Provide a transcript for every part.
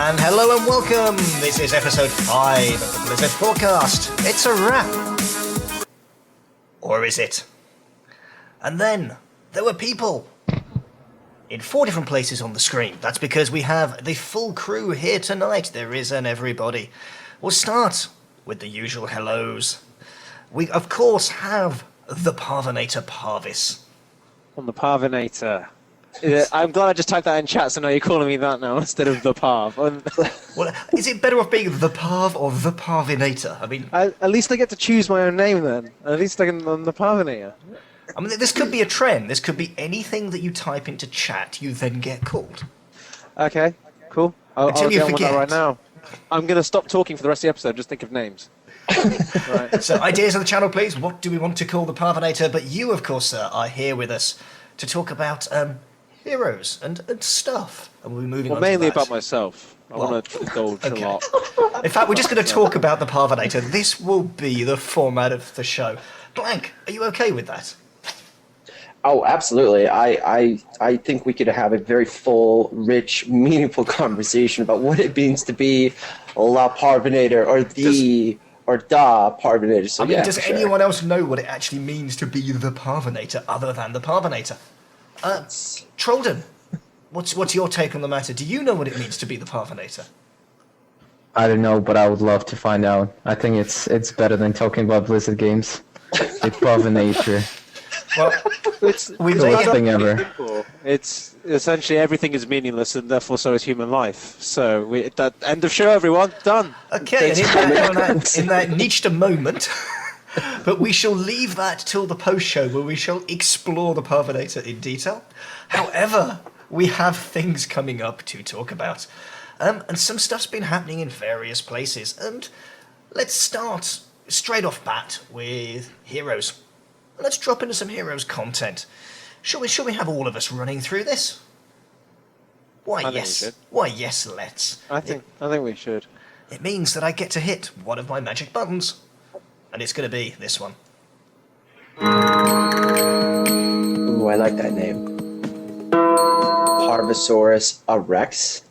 And hello and welcome. This is episode 5 of the Blizzard Forecast. It's a wrap. Or is it? And then there were people in 4 different places on the screen. That's because we have the full crew here tonight. There is an everybody. We'll start with the usual hellos. We, of course, have the Parvinator Parvis. On the Parvinator. I'm glad I just typed that in chat, so now you're calling me that now instead of the Parv. Well, is it better off being the Parv or the Parvinator? I mean, at least I get to choose my own name then. At least I can on the Parvinator. I mean, this could be a trend. This could be anything that you type into chat, you then get called. Okay, cool. I'll get on with that right now. I'm going to stop talking for the rest of the episode, just think of names. Right. So, ideas on the channel, please. What do we want to call the Parvinator? But you, of course, sir, are here with us to talk about heroes and stuff. And we'll be moving on mainly to that. about myself. I want to indulge a lot. In fact, we're just going to talk about the Parvinator. This will be the format of the show. Blank, are you okay with that? Oh, absolutely. I think we could have a very full, rich, meaningful conversation about what it means to be La Parvinator or Da Parvinator. So, I mean, does anyone else know what it actually means to be the Parvinator other than the Parvinator? Trolden, what's your take on the matter? Do you know what it means to be the Parvinator? I don't know, but I would love to find out. I think it's better than talking about Blizzard games. The Parvinator. Well, It's Coolest thing ever. It's essentially everything is meaningless, and therefore so is human life. So that end of show, everyone. Done. Okay, and in that niched moment, but we shall leave that till the post-show where we shall explore the Parvinator in detail. However, we have things coming up to talk about. And some stuff's been happening in various places. And let's start straight off bat with heroes. Let's drop into some heroes content. Shall we have all of us running through this? Why, I think yes. we should. Why, yes, let's. I think we should. It means that I get to hit one of my magic buttons. And it's going to be this one. Ooh, I like that name. Parvosaurus Rex.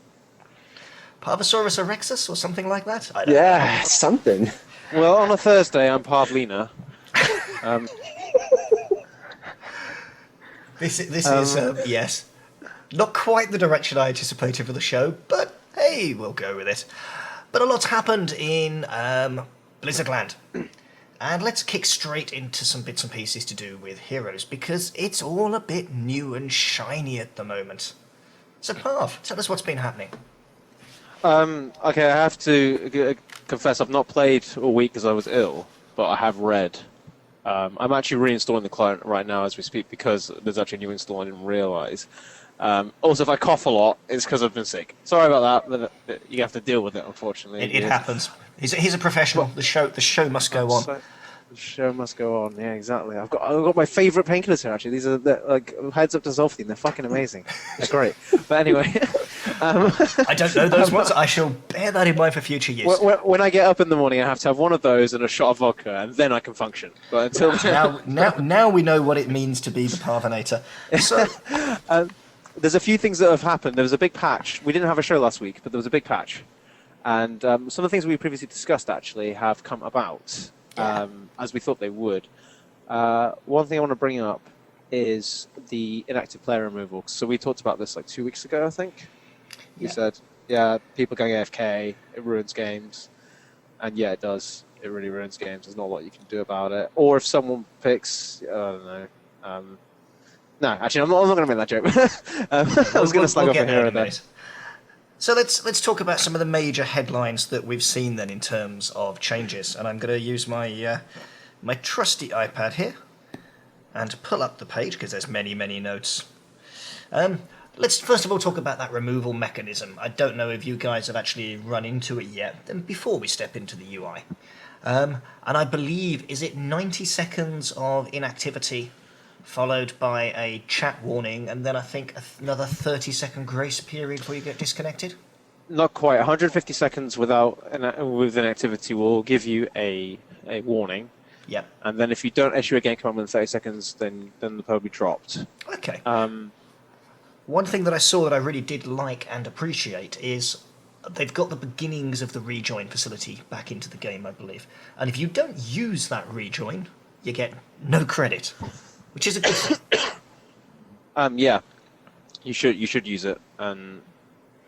Parvosaurus erexus or something like that? I don't know. Yeah, something. Well, on a Thursday, I'm Parvlina. This is, yes, not quite the direction I anticipated for the show, but hey, we'll go with it. But a lot's happened in Blizzardland. And let's kick straight into some bits and pieces to do with heroes, because it's all a bit new and shiny at the moment. So Parv, tell us what's been happening. Okay, I have to confess I've not played all week because I was ill, but I have read. I'm actually reinstalling the client right now as we speak because there's actually a new install I didn't realise. Also, if I cough a lot, it's because I've been sick. Sorry about that, but you have to deal with it, unfortunately. It happens. He's a professional. The show must go on. The show must go on. Yeah, exactly. I've got my favourite painkillers here. Actually, these are like heads up to Zolfine. They're fucking amazing. They're great. But anyway, I don't know those ones. I shall bear that in mind for future use. When I get up in the morning, I have to have one of those and a shot of vodka, and then I can function. But until now we know what it means to be the Parvinator. So. There's a few things that have happened. There was a big patch. We didn't have a show last week, but there was a big patch. And some of the things we previously discussed actually have come about, as we thought they would. One thing I want to bring up is the inactive player removal. So we talked about this like 2 weeks ago, I think. We said, people going AFK, it ruins games. And yeah, it does. It really ruins games. There's not a lot you can do about it. Or if someone picks, I don't know. No, actually, I'm not going to make that joke. I was going to slag off a hero there. So let's talk about some of the major headlines that we've seen then in terms of changes, and I'm going to use my my trusty iPad here and pull up the page because there's many notes. Let's first of all talk about that removal mechanism. I don't know if you guys have actually run into it yet. Then before we step into the UI, and I believe is it 90 seconds of inactivity, followed by a chat warning, and then I think another 30-second grace period before you get disconnected? Not quite. 150 seconds with inactivity will give you a warning. Yeah. And then if you don't issue a game command within 30 seconds, then the pub will be dropped. Okay. One thing that I saw that I really did like and appreciate is they've got the beginnings of the rejoin facility back into the game, I believe. And if you don't use that rejoin, you get no credit, which is a good thing. Yeah, you should use it, and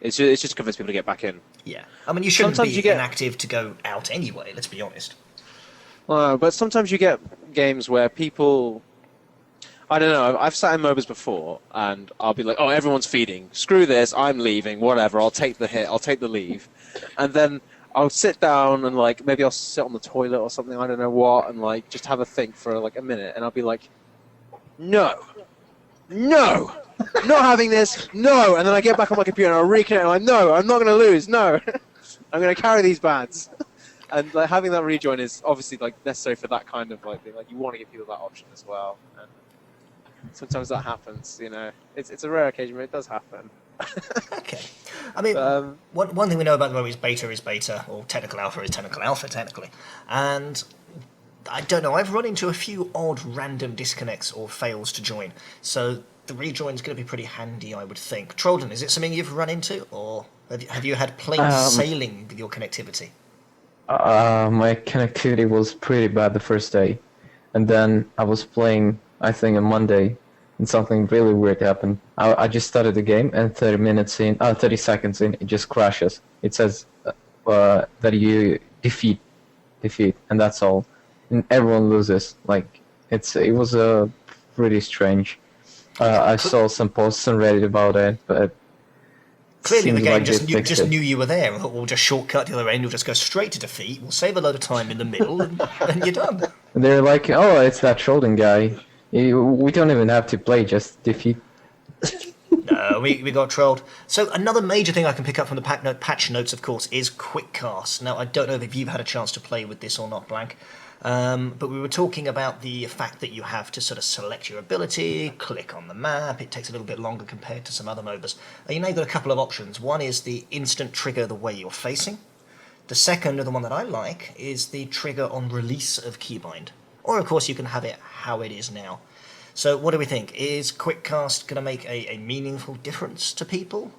it's just to convince people to get back in. Yeah, I mean, you shouldn't Sometimes be you get- inactive to go out anyway, let's be honest. But sometimes you get games where people, I don't know, I've sat in MOBAs before, and I'll be like, oh, everyone's feeding, screw this, I'm leaving, whatever, I'll take the hit, I'll take the leave. And then I'll sit down and, like, maybe I'll sit on the toilet or something, I don't know what, and, like, just have a think for, like, a minute, and I'll be like, no, not having this, no. And then I get back on my computer and I'll reconnect, and I'm like, no, I'm not going to lose, no. I'm going to carry these bands. And like, having that rejoin is obviously like necessary for that kind of like thing. Like you want to give people that option as well. And sometimes that happens, you know. It's a rare occasion, but it does happen. Okay. I mean, one thing we know about the moment is beta, or technical alpha is technical alpha, technically. And I don't know, I've run into a few odd random disconnects or fails to join. So the rejoin's going to be pretty handy, I would think. Trolden, is it something you've run into, or have you had plain sailing with your connectivity? My connectivity was pretty bad the first day, and then I was playing, I think, on Monday, and something really weird happened. I just started the game, and 30 seconds in, it just crashes. It says that you defeat, and that's all, and everyone loses. Like it was pretty strange. I saw some posts on Reddit about it, but. Clearly the game like just knew you were there and thought, we'll just shortcut to the other end, we'll just go straight to defeat, we'll save a load of time in the middle, and you're done. They're like, oh, it's that Trolden guy. We don't even have to play, just defeat. No, we got trolled. So another major thing I can pick up from the patch notes, of course, is Quickcast. Now, I don't know if you've had a chance to play with this or not, Blank, but we were talking about the fact that you have to sort of select your ability, click on the map. It takes a little bit longer compared to some other MOBAs. You know, you've got a couple of options. One is the instant trigger the way you're facing. The second, the one that I like, is the trigger on release of Keybind. Or, of course, you can have it how it is now. So what do we think? Is Quickcast going to make a meaningful difference to people?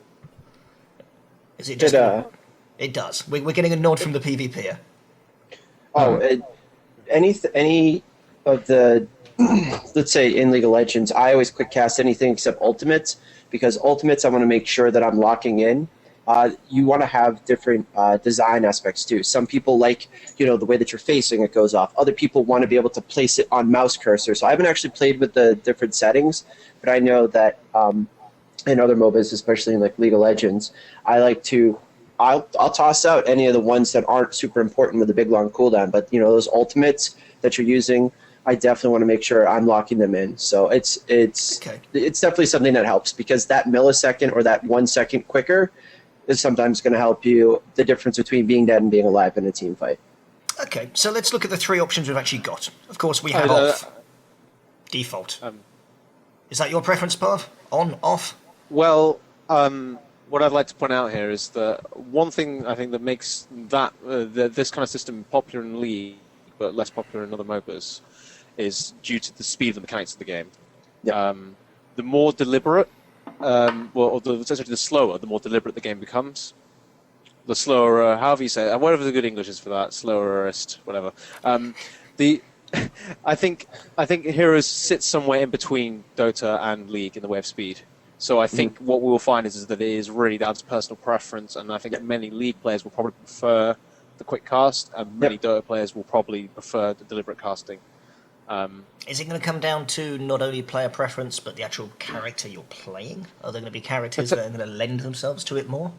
Is it just... It does. We're getting a nod from the PvP here. Any of the, let's say in League of Legends, I always quickcast anything except Ultimates, because Ultimates I want to make sure that I'm locking in. You want to have different design aspects too. Some people like, the way that you're facing it goes off. Other people want to be able to place it on mouse cursor. So I haven't actually played with the different settings, but I know that in other MOBAs, especially in like League of Legends, I'll toss out any of the ones that aren't super important with a big long cooldown, but those ultimates that you're using, I definitely want to make sure I'm locking them in. So it's definitely something that helps, because that millisecond or that 1 second quicker is sometimes going to help you, the difference between being dead and being alive in a team fight. Okay, so let's look at the three options we've actually got. Of course, we have off, default. Is that your preference, Parv? On, off? Well, what I'd like to point out here is that one thing I think that makes that this kind of system popular in League but less popular in other MOBAs is due to the speed of the mechanics of the game. Yep. The more deliberate, essentially the slower, the more deliberate the game becomes. The slower, however you say it, whatever the good English is for that, slowerist, whatever. I think Heroes sits somewhere in between Dota and League in the way of speed. So I think what we'll find is that it is really down to personal preference, and I think that many League players will probably prefer the quick cast, and many Dota players will probably prefer the deliberate casting. Is it going to come down to not only player preference, but the actual character you're playing? Are there going to be characters that are going to lend themselves to it more?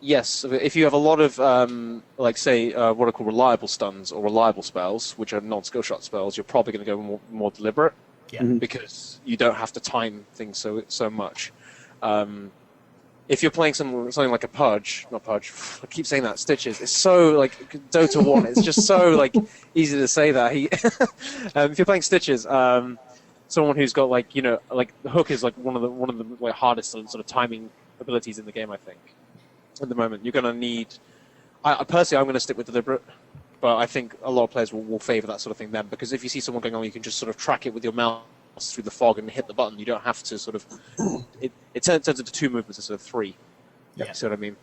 Yes, if you have a lot of, what are called reliable stuns or reliable spells, which are non-skill shot spells, you're probably going to go more deliberate. Yeah. Because you don't have to time things so much. If you're playing something like a Pudge, not Pudge, I keep saying that, Stitches, it's so, like, Dota 1, it's just so, like, easy to say that. If you're playing Stitches, someone who's got, like, the hook is, like, one of the like, hardest sort of timing abilities in the game, I think, at the moment. You're going to need... Personally, I'm going to stick with deliberate. But I think a lot of players will favour that sort of thing then, because if you see someone going on, you can just sort of track it with your mouse through the fog and hit the button. You don't have to sort of... It turns into two movements instead of three. Yeah. You see what I mean?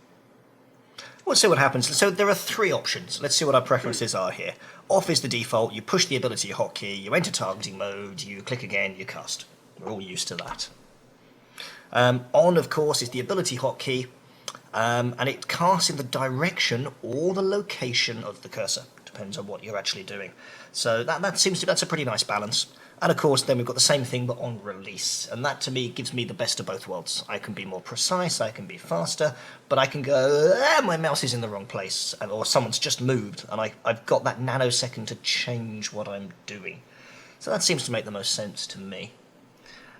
We'll see what happens. So there are 3 options. Let's see what our preferences are here. Off is the default. You push the ability hotkey, you enter targeting mode, you click again, you cast. We're all used to that. On, of course, is the ability hotkey, and it casts in the direction or the location of the cursor. Depends on what you're actually doing. So that's a pretty nice balance. And of course, then we've got the same thing, but on release. And that, to me, gives me the best of both worlds. I can be more precise, I can be faster, but I can go, my mouse is in the wrong place, or someone's just moved, and I've got that nanosecond to change what I'm doing. So that seems to make the most sense to me.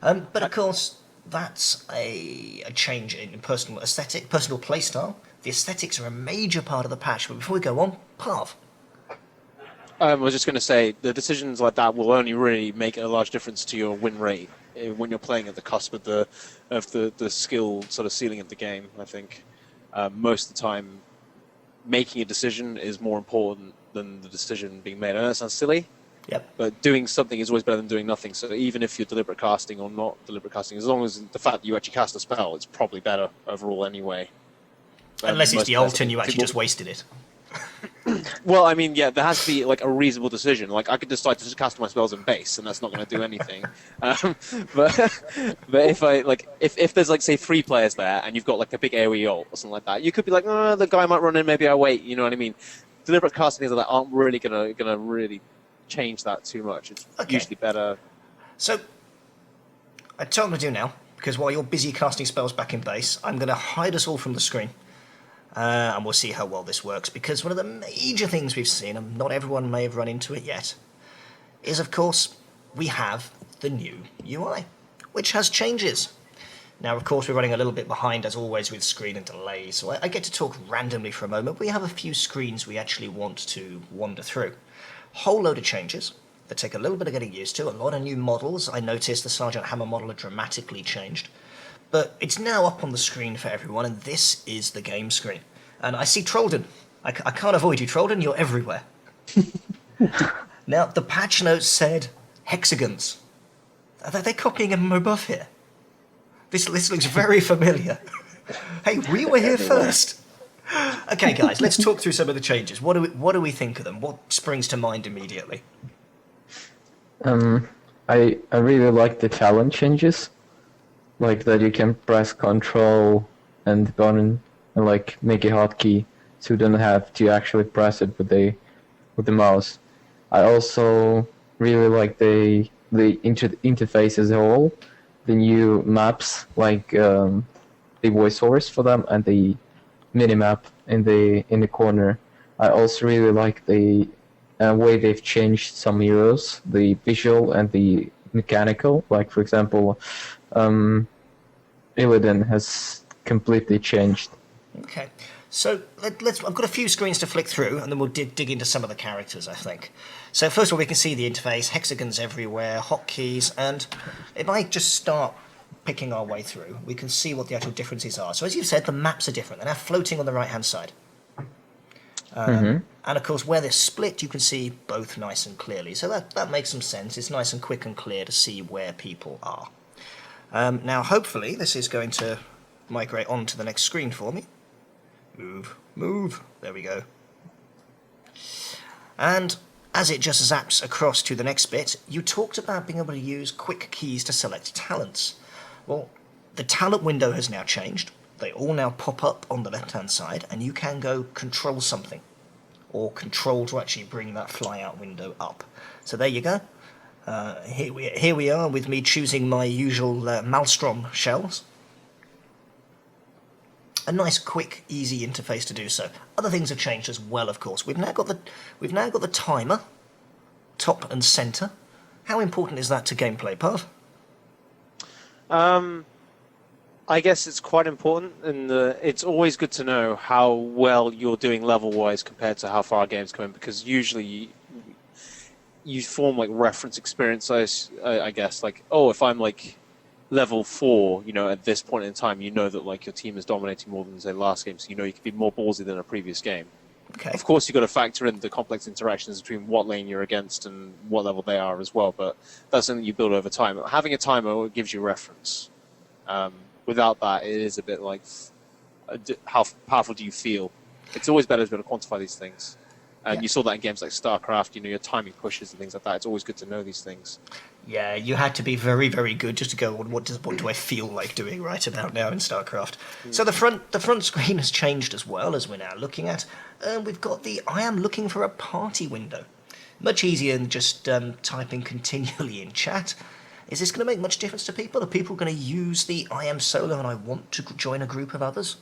But of course, that's a change in personal aesthetic, personal playstyle. The aesthetics are a major part of the patch, but before we go on, Parv. I was just going to say, the decisions like that will only really make a large difference to your win rate when you're playing at the cusp of the skill sort of ceiling of the game. I think most of the time, making a decision is more important than the decision being made. I know that sounds silly, Yep. but doing something is always better than doing nothing. So even if you're deliberate casting or not deliberate casting, as long as the fact that you actually cast a spell, it's probably better overall anyway. Unless it's the ult and you actually just wasted it. Well, I mean, yeah, there has to be like a reasonable decision. Like I could decide to just cast my spells in base, and that's not going to do anything. But if there's like say 3 players there, and you've got like a big AoE ult or something like that, you could be like, oh, the guy might run in, maybe I wait. You know what I mean? Deliberate casting things like that aren't really gonna really change that too much. It's usually better. So I tell you what I'm going to do now, because while you're busy casting spells back in base, I'm going to hide us all from the screen. And we'll see how well this works, because one of the major things we've seen, and not everyone may have run into it yet, is of course we have the new UI, which has changes. Now of course we're running a little bit behind as always with screen and delay, so I get to talk randomly for a moment. We have a few screens we actually want to wander through. Whole load of changes that take a little bit of getting used to, a lot of new models. I noticed the Sergeant Hammer model had dramatically changed. But it's now up on the screen for everyone, and this is the game screen. And I see Trolden. I can't avoid you, Trolden. You're everywhere. Now, the patch notes said hexagons. Are they copying MMOBuff here? This looks very familiar. Hey, we were here first. Okay, guys, let's talk through some of the changes. What do we think of them? What springs to mind immediately? I really like the talent changes. Like that you can press Control and button and like make a hotkey, so you don't have to actually press it with the mouse. I also really like the interface as a whole, the new maps, like the voiceovers for them and the minimap in the corner. I also really like the way they've changed some heroes, the visual and the mechanical. Like for example, Illidan has completely changed. Okay, so let's. I've got a few screens to flick through, and then we'll dig into some of the characters, I think. So first of all, we can see the interface, hexagons everywhere, hotkeys, and if I just start picking our way through, we can see what the actual differences are. So as you said, the maps are different. They're now floating on the right-hand side. And of course, where they're split, you can see both nice and clearly. So that makes some sense. It's nice and quick and clear to see where people are. Now, hopefully, this is going to migrate on to the next screen for me. Move. There we go. And as it just zaps across to the next bit, you talked about being able to use quick keys to select talents. Well, the talent window has now changed. They all now pop up on the left-hand side, and you can go control something, or control to actually bring that fly-out window up. So there you go. Here we are with me choosing my usual Maelstrom shells. A nice, quick, easy interface to do so. Other things have changed as well, of course. We've now got the timer, top and center. How important is that to gameplay, Parv? I guess it's quite important, and it's always good to know how well you're doing level-wise compared to how far a game's coming, because usually you form like reference experience. I guess like, oh, if I'm like level 4, you know, at this point in time, you know that like your team is dominating more than say last game, so you know you can be more ballsy than a previous game. Okay. Of course, you've got to factor in the complex interactions between what lane you're against and what level they are as well, but that's something you build over time. Having a timer gives you reference. Without that, it is a bit like, how powerful do you feel? It's always better to be able to quantify these things. And Yeah. you saw that in games like StarCraft, your timing pushes and things like that. It's always good to know these things. Yeah, you had to be very, very good just to go, what do I feel like doing right about now in StarCraft? So the front screen has changed as well, as we're now looking at. We've got the I am looking for a party window. Much easier than just typing continually in chat. Is this going to make much difference to people? Are people going to use the I am solo and I want to join a group of others?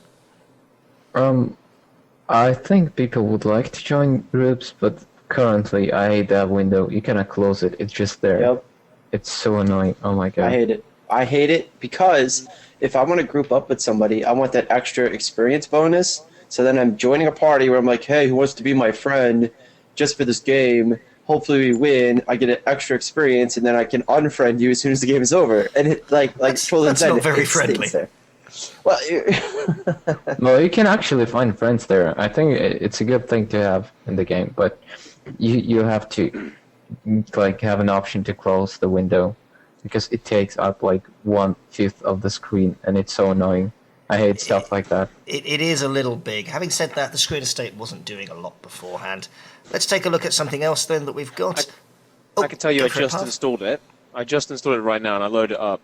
I think people would like to join groups, but currently I hate that window. You cannot close it. It's just there. Yep. It's so annoying. Oh my god. I hate it. I hate it because if I want to group up with somebody, I want that extra experience bonus. So then I'm joining a party where I'm like, hey, who wants to be my friend just for this game? Hopefully we win. I get an extra experience, and then I can unfriend you as soon as the game is over. And it That's not very friendly. Well, Well, you can actually find friends there. I think it's a good thing to have in the game, but you have to have an option to close the window because it takes up 1/5 of the screen, and it's so annoying. I hate stuff like that. It is a little big. Having said that, the screen estate wasn't doing a lot beforehand. Let's take a look at something else then that we've got. I can tell you go I for it, just Parv. installed it. I just installed it right now, and I loaded it up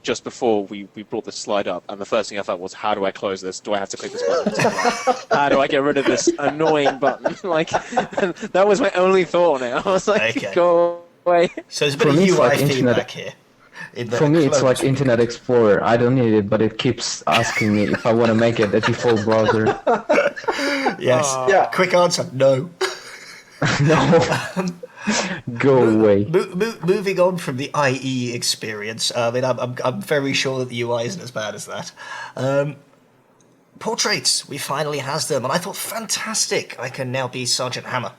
just before we brought this slide up. And the first thing I thought was, how do I close this? Do I have to click this button? How do I get rid of this annoying button? That was my only thought now. I was like, Okay. go away. So there's a bit For of me, it's UI like internet- feedback here. For me, it's like Internet Explorer. I don't need it, but it keeps asking me if I want to make it a default browser. Yes. Yeah. Quick answer, no. No. Go away. Moving on from the IE experience, I mean, I'm very sure that the UI isn't as bad as that. Portraits, we finally has them, and I thought, fantastic, I can now be Sergeant Hammer.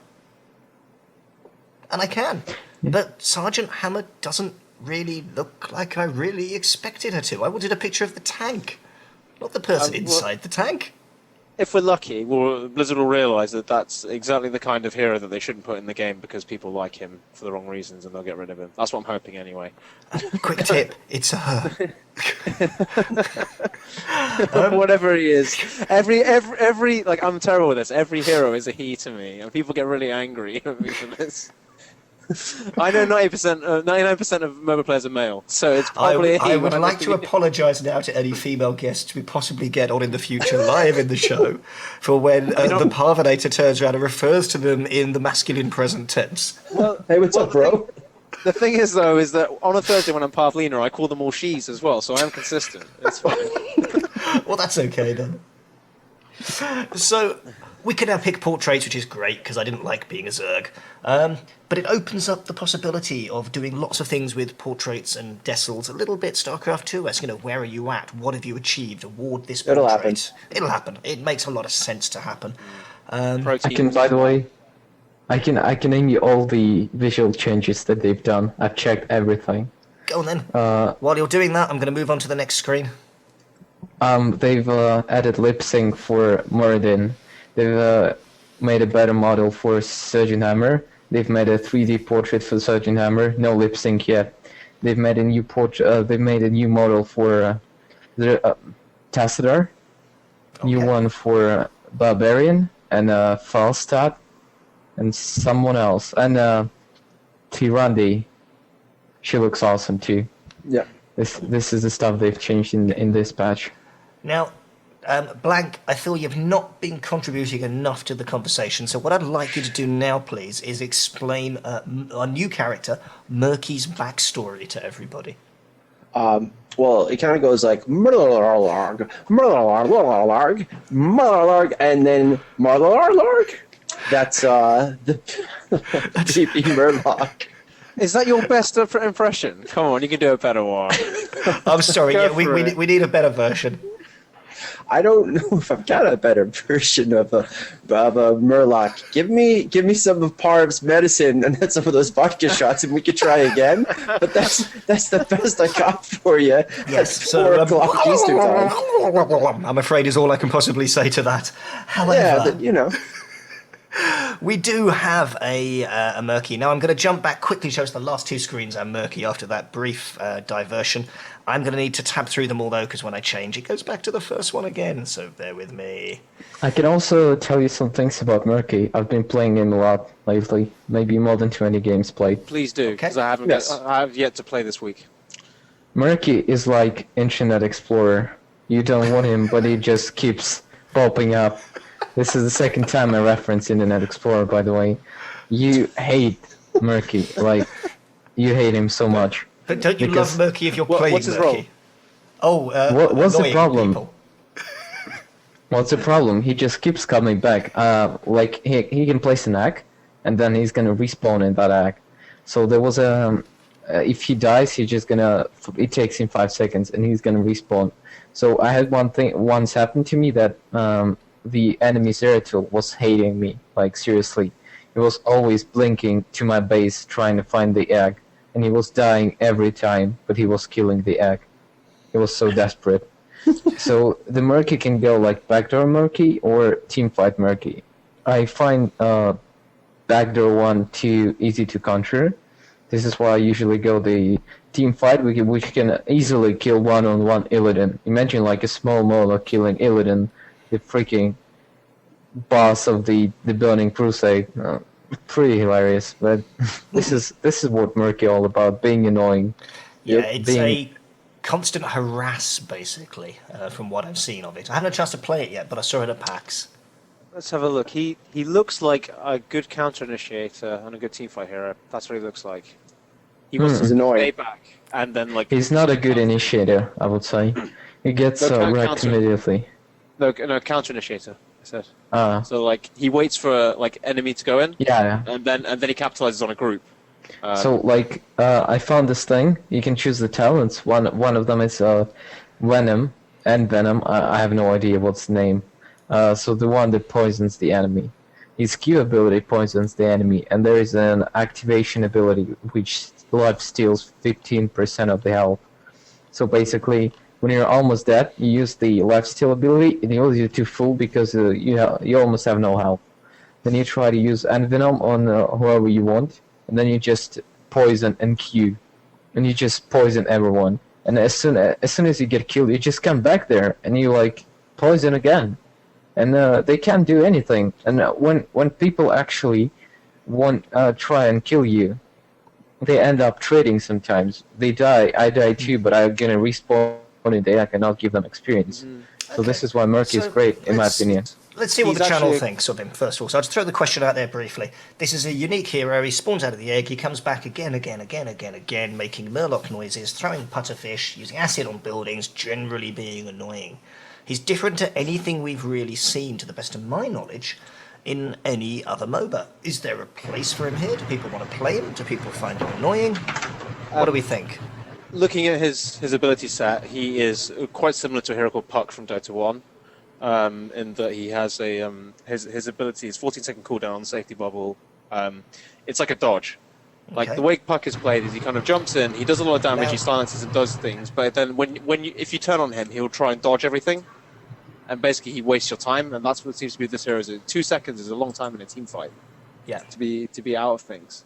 And I can. But Sergeant Hammer doesn't really look like I really expected her to. I wanted a picture of the tank, not the person inside the tank. If we're lucky, Blizzard will realise that that's exactly the kind of hero that they shouldn't put in the game because people like him for the wrong reasons, and they'll get rid of him. That's what I'm hoping anyway. Quick tip, it's her. Whatever he is, every I'm terrible with this. Every hero is a he to me, and people get really angry at me for this. I know 99% of mobile players are male, so it's probably I would like to apologise now to any female guests we possibly get on in the future live in the show for when the Parvinator turns around and refers to them in the masculine present tense. Well, hey, what's up, bro? the thing is, though, is that on a Thursday when I'm Parvlina, I call them all she's as well, so I am consistent. It's fine. Well, that's okay then. So we can now pick portraits, which is great because I didn't like being a Zerg. But it opens up the possibility of doing lots of things with portraits and decils, a little bit StarCraft 2-esque. Where are you at? What have you achieved? Award this portrait. It'll happen. It makes a lot of sense to happen. I can, by the way, I can name you all the visual changes that they've done. I've checked everything. Go on then. While you're doing that, I'm going to move on to the next screen. They've added lip sync for Muradin. They've made a better model for Surgeon Hammer. They've made a 3D portrait for Surgeon Hammer. No lip sync yet. They've made a new They've made a new model for Tassadar. New one for Barbarian and Falstad and someone else and Tirandi. She looks awesome too. Yeah. This is the stuff they've changed in this patch. Now, Blank, I feel you've not been contributing enough to the conversation, so what I'd like you to do now, please, is explain our new character, Murky's backstory to everybody. Well, it kind of goes like Murlarlarg, Murlarlarg, Murlarlarg, and then Murlarlarg. That's the PvP Murloc. Is that your best impression? Come on, you can do a better one. I'm sorry, Go yeah, we for it. need a better version. I don't know if I've got a better version of a Murloc. Give me some of Parv's medicine and then some of those vodka shots, and we could try again. But that's the best I got for you. Yes, At so 4 o'clock Eastern time. I'm afraid is all I can possibly say to that. However, Yeah, we do have a Murky. Now I'm going to jump back quickly, show us the last two screens are Murky after that brief diversion. I'm going to need to tab through them all, though, because when I change, it goes back to the first one again, so bear with me. I can also tell you some things about Murky. I've been playing him a lot lately, maybe more than 20 games played. Please do, because Okay. I have yet to play this week. Murky is like Internet Explorer. You don't want him, but he just keeps popping up. This is the second time I reference Internet Explorer, by the way. You hate Murky, like, you hate him so much. But don't you Because- love Murky if you're playing what's his Murky? role? Oh, What's the annoying problem? people. What's the problem? He just keeps coming back. Like, he can place an egg, and then he's gonna respawn in that egg. So there was a... if he dies, he's just gonna... It takes him 5 seconds, and he's gonna respawn. So I had one thing once happen to me that the enemy Zeratul was hating me, like seriously. He was always blinking to my base trying to find the egg, and he was dying every time, but he was killing the egg. He was so desperate. So the Murky can go like backdoor Murky or teamfight Murky. I find backdoor one too easy to counter. This is why I usually go the team fight, which can easily kill one-on-one Illidan. Imagine like a small Moloch killing Illidan, the freaking boss of the Burning Crusade. Pretty hilarious, but this is what Murky all about, being annoying. Yeah, it's a constant harass, basically, from what I've seen of it. I haven't had a chance to play it yet, but I saw it at PAX. Let's have a look. He looks like a good counter initiator and a good teamfight hero. That's what he looks like. He wants He's to annoying. stay back and then like. He's not a good initiator, I would say. He gets wrecked counter. immediately. No, counter initiator. I said. Ah, So like he waits for like enemy to go in, yeah. and then he capitalizes on a group. So like I found this thing. You can choose the talents. One of them is Venom and Venom. I have no idea what's the name. So the one that poisons the enemy. His Q ability poisons the enemy, and there is an activation ability which life steals 15% of the health. So basically, when you're almost dead, you use the life steal ability, it heals you to full because you almost have no health. Then you try to use Envenom on whoever you want, and then you just poison and Q, and you just poison everyone. And as soon as you get killed, you just come back there and you like poison again, and they can't do anything. And when people actually try and kill you, they end up trading sometimes. They die, I die too, but I'm gonna respawn in the egg and I'll give them experience. So this is why Murky is great, in my opinion. Let's see what He's the channel actually- thinks of him, first of all. So I'll just throw the question out there briefly. This is a unique hero. He spawns out of the egg. He comes back again, making murloc noises, throwing putterfish, using acid on buildings, generally being annoying. He's different to anything we've really seen, to the best of my knowledge, in any other MOBA. Is there a place for him here? Do people want to play him? Do people find him annoying? What do we think? Looking at his ability set, he is quite similar to a hero called Puck from Dota 1, in that he has a his ability is 14-second cooldown, safety bubble. It's like a dodge. Like Okay. the way Puck is played is he kind of jumps in, he does a lot of damage, Now- he silences and does things, but then if you turn on him, he'll try and dodge everything, and basically he wastes your time, and that's what seems to be this hero. 2 seconds is a long time in a team fight Yeah. to be out of things.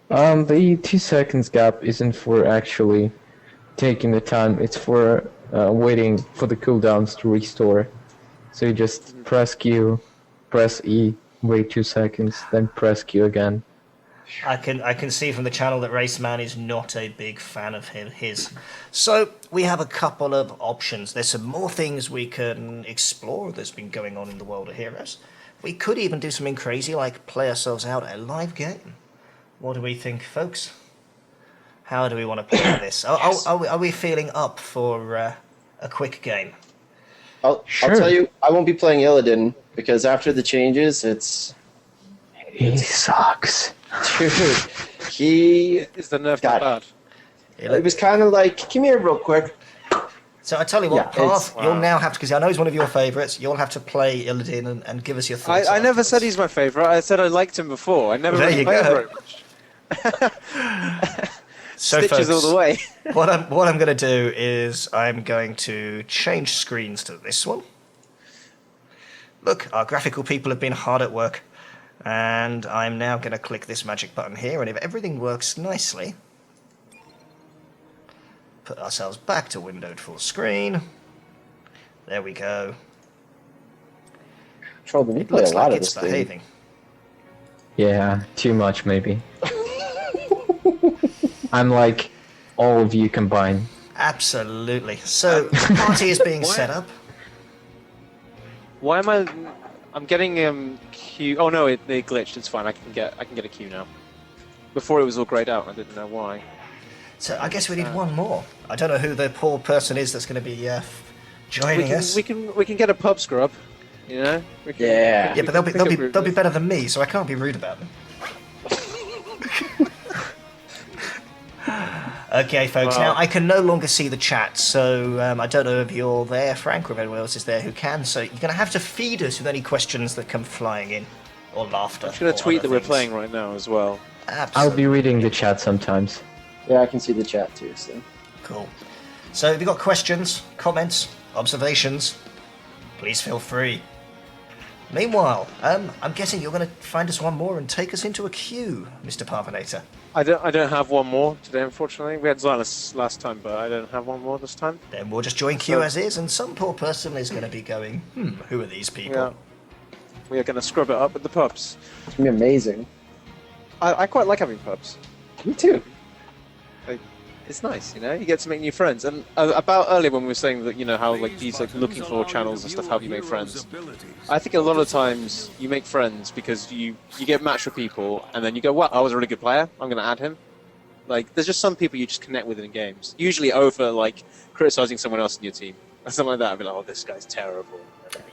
The 2 seconds gap isn't for actually taking the time, it's for waiting for the cooldowns to restore. So you just press Q, press E, wait 2 seconds, then press Q again. I can see from the channel that Raceman is not a big fan of his. So we have a couple of options. There's some more things we can explore that's been going on in the world of heroes. We could even do something crazy like play ourselves out a live game. What do we think, folks? How do we want to play this? Are we feeling up for a quick game? I'll tell you, I won't be playing Illidan because after the changes, He sucks. dude, he Is the nerf God. not bad? it was kind of like, come here real quick. So I tell you what, Yeah, it's- Parv, you'll now have to, because I know he's one of your favourites, you'll have to play Illidan and give us your thoughts. I never afterwards. said he's my favourite. I said I liked him before. I never There really you played go. very much. So Stitches folks, all the way. what I'm going to do is I'm going to change screens to this one. Look, our graphical people have been hard at work. And I'm now going to click this magic button here, and if everything works nicely, put ourselves back to windowed full screen. There we go. Trolden, you It play a looks lot like of it's this game. behaving. Yeah, too much maybe. I'm like all of you combined. Absolutely. So, the party is being Why- set up. Why am I? I'm getting queue. Oh no, they glitched. It's fine. I can get a queue now. Before it was all grayed out. I didn't know why. So, I guess we need one more. I don't know who the poor person is that's going to be joining us. We can get a pub scrub. You know. We can, Yeah. Yeah, but they'll be better than me, so I can't be rude about them. Okay, folks. Wow. Now I can no longer see the chat, so I don't know if you're there, Frank, or if anyone else is there who can. So you're going to have to feed us with any questions that come flying in, or laughter. I'm just gonna or tweet other that we're things. playing right now as well. Absolutely. I'll be reading the chat sometimes. Yeah, I can see the chat too. So. Cool. So if you've got questions, comments, observations, please feel free. Meanwhile, I'm guessing you're going to find us one more and take us into a queue, Mr. Parvinator. I don't have one more today, unfortunately. We had Xylus last time, but I don't have one more this time. Then we'll just join queue as is, and some poor person is going to be going, who are these people? Yeah. We are going to scrub it up with the pubs. It's gonna be amazing. I quite like having pubs. Me too. It's nice, you know. You get to make new friends. And about earlier when we were saying that, you know, how like these like looking for channels and stuff help you make friends. I think a lot of times you make friends because you get matched with people, and then you go, "Well, I was a really good player. I'm going to add him." Like, there's just some people you just connect with in games. Usually over like criticizing someone else in your team or something like that. I'd be like, "Oh, this guy's terrible."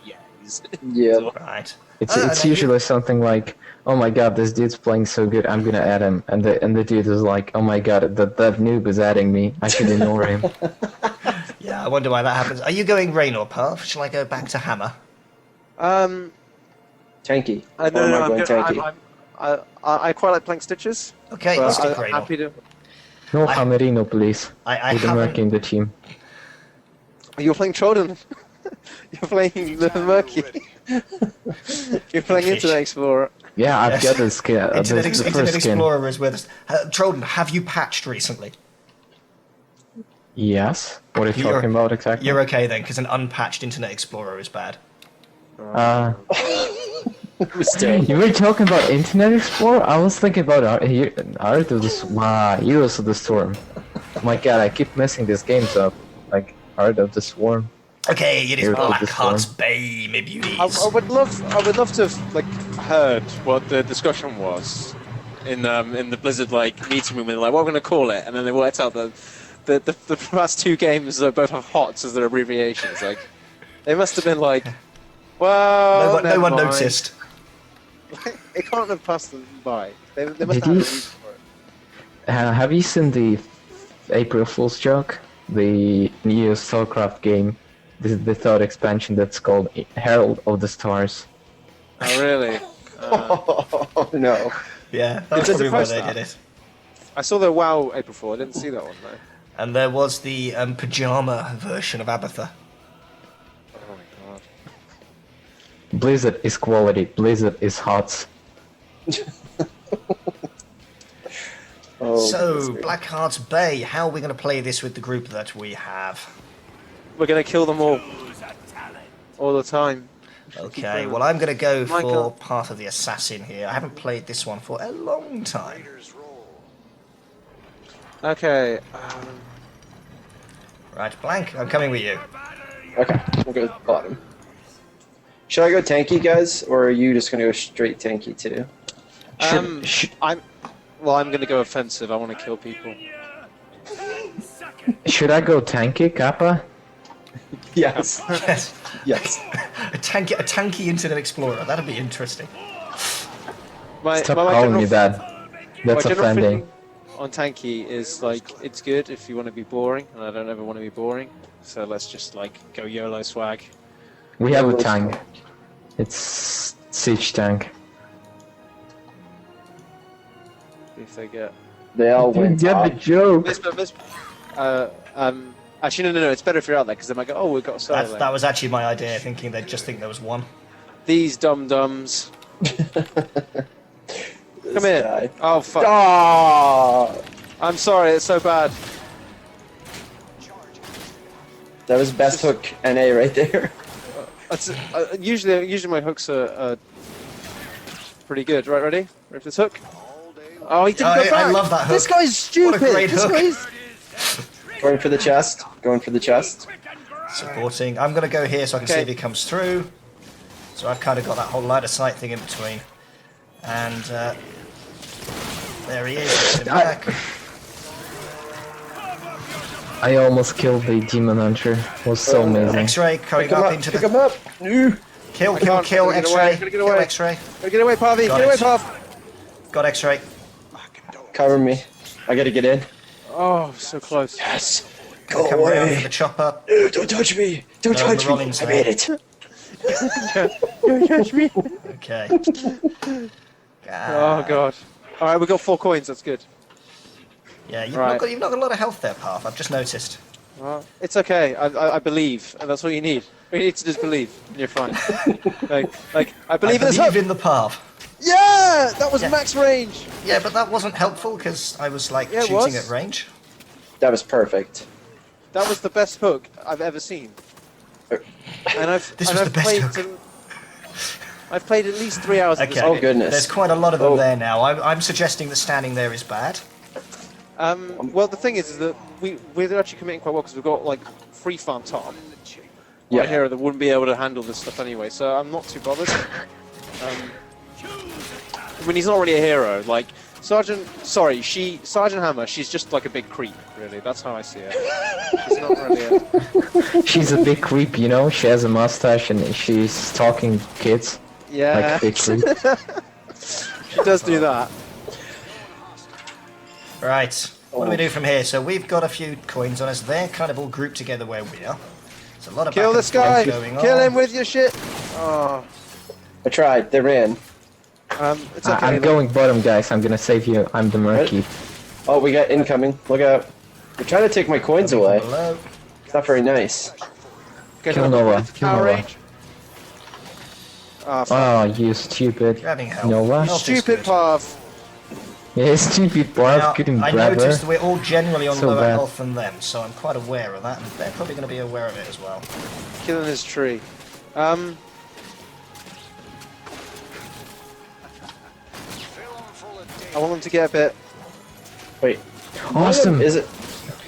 Yeah, he's Yeah. Right. It's and then usually something like, oh my god, this dude's playing so good, I'm gonna add him, and the dude is like, oh my god, that noob is adding me, I should ignore him. Yeah, I wonder why that happens. Are you going Rain or Parv? Shall I go back to Hammer? Tanky. I Or don't am know. I going tanky? I quite like playing Stitches. Okay, But let's stick I'm Rain. happy to. No I- Hamerino, please. I With the haven't. Murky in the team. You're playing Trolden. You're playing the Murky. You're playing Internet Explorer. Yeah, I've Yes. got the skin, the Internet first Internet skin. Explorer is with us. Trolden, have you patched recently? Yes? What are you You're- talking about exactly? You're okay then, because an unpatched Internet Explorer is bad. Still. You were talking about Internet Explorer? I was thinking about Art of the Heroes of the Storm. My god, I keep messing these games up. Like, Art of the Swarm. Okay, it is Here, I'll just Blackheart's Bay, my beauties. I would love to have like heard what the discussion was in the Blizzard like meeting room, and like what we're going to call it, and then they worked out that the past two games both have HOTS as their abbreviations. Like they must have been like, well, no never one mind. noticed. It can't have passed them by. They must Did have had a you- reason for it. Have you seen the April Fool's joke? The new StarCraft game, the third expansion that's called Herald of the Stars. Oh really? Oh no. Yeah, that's Did probably they why post they that? did it. I saw the WoW April Fool. I didn't see that one though. And there was the pajama version of Abatha. Oh my god. Blizzard is quality, Blizzard is hot. Oh, So, goodness me. Blackheart's Bay, how are we going to play this with the group that we have? We're gonna kill them all the time. Okay, well I'm going to go My for God. part of the Assassin here. I haven't played this one for a long time. Okay. Right, Blank, I'm coming with you. Okay, we'll go with bottom. Should I go tanky, guys, or are you just gonna go straight tanky too? I'm gonna go offensive. I want to kill people. Should I go tanky, Kappa? Yes. Yes, Yes. a tanky Internet Explorer, that'd be interesting. My Stop my calling me general- that. That's my general offending. feeling on tanky is like it's good if you want to be boring, and I don't ever want to be boring. So let's just like go YOLO swag. We have a Yeah, tank. It's Siege tank. See if they get. They all went Get the top. joke. Actually, no. It's better if you're out there because they might go, "Oh, we've got a solo lane." That was actually my idea, thinking they'd just think there was one. These dum dums. Come here. Guy. Oh fuck. Oh, I'm sorry, it's so bad. that was best hook NA right there. That's, usually my hooks are pretty good. Right, ready? Ready for this hook? Oh, he didn't go back. I love that hook. This guy's stupid. What a great This hook. guy's... Going for the chest. Going for the chest. Supporting. I'm going to go here so I can see Okay. if he comes through. So I've kind of got that whole line of sight thing in between. And there he is. Get him back. I almost killed the demon hunter. It was so amazing. X-ray coming Pick him up up. into Pick the... him up. Ooh. Kill, I kill, can't. kill, I'm gonna get X-ray. away, I'm gonna get Kill away. X-ray. Get away, Parvy. Got Get away, it. Parv. Got X-ray. Cover me. I gotta get in. Oh, so close. Yes. Come Go around away. for the chopper. Ew, don't touch me. Don't No, touch the me. Rollins I made it. Don't touch me. Okay. Oh god. All right, we got 4 coins. That's good. Yeah, you've, Right. you've not got a lot of health there, Parv. I've just noticed. Well, it's okay. I believe, and that's all you need. You need to just believe, and you're fine. like I believe in this hook. in the Parv. Yeah, that was Yeah. max range. Yeah, but that wasn't helpful because I was like Yeah, it shooting was. at range. That was perfect. That was the best hook I've ever seen. And I've This and was I've the best played hook. I've played at least 3 hours of this Okay. Oh game. goodness. There's quite a lot of them Oh. there now. I'm suggesting that standing there is bad. Well, the thing is that we're actually committing quite well because we've got like free farm top. Yeah. Right here that wouldn't be able to handle this stuff anyway, so I'm not too bothered. I mean, he's not really a hero. Like Sergeant Hammer. She's just like a big creep, really. That's how I see her. She's not really. She's a big creep, you know? She has a mustache and she's stalking kids. Yeah, Like a big creep. she does do that. Right. What do we do from here? So we've got a few coins on us. They're kind of all grouped together where we are. There's a lot of Kill back this and forth guy. going on. Kill him with your shit. Oh, I tried. They ran. it's okay. I'm going bottom, guys. I'm gonna save you. I'm the Murky. Oh, we got incoming. Look out. They're trying to take my coins away. Below. It's not very nice. Get Kill him. Nova. It's Kill power Nova. range. Oh, fuck. Oh, you stupid. Grabbing help. Nova? Health is Stupid good. Parv. Yeah, stupid Parv Now, couldn't I grab noticed her. that we're all generally on So lower bad. health than them, so I'm quite aware of that, and they're probably going to be aware of it as well. Killing his tree. I want them to get a bit. Wait. Awesome. Is it?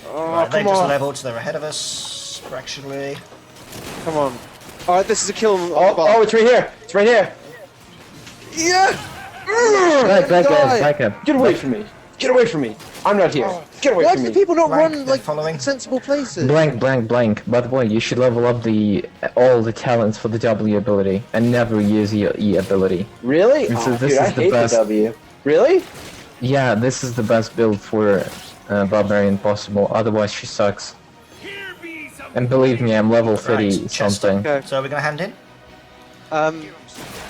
Oh, Right, they've come just on. leveled, so they're ahead of us fractionally. Come on. Alright, this is a kill. Oh, it's right here. It's right here. Yeah! Back, Die. guys, back up. Get away from me. Get away from me. I'm not here. Get away Why from do me. people not Blank, run they're like following. sensible places? Blank. By the way, you should level up all the talents for the W ability and never use your E ability. Really? This Oh, is- this dude, I is the hate best. the W. Really? Yeah, this is the best build for Barbarian possible. Otherwise, she sucks. And believe me, I'm level 30 Right, chest something. Okay. So we're going to hand in?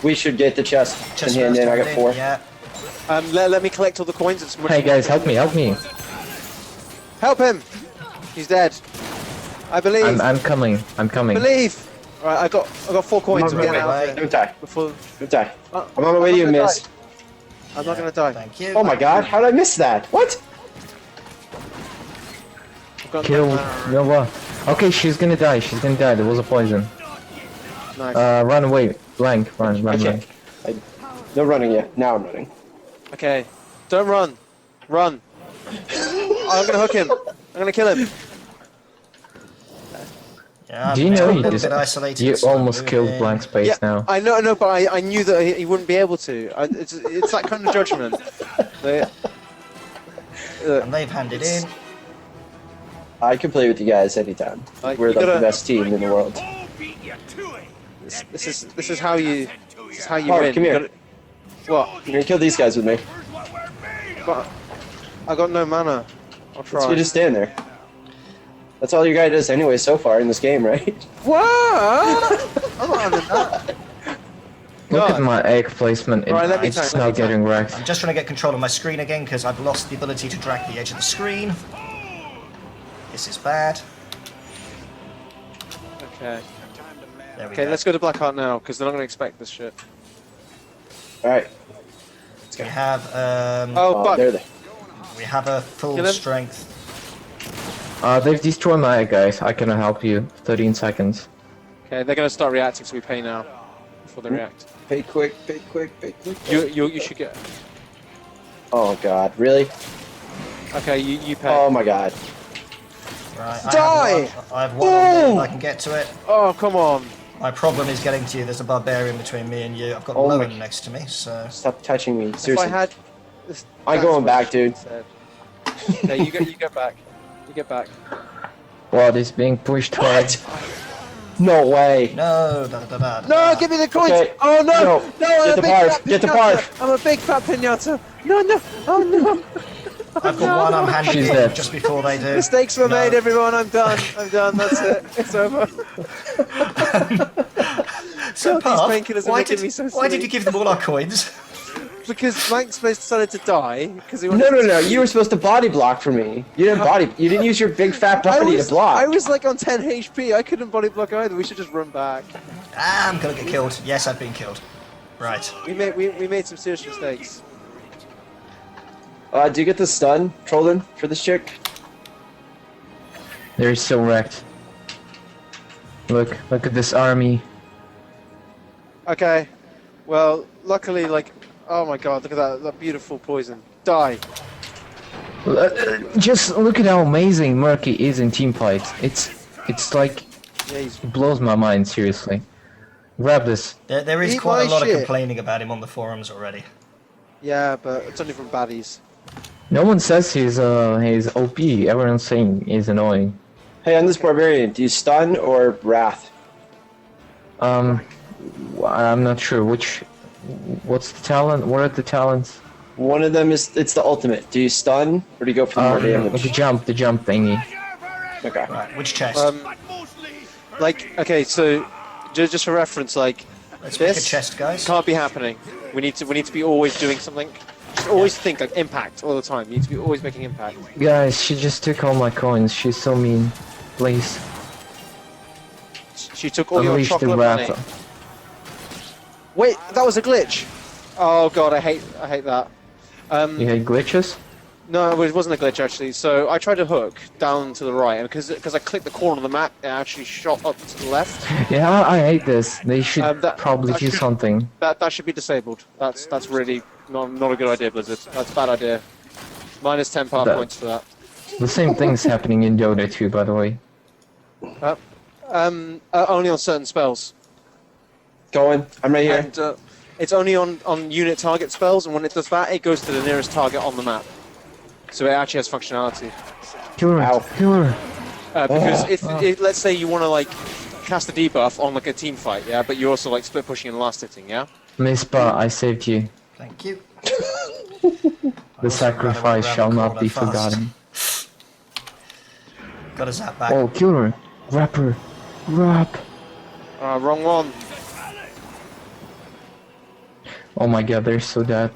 We should get the chest Chest and hand first, in. I got hand 4. Yeah. Let me collect all the coins. It's much Hey guys, help me! Help him! He's dead. I believe. I'm coming. Believe. Alright, I got 4 coins. Come I'm on, getting out wait. of here Don't die. before. Don't die. Oh, I'm on my way to you, not gonna miss. die. I'm not gonna die. Thank you. Oh my god, how did I miss that? What? I've got Kill no- Nova. Okay, she's gonna die. There was a poison. Nice. Run away. Blank. Run. Okay. No running yet. Now I'm running. Okay. Don't run. Run. I'm gonna hook him. I'm gonna kill him. Yeah, Do you I'm know a you little just bit isolated, you so I'm almost killed moving. Blank Space Yeah, now? I know, but I knew that he wouldn't be able to. It's that kind of judgment. And they've handed in. I can play with you guys anytime. Like, We're you like gotta- the best team in the world. This is how you Parv, win. come You here. gotta- What? You're gonna kill these guys with me. But I got no mana. I'll So try. you just stand there. That's all your guy does anyway so far in this game, right? What? I'm not having that. Look God. at my egg placement. Right, let me It's tank, not let me getting wrecked. I'm just trying to get control of my screen again because I've lost the ability to drag the edge of the screen. This is bad. Okay. There we Okay, go. let's go to Blackheart now because they're not gonna expect this shit. All right. We have Oh, fuck. There they. we have a full Kill him. strength. They've destroyed my guys. I cannot help you. 13 seconds. Okay, they're gonna start reacting, so we pay now before they react. Pay quick, pay quick, pay quick. You should get. Oh God, really? Okay, you pay. Oh my God. Right, Die! I have one on me, I can get to it. Oh, come on. My problem is getting to you. There's a barbarian between me and you. I've got Oh my- Lowen next to me, so... Stop touching me. If I Seriously. had. This, I'm that's going what back, I dude. said. Okay, you get back. You get back. What is being pushed hard? No way. No, da, da, da, da, No, da. give me the coins! Okay. Oh no! No. I'm Get a the big Parv, fat get the pinata. Parv. I'm a big fat pinata! No! Oh no! I've got one I'm handing She's in dead. just before they do. Mistakes were No. made, everyone. I'm done. That's it. It's over. So, God, these Parv, painkillers are why making did, me so why did silly. you give them all our coins? Because Blankspace decided to die because he No, wanted. no, no. You were supposed to body block for me. You didn't body. You didn't use your big fat body to block. I was like on 10 HP. I couldn't body block either. We should just run back. Ah, I'm gonna get killed. Yes, I've been killed. Right. We made some serious mistakes. Do you get the stun, Trolden, for this chick? They're so wrecked. Look at this army. Okay. Well, luckily, like, oh my god, look at that beautiful poison. Die. Just look at how amazing Murky is in team fights. It's like, Yeah, he's it blows my mind, seriously. Grab this. There is Eat quite a my lot of shit. complaining about him on the forums already. yeah, but it's only from baddies. No one says he's OP. Everyone's saying he's annoying. Hey, on this barbarian, do you stun or wrath? I'm not sure what's the talent? What are the talents? One of them is it's the ultimate. Do you stun or do you go for more damage? The jump thingy. Okay. Right, which chest? Like, okay, so just for reference, like, Let's pick a this chest, guys. can't be happening. We need to be always doing something. Just always think like impact all the time. You need to be always making impact. Guys, she just took all my coins. She's so mean. Please, She took all your unleash the chocolate money. wrath. Wait, that was a glitch. Oh god, I hate that. You hate glitches? No, it wasn't a glitch actually. So I tried to hook down to the right, and because I clicked the corner of the map, it actually shot up to the left. Yeah, I hate this. They should probably that do should- something. That should be disabled. That's really not a good idea, Blizzard. That's a bad idea. Minus 10 power That- points for that. The same thing's happening in Dota 2, by the way. Only on certain spells. Going. I'm right here. And it's only on unit target spells, and when it does that, it goes to the nearest target on the map. So it actually has functionality. Kill her! Ow. Kill her! Because if let's say you want to like cast a debuff on like a team fight, yeah, but you're also like split pushing and last hitting, yeah. Mizpah, I saved you. Thank you. The sacrifice shall not be forgotten. Got a zap back. Oh, kill her! Grab her! Grab! Wrong one. Oh my god, they're so dead.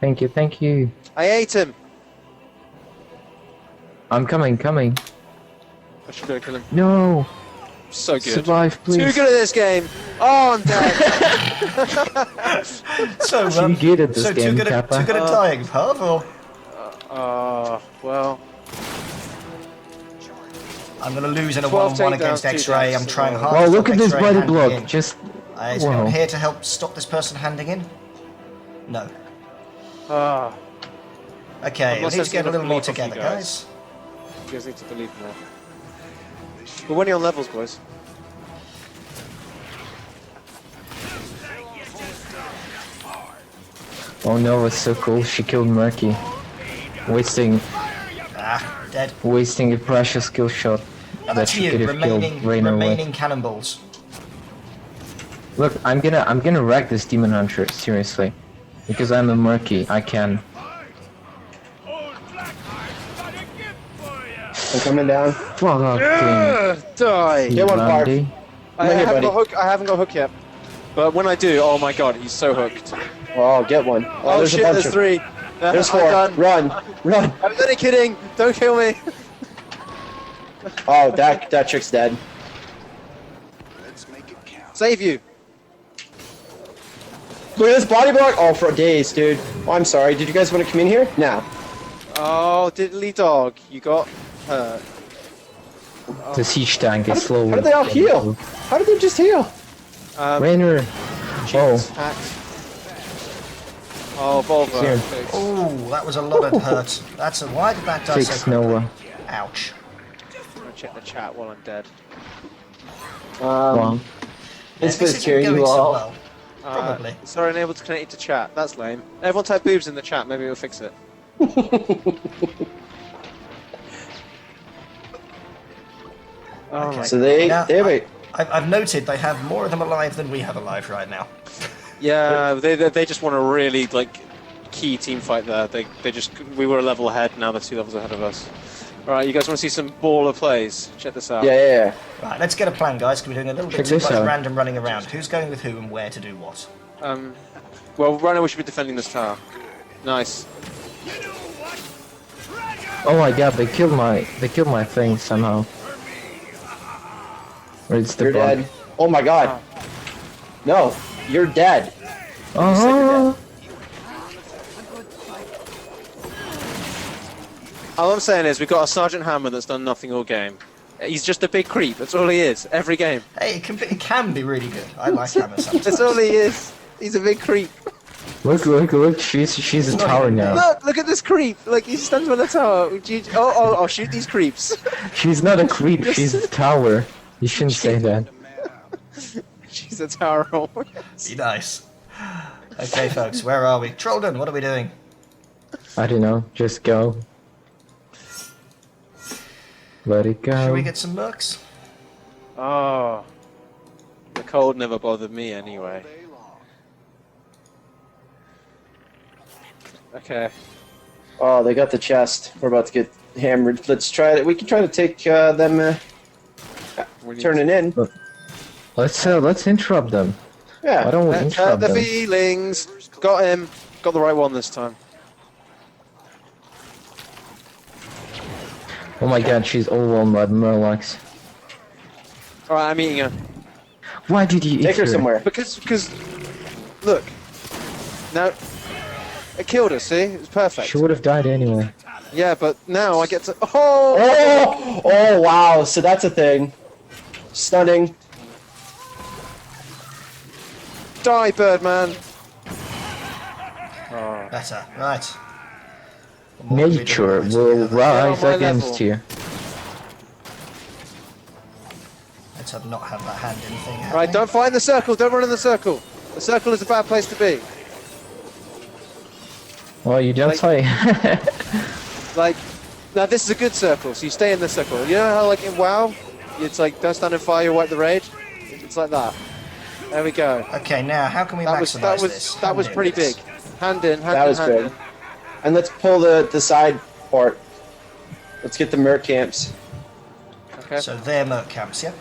Thank you, thank you. I ate him. I'm coming. I should go kill him. No! So good. Survive, please. Too good at this game. Oh, I'm dead. So, Too good at this so game, too good at, Kappa. too good at dying, Parv, or? Well. I'm gonna lose in a 12 1-on-1 against takedowns, 2 X-Ray. I'm deaths. trying hard Wow, to look stop at this X-Ray body handing block. in. Just Is anyone wow. here to help stop this person handing in? No. Okay, we Unless need to get a there's little more enough belief of together, you guys. You guys need to believe more. We're winning on levels, boys. Oh no, it's so cool. She killed Murky. Wasting Dead. a precious kill shot Now that that's she you, could have killed Raynor with. remaining cannonballs. Look, I'm gonna wreck this demon hunter, seriously. Because I'm a Murky, I can. I'm coming down. Fuck off, King. Die! Get one, Parv. Randy. I Right here, haven't buddy. got hook. I haven't got hook yet. But when I do, oh my god, he's so hooked. Oh, get one. Oh, there's shit, a bunch there's of. 3. There's I'm 4. done. Run. I'm only kidding. Don't kill me. Oh, that chick's dead. Save you. Look at this body block. Oh, for days, dude. Oh, I'm sorry. Did you guys want to come in here? No. Oh, diddly dog, you got hurt. The siege tank is slow. How did they all heal? How did they just heal? Rainer. Oh, Attack. Oh, Volvo. Here. Oh, that was a lot of hurt. That's a. Why did that die so fix quickly? Noah. Ouch. I'm gonna check the chat while I'm dead. Well, It's this for isn't cheering going you so all. well. Probably. Sorry, unable to connect you to chat. That's lame. Everyone type boobs in the chat. Maybe we'll fix it. Oh my So they Now, have a. I've noted they have more of them alive than we have alive right now. Yeah, they just want a really like key team fight there. We were a level ahead. Now they're 2 levels ahead of us. All right, you guys want to see some baller plays? Check this out. Yeah. Right, let's get a plan, guys, because we're doing a little bit Check too this much out. random running around. Who's going with who and where to do what? Well, right now we should be defending this tower. Nice. oh my god, they killed my thing somehow. Or it's the You're bug. dead. Oh my god. No, you're dead. Oh, All I'm saying is we've got a Sergeant Hammer that's done nothing all game. He's just a big creep. That's all he is. Every game. Hey, it can be really good. I like Hammer sometimes. That's all he is. He's a big creep. look, she's a not tower even now. Look at this creep. Like he stands on the tower. Oh, shoot these creeps. She's not a creep, she's a tower. You shouldn't say that. She's a tower. Be nice. Okay, folks, where are we? Trolden, what are we doing? I don't know, just go. Let it go. Should we get some mercs? Oh. The cold never bothered me anyway. Okay. Oh, they got the chest. We're about to get hammered. Let's try it. We can try to take them. Turning in. Let's interrupt them. Yeah. Why don't we interrupt The them? feelings. Got him. Got the right one this time. Oh my god, she's overwhelmed by the Murlocs. Alright, I'm eating her. Why did you eat Take her somewhere. Because, look. Now, it killed her, see? It was perfect. She would have died anyway. Yeah, but now I get to... Oh! Oh, wow. So that's a thing. Stunning. Die, Birdman! Better. Right. What are we doing? Nature Right, will together. rise on my against level. you. Let's not have that hand in thing happening. Right, don't fight in the circle. Don't run in the circle. The circle is a bad place to be. Well, you don't say. Like, now this is a good circle, so you stay in the circle. You know how, like, in WoW, it's like, don't stand in fire, you wipe the raid? It's like that. There we go. Okay, now how can we That maximize was this? that was Hand in pretty this. big. Hand in, hand That in, was hand good. in. And let's pull the side part. Let's get the merc camps. Okay. So they're merc camps, yeah?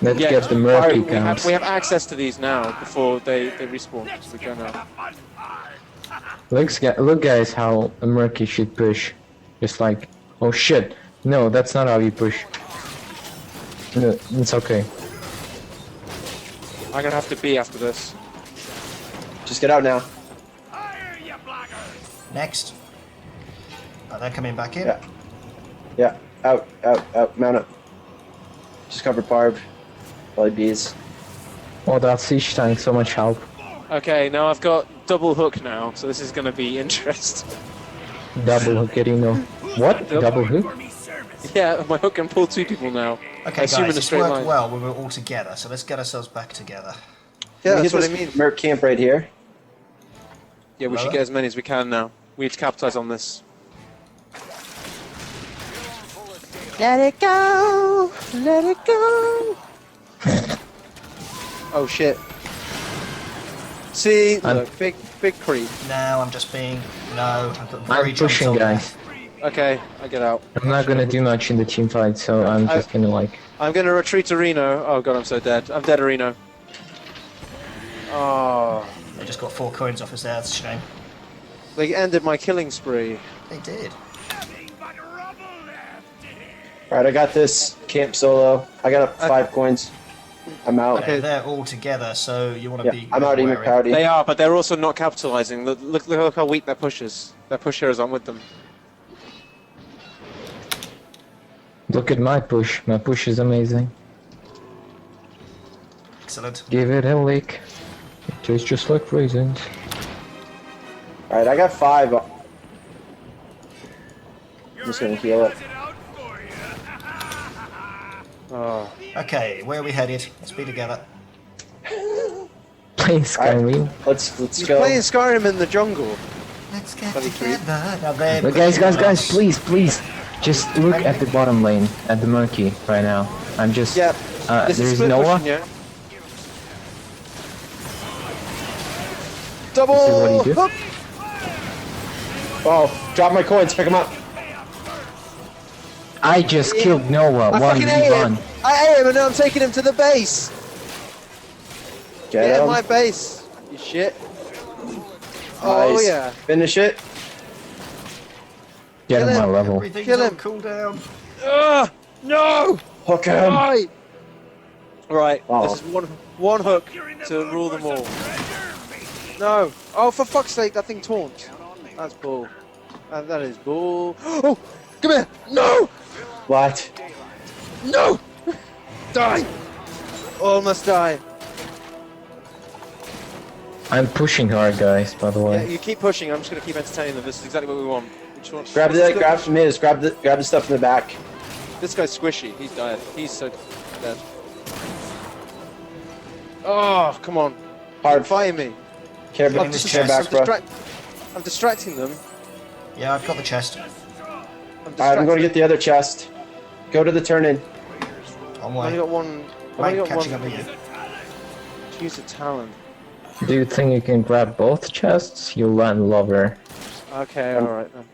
Let's Yeah, get the Murky we have, counts. we have access to these now before they respawn. So we go now. Look, guys, how a Murky should push. Just like, oh shit. No, that's not how you push. No, it's okay. I'm gonna have to be after this. Just get out now. Next. Oh, they're coming back in. Yeah. Yeah. Out. Mount up. Just cover Parv. Probably bees. Oh, that siege tank, so much help. Okay, now I've got double hook now, so this is gonna be interesting. Double hook, getting no. What? Double hook? Yeah, my hook can pull 2 people now. Okay, I assume guys, in a it's straight worked line. well when we're all together, so let's get ourselves back together. Yeah, We that's get what I this mean. merc camp right here. Yeah, we should Lower? get as many as we can now. We need to capitalize on this. Let it go! Let it go! Oh shit. See, I'm- look, big creep. No, I'm just being... No, I've got very I'm pushing, guys. Okay, I get out. I'm not gonna do much in the team fight, so I'm just gonna like... I'm gonna retreat to Reno. Oh god, I'm so dead. I'm dead, Reno. Oh, They just got 4 coins off us there, that's a shame. they ended my killing spree. They did. Alright, I got this camp solo. I got up 5 coins. I'm out. Okay, they're all together, so you want to Yeah, be. I'm already wary. McCrowdy. They are, but they're also not capitalizing. Look how weak their push is. Their push heroes aren't with them. Look at my push. My push is amazing. Excellent. Give it a lick. It tastes just like raisins. Alright, I got 5. I'm just gonna heal it. Oh. Okay, where are we headed? Let's be together. Playing Skyrim. Let's He's go. playing Skyrim in the jungle. Let's get Bloody together. Now they're But guys, pushing guys, us. please. Just look at the bottom lane, at the Murky right now. I'm just... Yep. This there's is split Noah. pushing, yeah. Double This is what he do. hook. Oh, drop my coins, pick them up. I just killed Noah. I fucking ate him. 1v1. I ate him, and now I'm taking him to the base. Get him. my base. You shit. Oh Nice. yeah. Finish it. Get Kill him my him. level. Everything's Kill on him. cooldown. No. Hook him. Right. Right. Oh. This is one hook to rule them all. No. Oh, for fuck's sake, that thing taunts. That's bull. That is bull. Oh, come here. No. What? No. Die. Almost die. I'm pushing hard, guys, by the Yeah, way. you keep pushing. I'm just gonna keep entertaining them. This is exactly what we want. We just want- Grab some Miz, grab the stuff in the back. This guy's squishy. He's dead. He's so dead. Oh, come on. Hard. Fighting me. Care Getting back, this care chest. back, bro. I'm distracting them. Yeah, I've got the chest. Alright, I'm going to get the other chest. Go to the turn-in. On I've my only got one. I've Mate, only got catching one. up with you. Use a talent. Do you think you can grab both chests? You land lover. Okay, alright then.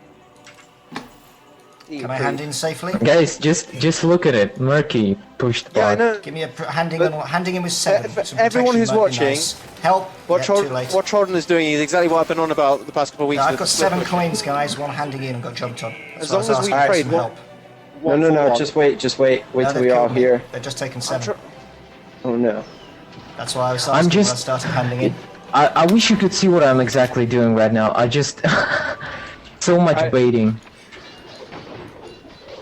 Can I hand in safely? Guys, just look at it. Murky pushed Yeah, I bot. know. Give me a handing But- on handing in with 7. for Some everyone protection who's might be watching, nice. Help. What, Yeah, too late. Trolden is doing is exactly what I've been on about the past couple of weeks. I've with got split 7 push. coins, guys. One handing in and got jumped on. As So I long was as we asking for trade, some what- help. one No, for one. just wait. Wait No, till they've we all killed me. hear. They're just taking I'm 7. Oh no. That's why I was I'm asking just- when I started handing in. I wish you could see what I'm exactly doing right now. I just... so much baiting.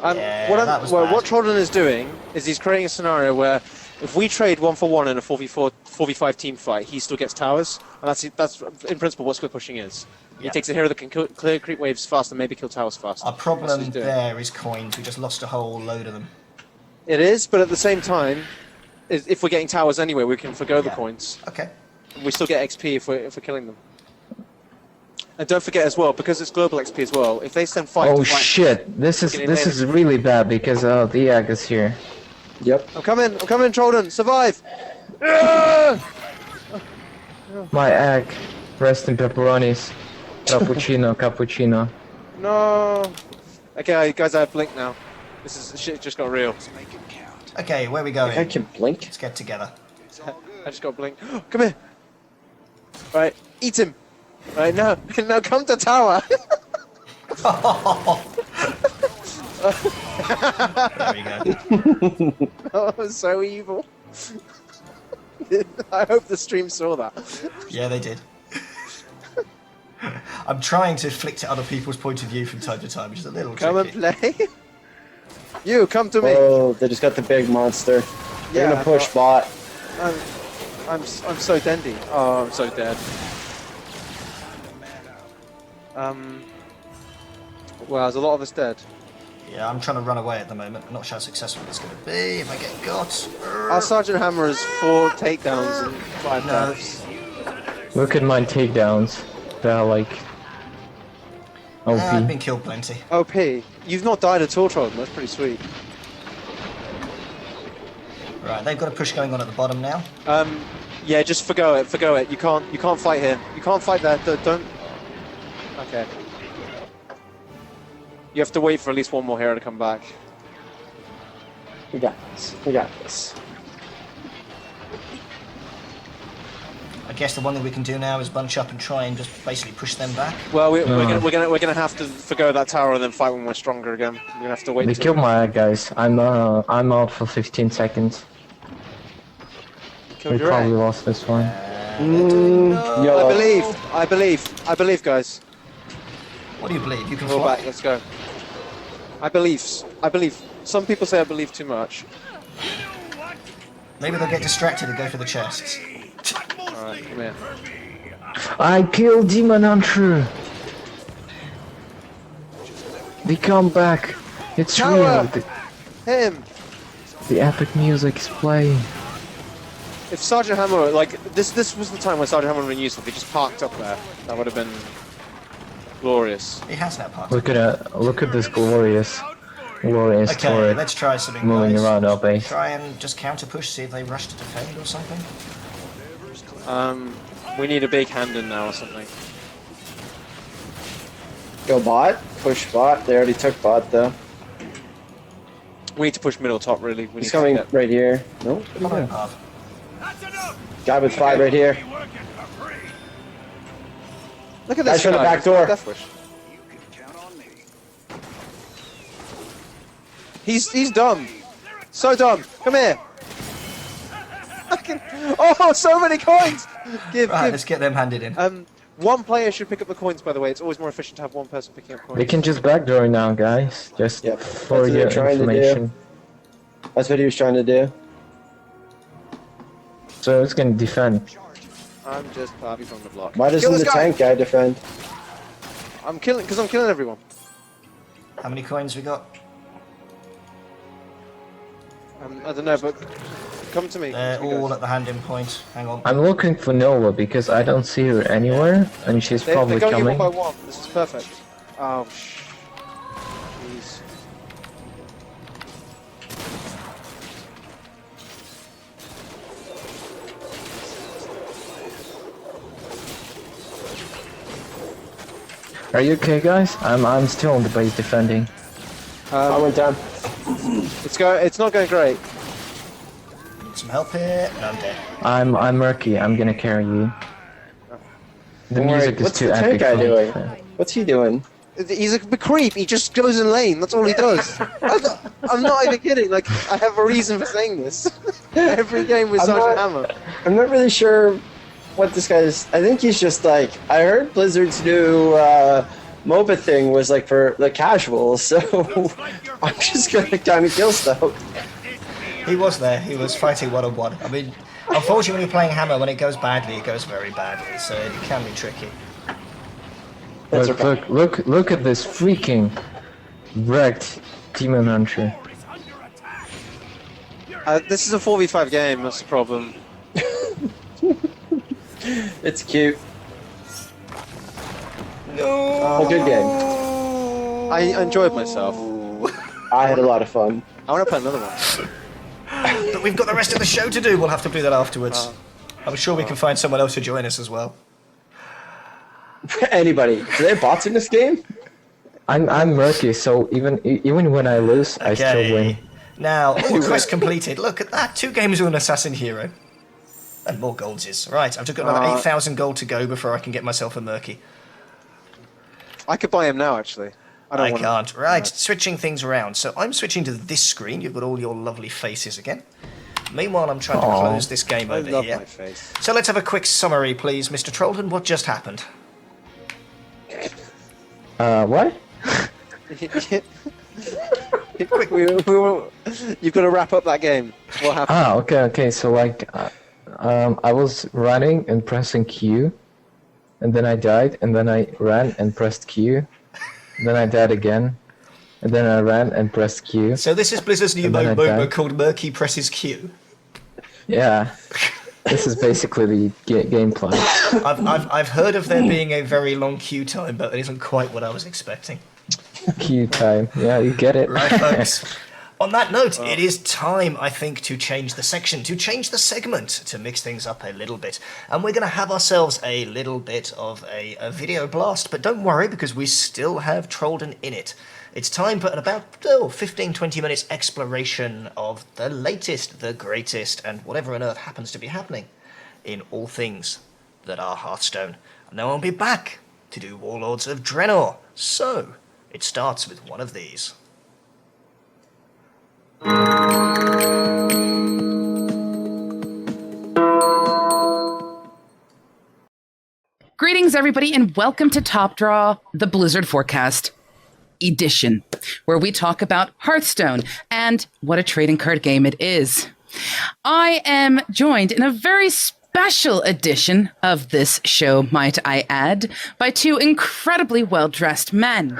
Yeah, that was bad. What Trolden is doing is he's creating a scenario where if we trade 1 for 1 in a 4v5 team fight, he still gets towers, and that's in principle what split pushing is. He Yeah. takes a hero that can clear creep waves fast and maybe kill towers fast. Our That's what problem he's doing. there is coins. We just lost a whole load of them. It is, but at the same time, if we're getting towers anyway, we can forgo the Yeah. coins. Okay. We still get XP if we're killing them. And don't forget as well, because it's global XP as well. If they send 5 Oh to 5, shit, this Getting is really bad because the egg is here. Yep. I'm coming, Trolden, survive! My egg. Rest in pepperonis. Cappuccino. No. Okay, guys, I have blink now. Shit just got real. Okay, where are we I going? can blink. Let's get together. I just got blink. Come here. Right, eat him. Right now, now come to tower. There we go. That was so evil. I hope the stream saw that. Yeah, they did. I'm trying to flick to other people's point of view from time to time, which is a little Come and tricky. play. You come to me. Oh, they just got the big monster. They're gonna push bot. I'm so dendy. Oh, I'm so dead. Well, there's a lot of us dead. Yeah, I'm trying to run away at the moment. I'm not sure how successful it's going to be if I get got. Our Sergeant Hammer has 4 takedowns and 5 No. deaths. Look at my takedowns. They're like... OP. I've been killed plenty. OP. You've not died at all, Trolden. That's pretty sweet. Right, they've got a push going on at the bottom now. Yeah, just forgo it. Forgo it. You can't fight here. You can't fight there. Don't. Okay. You have to wait for at least one more hero to come back. We got this. We got this. I guess the one thing we can do now is bunch up and try and just basically push them back. Well, we're gonna have to forgo that tower and then fight when we're stronger again. We're gonna have to wait. They killed my egg, guys. I'm out for 15 seconds. Killed We your probably egg. lost this one. Yo. I believe, guys. What do you believe? You can Roll fly? back, let's go. I believe. Some people say I believe too much. Maybe they'll get distracted and go for the chests. Alright, come here. I killed Demon Hunter! They come back! It's Tower! real! Him! The epic music is playing. If Sergeant Hammer, like, this was the time when Sergeant Hammer would have been useful. If he just parked up there, that would have been glorious. He has that part. Look at this glorious Okay, turret let's try something. moving guys. around our base. Try and just counter push, see if they rush to defend or something. We need a big hand in now or something. Go bot. Push bot. They already took bot though. We need to push middle top, really. We He's need coming to get... right here. No. Come on, Parv. Guy with 5 right here. Look at this Guys from the guy, back he's got door. Death Wish. He's dumb. So dumb. Come here. Oh, so many coins! Give. Let's get them handed in. One player should pick up the coins, by the way. It's always more efficient to have one person picking up coins. We can just backdoor now, guys. Just Yep. for That's what your they're trying to do. information. That's what he was trying to do. So it's gonna defend. I'm just Parvy from the block. Why Kill doesn't this the guy! tank guy defend? I'm killing everyone. How many coins we got? I don't know, but come to me. They're Come to me, all guys. at the hand-in point. Hang on. I'm looking for Nova because I don't see her anywhere, and she's They're probably going in coming. one by one. This is perfect. Oh, jeez. Are you okay, guys? I'm still on the base defending. I went down. It's not going great. Need some help here. No, I'm dead. I'm Murky. I'm gonna carry you. The Don't worry, music is what's too the tank epic. guy for me. doing? What's he doing? He's a creep. He just goes in lane. That's all he does. I'm not even kidding. Like, I have a reason for saying this. Every game with I'm Sergeant not- Hammer. I'm not really sure what this guy is. I think he's just like. I heard Blizzard's new MOBA thing was like for the casuals, so I'm just gonna kind of kill stuff. He was there. He was fighting one-on-one. I mean, unfortunately, when you're playing Hammer, when it goes badly, it goes very badly. So it can be tricky. That's Look at this freaking wrecked Demon Hunter. This is a 4v5 game. That's the problem. It's cute. No. A good game. I enjoyed myself. I had a lot of fun. I want to play another one. But we've got the rest of the show to do. We'll have to do that afterwards. I'm sure we can find someone else to join us as well. Anybody? Do they have bots in this game? I'm Murky, so even when I lose, I still win. Now, all quest completed. Look at that. 2 games with an assassin hero. And more golds is. Right, I've just got another 8,000 gold to go before I can get myself a Murky. I could buy him now, actually. I wanna- can't. Right, switching things around. So I'm switching to this screen. You've got all your lovely faces again. Meanwhile, I'm trying to Aw. close this game I over love here. my face. So let's have a quick summary, please, Mr. Trolden. What just happened? What? Quick, you've got to wrap up that game. What happened? Okay. So like, I was running and pressing Q, and then I died, and then I ran and pressed Q, and then I died again, and then I ran and pressed Q. So this is Blizzard's new And then I MOBA died. called Murky Presses Q. Yeah, this is basically the gameplay. I've heard of there being a very long queue time, but it isn't quite what I was expecting. Q time. Yeah, you get it. Right, folks. On that note, it is time, I think, to change the section, to change the segment, to mix things up a little bit. And we're going to have ourselves a little bit of a video blast, but don't worry, because we still have Trolden in it. It's time for an about 15-20 minutes exploration of the latest, the greatest, and whatever on earth happens to be happening in all things that are Hearthstone. And then I'll be back to do Warlords of Draenor. So, it starts with one of these. Greetings, everybody, and welcome to Top Draw, the Blizzard Forecast edition, where we talk about Hearthstone and what a trading card game it is. I am joined in a very special edition of this show, might I add, by two incredibly well-dressed men.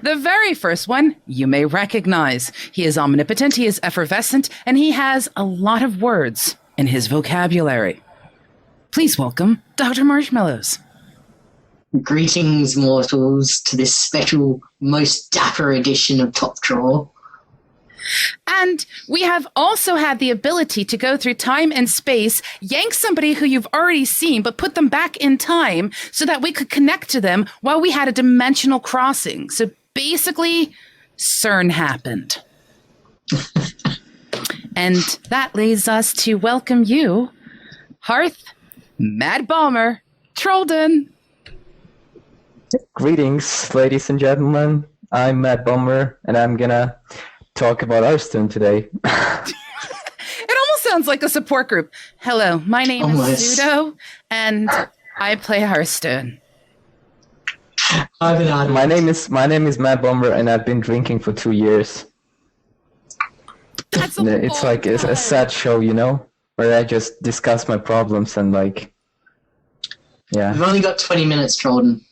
The very first one you may recognize. He is omnipotent, he is effervescent, and he has a lot of words in his vocabulary. Please welcome Dr. Marshmellows. Greetings, mortals, to this special, most dapper edition of Top Draw. And we have also had the ability to go through time and space, yank somebody who you've already seen, but put them back in time so that we could connect to them while we had a dimensional crossing. So basically, CERN happened. And that leads us to welcome you, Hearth, Mad Bomber, Trolden. Greetings, ladies and gentlemen. I'm Matt Bomber, and I'm gonna talk about Hearthstone today. It almost sounds like a support group. Hello, my name is Pseudo, and I play Hearthstone. My name is Matt Bomber, and I've been drinking for 2 years. That's It's like a sad show, you know, where I just discuss my problems and like, yeah. We've only got 20 minutes, Jordan.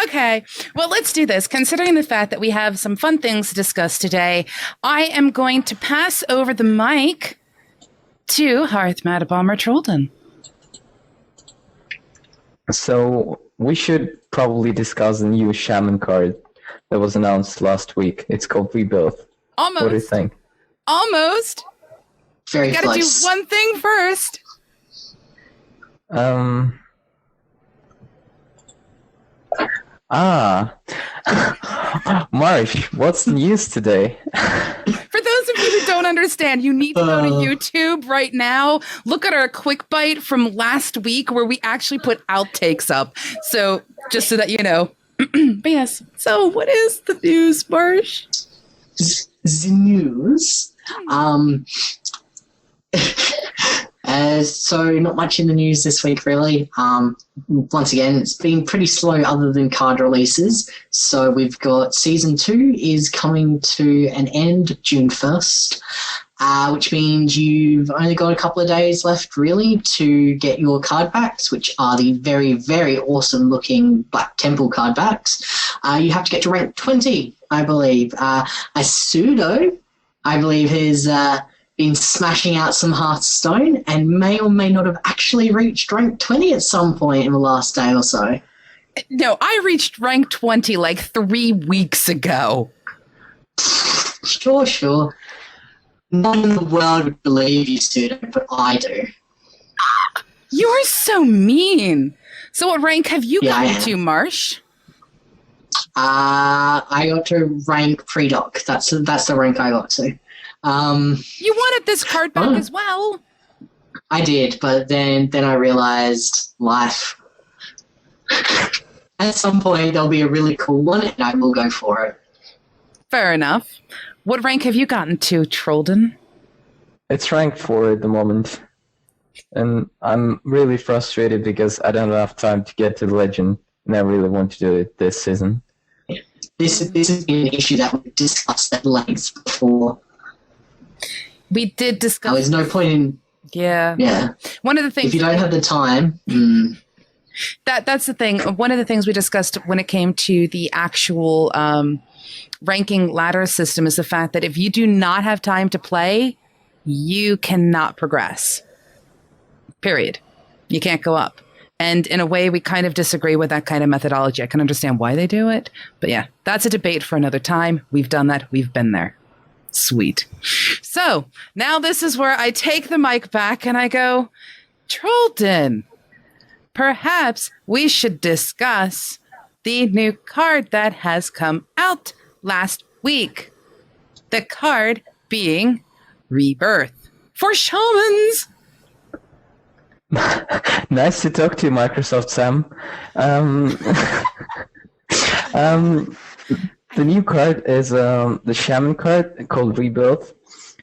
Okay, well, let's do this. Considering the fact that we have some fun things to discuss today, I am going to pass over the mic to Hearth, Mad Bomber, Trolden. So we should probably discuss the new Shaman card that was announced last week. It's called Rebirth. Almost. What do you think? Almost. Very Gotta close. do one thing first. Marsh, what's the news today? For those of you who don't understand, you need to go to YouTube right now. Look at our quick bite from last week where we actually put outtakes up. So just so that you know. But yes, so what is the news, Marsh? The news. So not much in the news this week, really. Once again, it's been pretty slow other than card releases. So we've got Season 2 is coming to an end June 1st, which means you've only got a couple of days left, really, to get your card packs, which are the very, very awesome-looking Black Temple card packs. You have to get to rank 20, I believe. A Pseudo, I believe, has been smashing out some Hearthstone and may or may not have actually reached rank 20 at some point in the last day or so. No, I reached rank 20 like 3 weeks ago. Sure. No one in the world would believe you, Pseudo, but I do. You are so mean. So what rank have you gotten to, Marsh? I got to rank pre-doc. That's the rank I got to. You wanted this card back as well. I did, but then I realized life. At some point, there'll be a really cool one, and I will go for it. Fair enough. What rank have you gotten to, Trolden? It's rank 4 at the moment. And I'm really frustrated because I don't have time to get to the legend, and I really want to do it this season. This has been an issue that we discussed at length before. We did discuss. There's no point in. Yeah. One of the things. If you don't have the time. That's the thing. One of the things we discussed when it came to the actual ranking ladder system is the fact that if you do not have time to play, you cannot progress. Period. You can't go up. And in a way, we kind of disagree with that kind of methodology. I can understand why they do it. But yeah, that's a debate for another time. We've done that. We've been there. Sweet. So now this is where I take the mic back and I go, Trolden, perhaps we should discuss the new card that has come out last week. The card being Rebirth for Shamans. Nice to talk to you, Microsoft Sam. The new card is the Shaman card called Rebirth.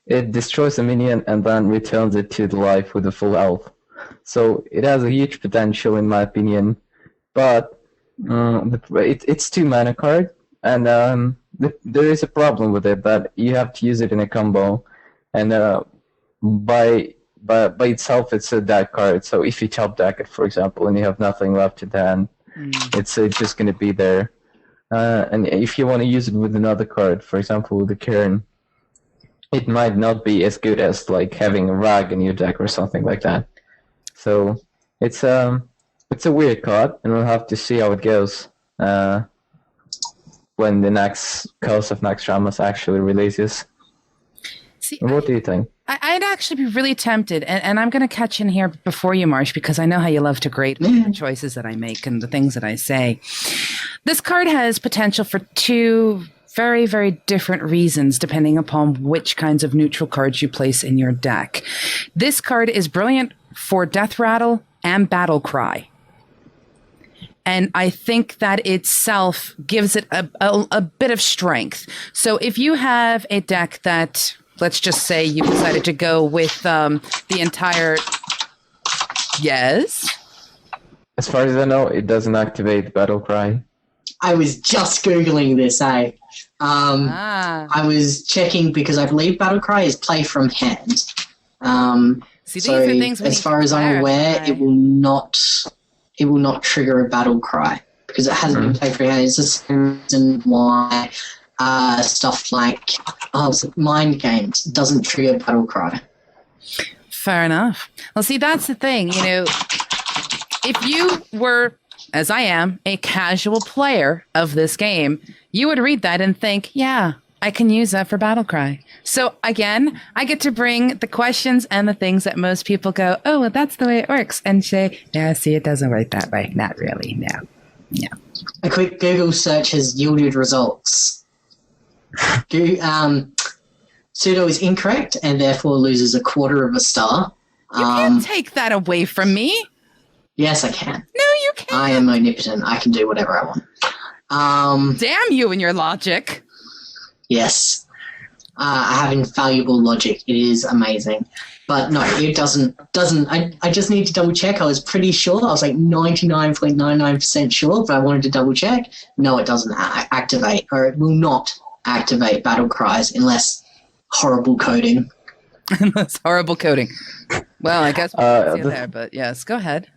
it destroys a minion and then returns it to the life with a full health. So it has a huge potential in my opinion, but it's 2 mana card, and there is a problem with it that you have to use it in a combo, and by itself it's a deck card. So if you top deck it, for example, and you have nothing left in hand, it's just going to be there. And if you want to use it with another card, for example with the Cairn, it might not be as good as like having a Rag in your deck or something like that. So it's a weird card, and we'll have to see how it goes when the next Curse of Naxxramas actually releases. See, What do you think? I'd actually be really tempted, and I'm going to catch in here before you, Marsh, because I know how you love to grade the choices that I make and the things that I say. This card has potential for 2 very, very different reasons depending upon which kinds of neutral cards you place in your deck. This card is brilliant for Death Rattle and Battle Cry. And I think that itself gives it a bit of strength. So if you have a deck that, let's just say you decided to go with the entire... Yes? As far as I know, it doesn't activate Battle Cry. I was just Googling this, I was checking because I believe Battlecry is play from hand. See, these So are things we as need far to as I'm aware, clarify. it will not trigger a battle cry because it hasn't been played for hand. It's just the reason why stuff like mind games doesn't trigger battle cry. Fair enough. Well, see, that's the thing. You know, if you were, as I am, a casual player of this game, you would read that and think, yeah, I can use that for Battlecry. So again, I get to bring the questions and the things that most people go, oh, well, that's the way it works. And say, yeah, see, it doesn't work that way. Not really. No. No. A quick Google search has yielded results. Pseudo is incorrect and therefore loses a quarter of a star. You can't take that away from me. Yes, I can. No, you can't. I am omnipotent. I can do whatever I want. Damn you and your logic. Yes. I have infallible logic. It is amazing. But no, it doesn't. I just need to double check. I was pretty sure. I was like 99.99% sure, but I wanted to double check. No, it doesn't activate, or it will not activate battle cries unless horrible coding. That's horrible coding. Well, I guess we'll see you there, but yes, go ahead.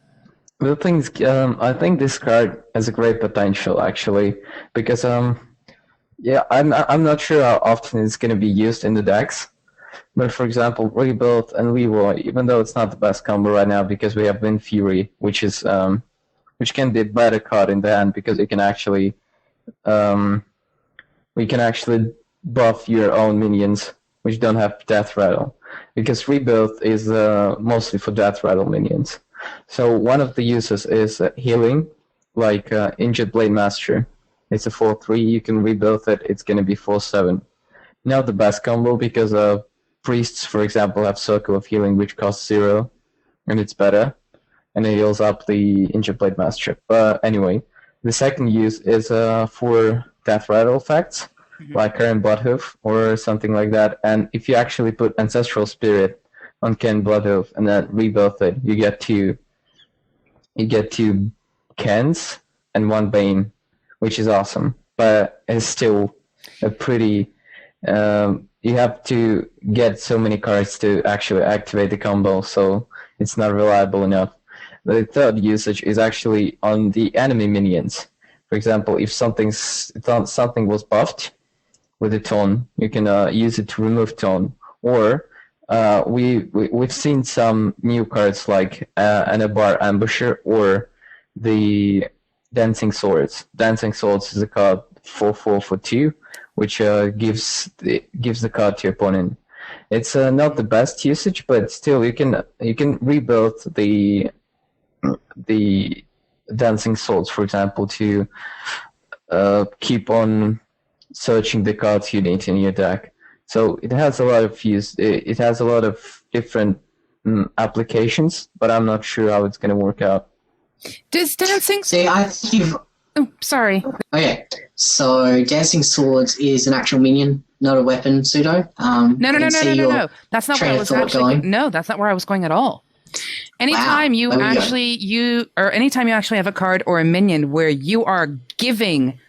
The thing is, I think this card has a great potential actually, because yeah, I'm not sure how often it's going to be used in the decks. But for example, Rebuild and Leroy, even though it's not the best combo right now because we have Wind Fury, which is which can be a better card in the hand because it can actually we can actually buff your own minions which don't have Death Rattle, because Rebuild is mostly for Death Rattle minions. So one of the uses is healing, like Injured Blade Master. It's a 4/3. You can rebuild it. It's going to be 4/7. Not the best combo because priests, for example, have Circle of Healing, which costs 0, and it's better, and it heals up the Injured Blade Master. But anyway, the second use is for Death Rattle effects, like Karen Bloodhoof or something like that. And if you actually put Ancestral Spirit on Ken Bloodhoof and then rebuild it, you get two Kens and 1 Bane, which is awesome. But it's still a pretty you have to get so many cards to actually activate the combo, so it's not reliable enough. The third usage is actually on the enemy minions. For example, if something was buffed with a taunt, you can use it to remove taunt. Or we've seen some new cards like Anabar Ambusher or the Dancing Swords. Dancing Swords is a card 4/4 for 2, which gives the card to your opponent. It's not the best usage, but still you can rebuild the Dancing Swords, for example, to keep on searching the cards you need in your deck. So it has a lot of use. It has a lot of different applications, but I'm not sure how it's going to work out. Does dancing? See, I think Oh, sorry. Okay, so Dancing Swords is an actual minion, not a weapon, Pseudo. No. That's not where I was actually. No, that's not where I was going at all. Anytime you anytime you actually have a card or a minion where you are giving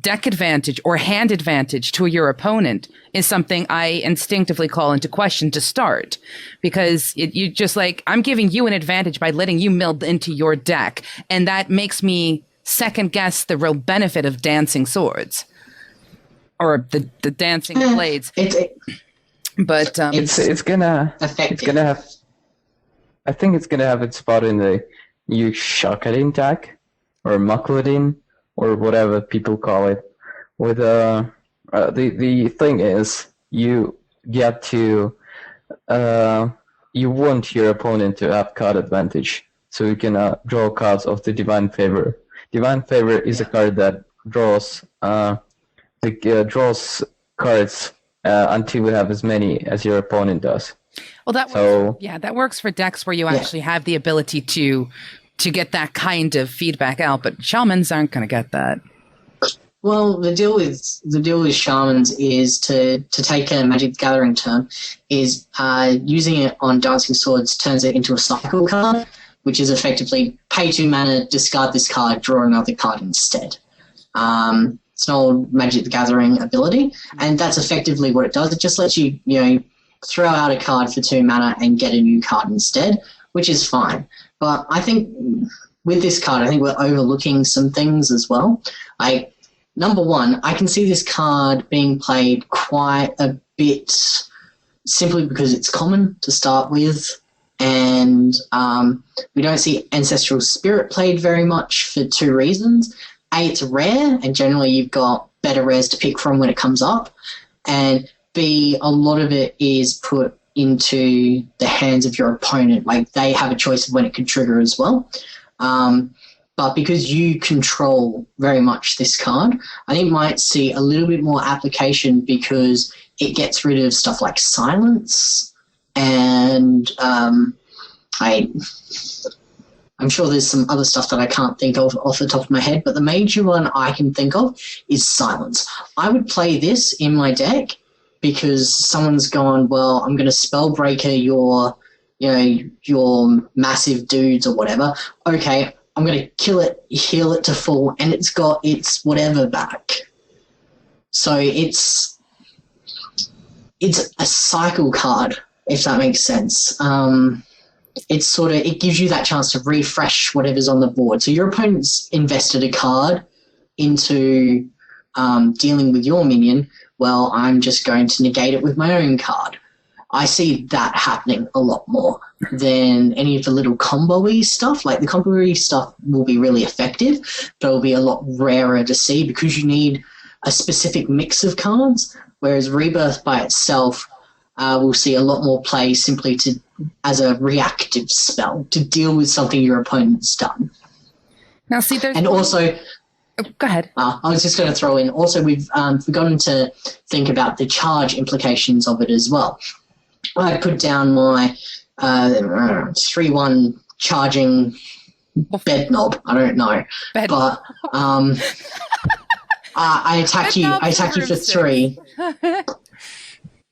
deck advantage or hand advantage to your opponent is something I instinctively call into question to start, because you just like, I'm giving you an advantage by letting you mill into your deck, and that makes me second guess the real benefit of Dancing Swords or the dancing blades. But it's gonna have. I think it's gonna have its spot in the Shakadin deck or Makladin or whatever people call it. With the thing is, you get to you want your opponent to have card advantage, so you can draw cards of the Divine Favor. Divine Favor is a card that draws draws cards until you have as many as your opponent does. Well, that works for decks where you actually have the ability to get that kind of feedback out, but shamans aren't going to get that. Well, the deal with shamans is to take a Magic the Gathering turn is using it on Dancing Swords turns it into a cycle card, which is effectively pay 2 mana, discard this card, draw another card instead. It's an old Magic the Gathering ability, and that's effectively what it does. It just lets you, throw out a card for 2 mana and get a new card instead, which is fine. But I think with this card, I think we're overlooking some things as well. Number one, I can see this card being played quite a bit simply because it's common to start with, and we don't see Ancestral Spirit played very much for 2 reasons. A, it's rare, and generally you've got better rares to pick from when it comes up, and B, a lot of it is put into the hands of your opponent. Like, they have a choice of when it can trigger as well. But because you control very much this card, I think you might see a little bit more application because it gets rid of stuff like silence, and I'm sure there's some other stuff that I can't think of off the top of my head, but the major one I can think of is silence. I would play this in my deck because someone's gone, well, I'm going to Spellbreaker your massive dudes or whatever. Okay, I'm going to kill it, heal it to full, and it's got its whatever back. So it's a cycle card, if that makes sense. It gives you that chance to refresh whatever's on the board. So your opponent's invested a card into dealing with your minion. Well, I'm just going to negate it with my own card. I see that happening a lot more than any of the little combo-y stuff. Like, the combo-y stuff will be really effective, but it'll be a lot rarer to see because you need a specific mix of cards, whereas Rebirth by itself will see a lot more play simply as a reactive spell to deal with something your opponent's done. Now, see, also... Oh, go ahead. I was just going to throw in, also we've forgotten to think about the charge implications of it as well. I put down my 3/1 charging bed knob. I don't know. But I attack you. I attack you for 3.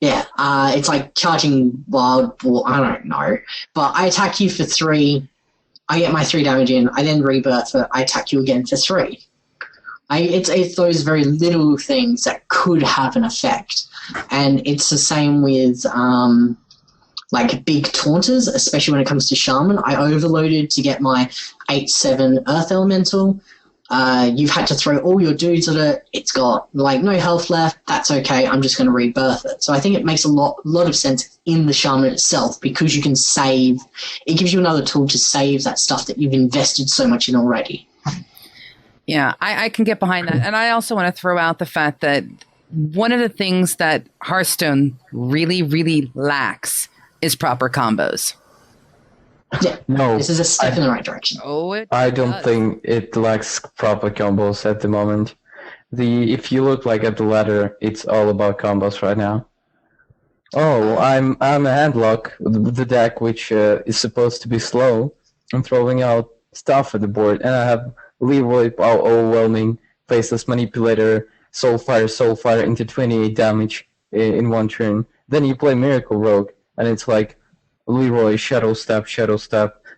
Yeah, it's like charging wild boar. I don't know. But I attack you for 3. I get my 3 damage in. I then rebirth it. I attack you again for 3. It's those very little things that could have an effect. And it's the same with like big taunters, especially when it comes to Shaman. I overloaded to get my 8/7 Earth Elemental. You've had to throw all your dudes at it. It's got like no health left. That's okay. I'm just going to rebirth it. So I think it makes a lot of sense in the Shaman itself because you can save. It gives you another tool to save that stuff that you've invested so much in already. Yeah, I can get behind that. And I also want to throw out the fact that one of the things that Hearthstone really, really lacks is proper combos. Yeah, No, this is a step in the right direction. Oh, I don't think it lacks proper combos at the moment. If you look like at the ladder, it's all about combos right now. Oh, I'm a handlock, the deck which is supposed to be slow. I'm throwing out stuff at the board, and I have Leroy, overwhelming, faceless manipulator, soulfire into 28 damage in one turn. Then you play Miracle Rogue, and it's like Leroy, Shadow Step,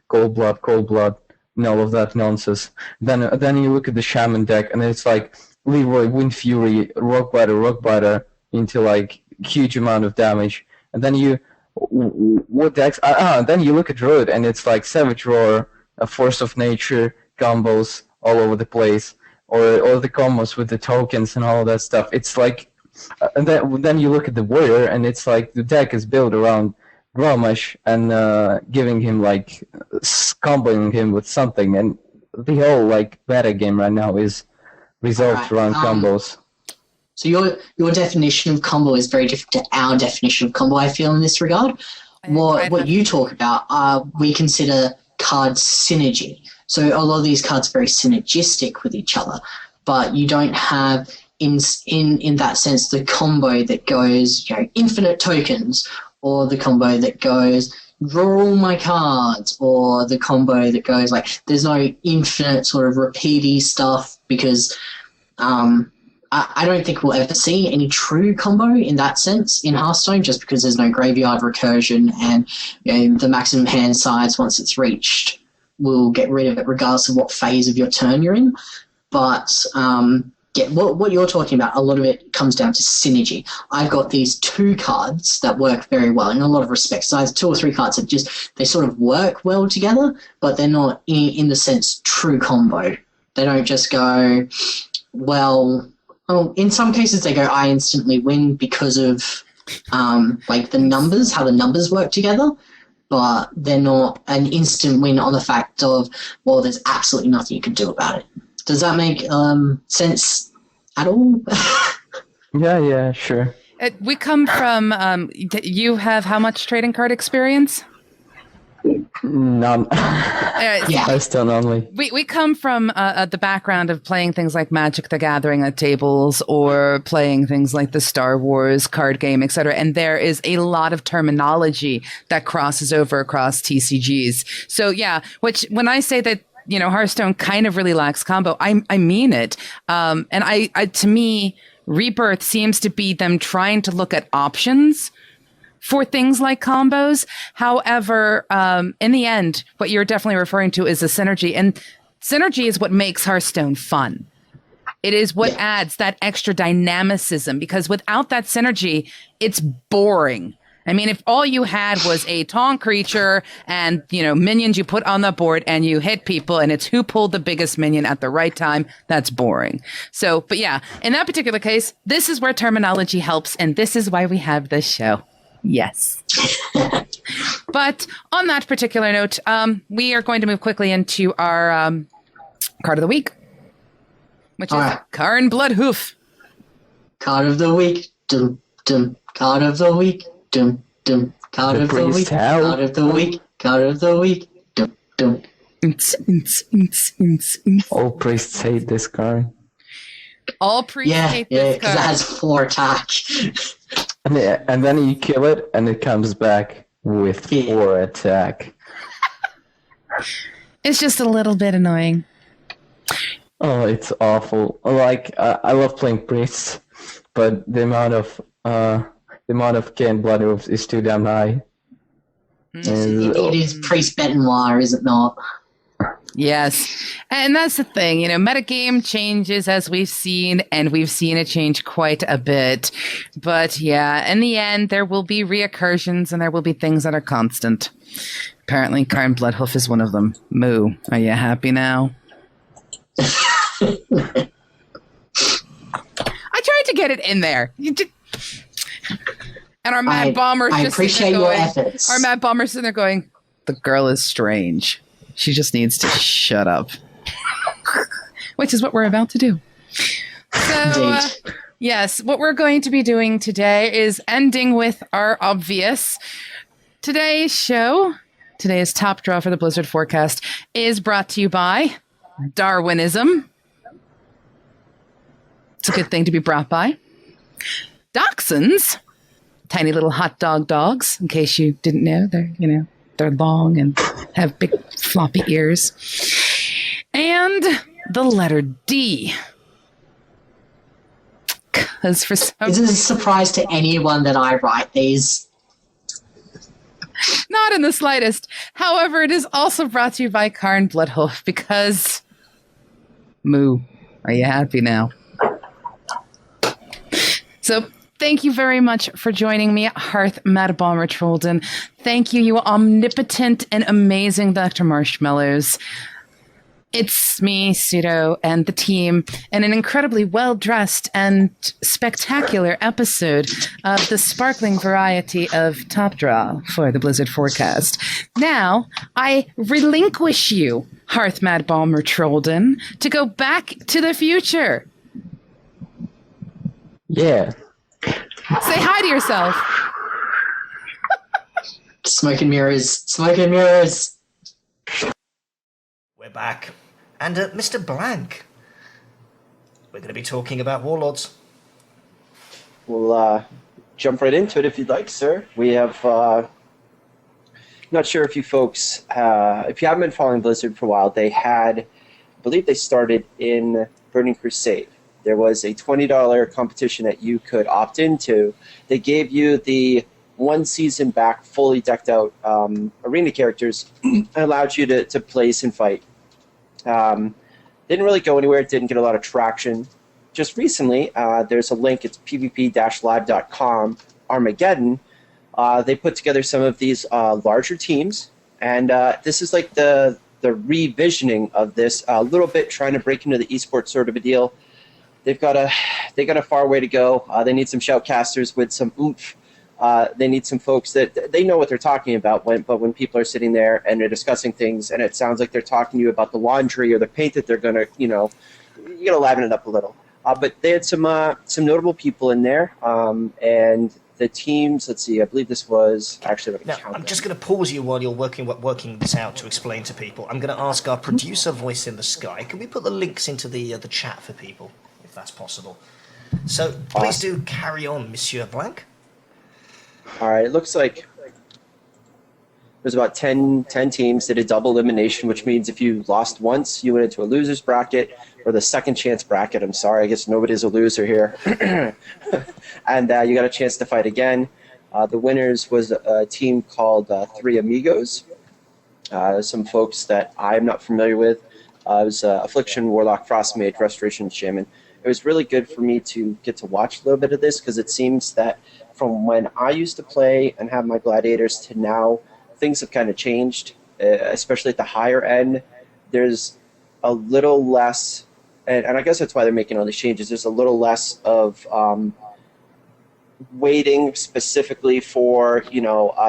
Cold Blood, and all of that nonsense. Then you look at the Shaman deck, and it's like Leroy, Wind Fury, Rock Biter into like huge amount of damage. And then what decks? Then you look at Druid, and it's like Savage Roar, a Force of Nature, combos all over the place, or the combos with the tokens and all of that stuff. It's like, and then you look at the Warrior, and it's like the deck is built around Grommash and giving him like comboing him with something, and the whole like meta game right now is resolved around combos. So your definition of combo is very different to our definition of combo, I feel, in this regard. What you talk about, we consider card synergy. So a lot of these cards are very synergistic with each other, but you don't have in that sense the combo that goes, infinite tokens, or the combo that goes draw all my cards, or the combo that goes like there's no infinite sort of repeaty stuff, because I don't think we'll ever see any true combo in that sense in Hearthstone, just because there's no graveyard recursion, and the maximum hand size once it's reached will get rid of it regardless of what phase of your turn you're in. But what you're talking about, a lot of it comes down to synergy. I've got these 2 cards that work very well in a lot of respects. So I have 2 or 3 cards that they sort of work well together, but they're not in the sense true combo. They don't just go, well, in some cases they go, I instantly win because of like the numbers, how the numbers work together, but they're not an instant win on the fact of, well, there's absolutely nothing you can do about it. Does that make sense at all? Yeah, sure. We come from, you have how much trading card experience? None. Yeah. Hearthstone only. We come from the background of playing things like Magic the Gathering at tables, or playing things like the Star Wars card game, etc. And there is a lot of terminology that crosses over across TCGs. So yeah, which when I say that, Hearthstone kind of really lacks combo, I mean it. And I to me, Rebirth seems to be them trying to look at options for things like combos. However, in the end, what you're definitely referring to is a synergy. And synergy is what makes Hearthstone fun. It is what adds that extra dynamicism, because without that synergy, it's boring. I mean, if all you had was a taunt creature and, minions you put on the board and you hit people and it's who pulled the biggest minion at the right time, that's boring. So, but yeah, in that particular case, this is where terminology helps, and this is why we have this show. Yes. But on that particular note, we are going to move quickly into our card of the week, which is Karn Bloodhoof. Card of the week. Dum, dum. Card of the week. Dum, dum. Card of the week. Card of the week. Card of the week. Dum, dum. All priests hate this card. All priests hate this card. Because it has 4 attack. And then you kill it, and it comes back with 4 attack. It's just a little bit annoying. Oh, it's awful. Like, I love playing priests, but the amount of Ken Bloodhoof is too damn high. It is Priest Benoit, is it not? Yes. And that's the thing, metagame changes as we've seen, and we've seen it change quite a bit. But yeah, in the end, there will be reoccursions and there will be things that are constant. Apparently, Karn Bloodhoof is one of them. Moo, are you happy now? I tried to get it in there. And our Mad Bomber's I just appreciate your efforts. Our Mad Bomber's sitting there going, the girl is strange. She just needs to shut up. Which is what we're about to do. So, yes, what we're going to be doing today is ending with our obvious. Today's top draw for the Blizzard forecast is brought to you by Darwinism. It's a good thing to be brought by. Dachshunds, tiny little hot dog dogs, in case you didn't know. They're long and have big floppy ears. And the letter D. Because for some This is a surprise to anyone that I write these. not in the slightest. However, it is also brought to you by Karn Bloodhoof because Moo, are you happy now? So thank you very much for joining me, Hearth MMOBuff.TV. Thank you, you omnipotent and amazing Dr. Marshmellows. It's me, Pseudo, and the team in an incredibly well-dressed and spectacular episode of the sparkling variety of Top Draw for the Blizzard Forecast. Now, I relinquish you, Hearth MMOBuff.TV, to go back to the future. Yeah. Say hi to yourself. Smoke and mirrors. Smoke and mirrors. We're back. And Mr. Blank, we're going to be talking about Warlords. We'll jump right into it if you'd like, sir. We have, not sure if you folks, if you haven't been following Blizzard for a while, they had, I believe they started in Burning Crusade. There was a $20 competition that you could opt into. They gave you the one season back, fully decked out arena characters and allowed you to place and fight. Didn't really go anywhere. It didn't get a lot of traction. Just recently, there's a link. It's pvp-live.com, Armageddon. They put together some of these larger teams, and this is like the revisioning of this, a little bit trying to break into the esports sort of a deal. They got a far way to go. They need some shoutcasters with some oomph. They need some folks that they know what they're talking about. But when people are sitting there and they're discussing things, and it sounds like they're talking to you about the laundry or the paint that they're gonna, you gotta liven it up a little. But they had some notable people in there, and the teams. Let's see. I believe this was actually. Now, I'm just going to pause you while you're working this out to explain to people. I'm going to ask our producer voice in the sky. Can we put the links into the chat for people, if that's possible? So please do carry on, Monsieur Blank. All right. It looks like there's about 10 teams that did double elimination, which means if you lost once, you went into a loser's bracket or the second chance bracket. I'm sorry, I guess nobody's a loser here. And you got a chance to fight again. The winners was a team called Three Amigos. Some folks that I'm not familiar with. It was Affliction, Warlock, Frostmage, Restoration, Shaman. It was really good for me to get to watch a little bit of this because it seems that from when I used to play and have my gladiators to now, things have kind of changed, especially at the higher end. There's a little less, and I guess that's why they're making all these changes. There's a little less of waiting specifically for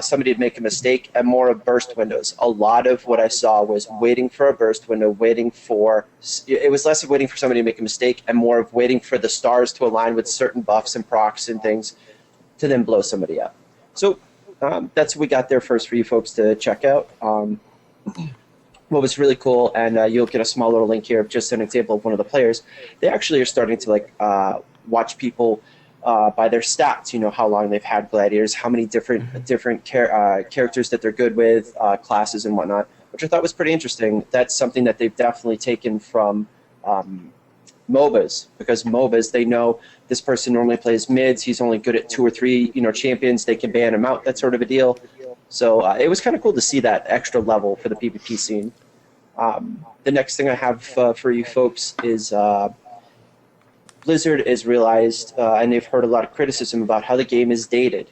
somebody to make a mistake, and more of burst windows. A lot of what I saw was waiting for a burst window, it was less of waiting for somebody to make a mistake and more of waiting for the stars to align with certain buffs and procs and things to then blow somebody up. So that's what we got there first for you folks to check out. What was really cool, and you'll get a small little link here of just an example of one of the players. They actually are starting to watch people by their stats, how long they've had gladiators, how many different characters that they're good with, classes and whatnot, which I thought was pretty interesting. That's something that they've definitely taken from MOBAs, because MOBAs, they know this person normally plays mids, he's only good at 2 or 3 champions, they can ban him out, that sort of a deal. So it was kind of cool to see that extra level for the PvP scene. The next thing I have for you folks is Blizzard has realized, and they've heard a lot of criticism about how the game is dated.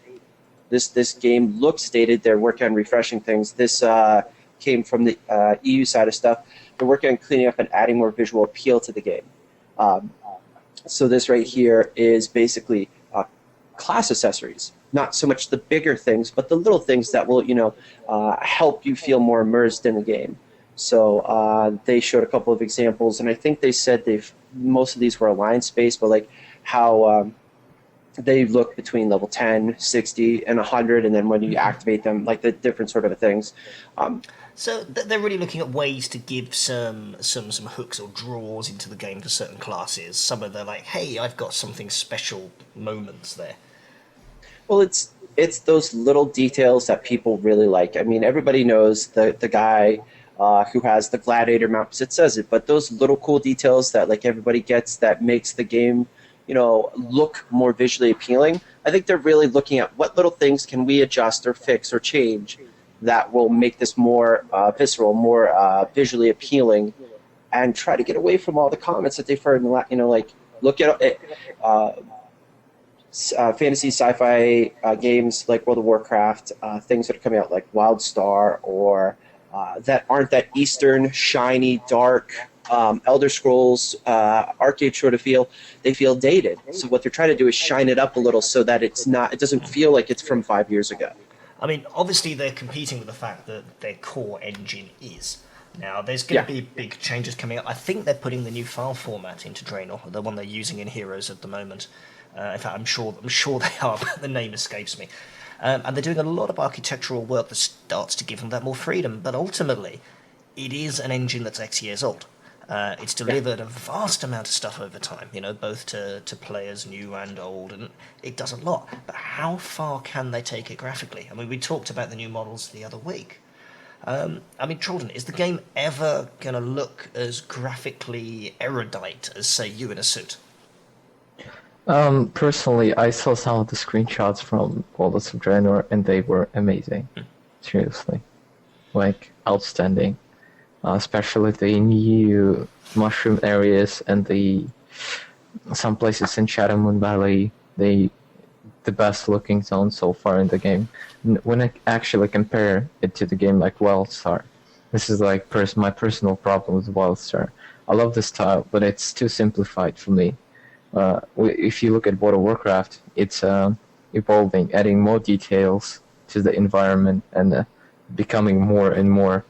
This game looks dated. They're working on refreshing things. This came from the EU side of stuff. They're working on cleaning up and adding more visual appeal to the game. So this right here is basically class accessories. Not so much the bigger things, but the little things that will, help you feel more immersed in the game. So they showed a couple of examples, and I think they said most of these were alliance based, but like how they look between level 10, 60, and 100, and then when you activate them, like the different sort of things. So they're really looking at ways to give some hooks or draws into the game for certain classes. Some of the hey, I've got something special moments there. Well, it's those little details that people really like. I mean, everybody knows the guy who has the gladiator mount, because it says it. But those little cool details that like everybody gets that makes the game, look more visually appealing. I think they're really looking at what little things can we adjust or fix or change that will make this more visceral, more visually appealing, and try to get away from all the comments that they've heard in the like look at fantasy sci-fi games like World of Warcraft, things that are coming out like WildStar, or that aren't that Eastern, shiny, dark, Elder Scrolls, arcade sort of feel. They feel dated. So what they're trying to do is shine it up a little so that it doesn't feel like it's from 5 years ago. I mean, obviously they're competing with the fact that their core engine is. Now, there's going to be big changes coming up. I think they're putting the new file format into Draenor, the one they're using in Heroes at the moment. In fact, I'm sure they are, but the name escapes me. And they're doing a lot of architectural work that starts to give them that more freedom. But ultimately, it is an engine that's X years old. It's delivered a vast amount of stuff over time, both to players new and old, and it does a lot. But how far can they take it graphically? I mean, we talked about the new models the other week. I mean, Trolden, is the game ever going to look as graphically erudite as, say, you in a suit? Personally, I saw some of the screenshots from Warlords of Draenor, and they were amazing. Seriously. Like, outstanding. Especially the new mushroom areas and some places in Shadow Moon Valley, the best looking zone so far in the game. When I actually compare it to the game like WildStar, this is like my personal problem with WildStar. I love the style, but it's too simplified for me. If you look at World of Warcraft, it's evolving, adding more details to the environment and becoming more and more.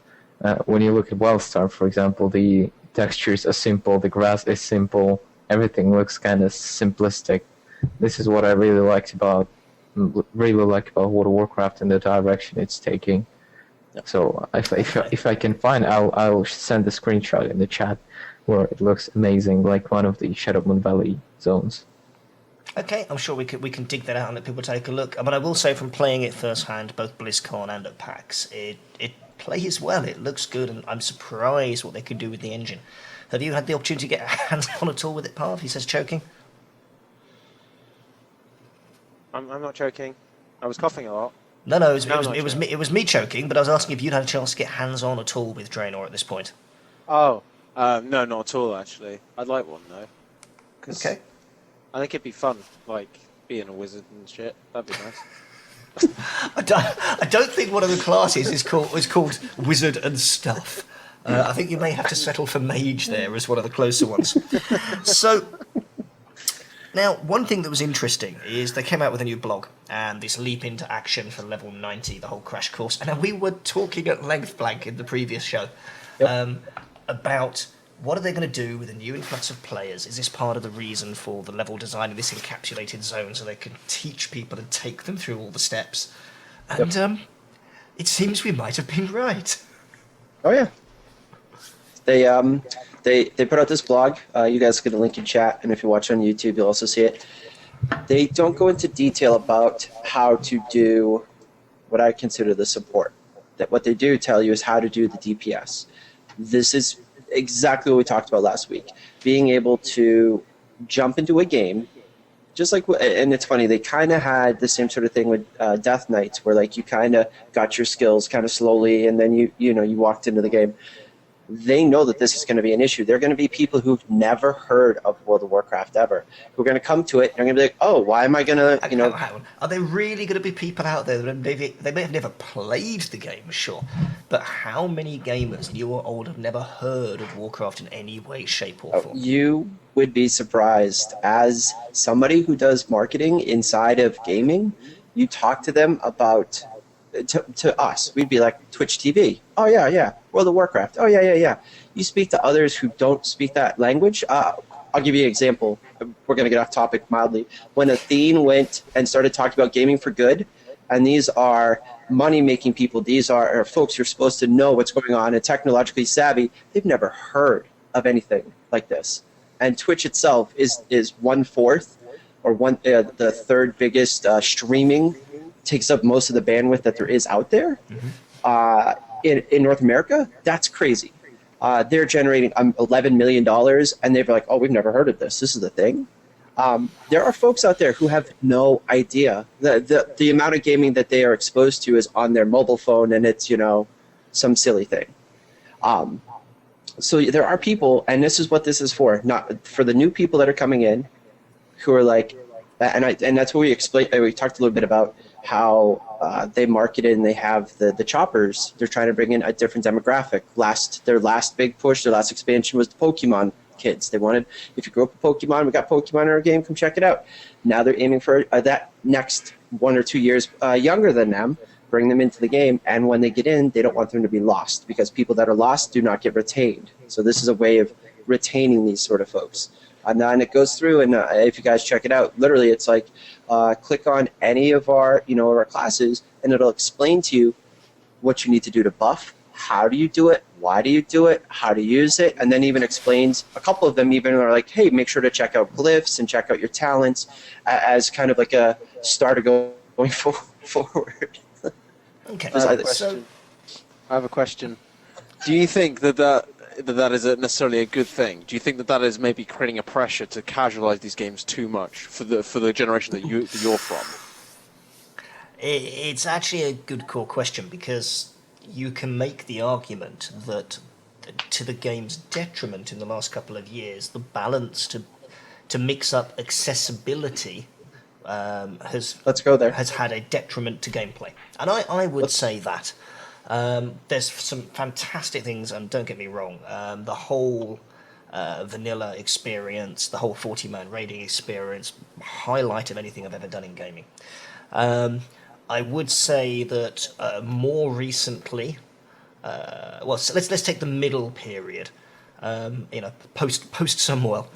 When you look at WildStar, for example, the textures are simple, the grass is simple, everything looks kind of simplistic. This is what I really like about World of Warcraft and the direction it's taking. Yep. So if I can find, I'll send a screenshot in the chat where it looks amazing, like one of the Shadow Moon Valley zones. Okay, I'm sure we can dig that out and let people take a look. But I will say, from playing it firsthand, both BlizzCon and at PAX, it plays well. It looks good, and I'm surprised what they could do with the engine. Have you had the opportunity to get hands on at all with it, Parv? He says choking. I'm not choking. I was coughing a lot. No, it was me choking, but I was asking if you'd had a chance to get hands on at all with Draenor at this point. Oh, no, not at all, actually. I'd like one, though. Okay. I think it'd be fun, like, being a wizard and shit. That'd be nice. I don't think one of the classes is called Wizard and Stuff. I think you may have to settle for Mage there as one of the closer ones. So, now, one thing that was interesting is they came out with a new blog and this leap into action for level 90, the whole crash course. And we were talking at length, Blank, in the previous show, about what are they going to do with a new influx of players? Is this part of the reason for the level design in this encapsulated zone so they can teach people and take them through all the steps? And it seems we might have been right. Oh, yeah. They put out this blog. You guys get a link in chat, and if you watch on YouTube, you'll also see it. They don't go into detail about how to do what I consider the support. That what they do tell you is how to do the DPS. This is exactly what we talked about last week. Being able to jump into a game, just like, and it's funny, they kind of had the same sort of thing with Death Knights, where like you kind of got your skills kind of slowly, and then you walked into the game. They know that this is going to be an issue. There are going to be people who've never heard of World of Warcraft ever, who are going to come to it and are going to be like, oh, why am I going to, Are there really going to be people out there that they may have never played the game, sure, but how many gamers, new or old, have never heard of Warcraft in any way, shape, or form? You would be surprised. As somebody who does marketing inside of gaming, you talk to them about, to us, we'd be like, Twitch TV. Oh, yeah. World of Warcraft. Oh, yeah. You speak to others who don't speak that language. I'll give you an example. We're going to get off topic mildly. When Athene went and started talking about gaming for good, and these are money-making people, these are folks you're supposed to know what's going on and technologically savvy, they've never heard of anything like this. And Twitch itself is 1/4 or the third biggest streaming, takes up most of the bandwidth that there is out there. in North America, that's crazy. They're generating $11 million, and they're like, oh, we've never heard of this. This is the thing. There are folks out there who have no idea. The amount of gaming that they are exposed to is on their mobile phone, and it's, some silly thing. So there are people, and this is what this is for, not for the new people that are coming in, who are like, and that's what we explained. We talked a little bit about how they market it, and they have the choppers. They're trying to bring in a different demographic. Their last big push, their last expansion was the Pokemon kids. They wanted, if you grew up with Pokemon, we got Pokemon in our game, come check it out. Now they're aiming for that next 1 or 2 years younger than them, bring them into the game, and when they get in, they don't want them to be lost, because people that are lost do not get retained. So this is a way of retaining these sort of folks. And then it goes through, and if you guys check it out, literally it's like click on any of our our classes, and it'll explain to you what you need to do to buff, how do you do it, why do you do it, how to use it, and then even explains, a couple of them even are like, hey, make sure to check out glyphs and check out your talents as kind of like a starter going forward. Okay, I have a question. Do you think that is necessarily a good thing? Do you think that is maybe creating a pressure to casualize these games too much for the generation that you're from? It's actually a good core question, because you can make the argument that, to the game's detriment in the last couple of years, the balance to mix up accessibility has had a detriment to gameplay, and I would say that there's some fantastic things, and don't get me wrong, the whole vanilla experience, the whole 40-man raiding experience, highlight of anything I've ever done in gaming. I would say that more recently, so let's take the middle period, post Sunwell.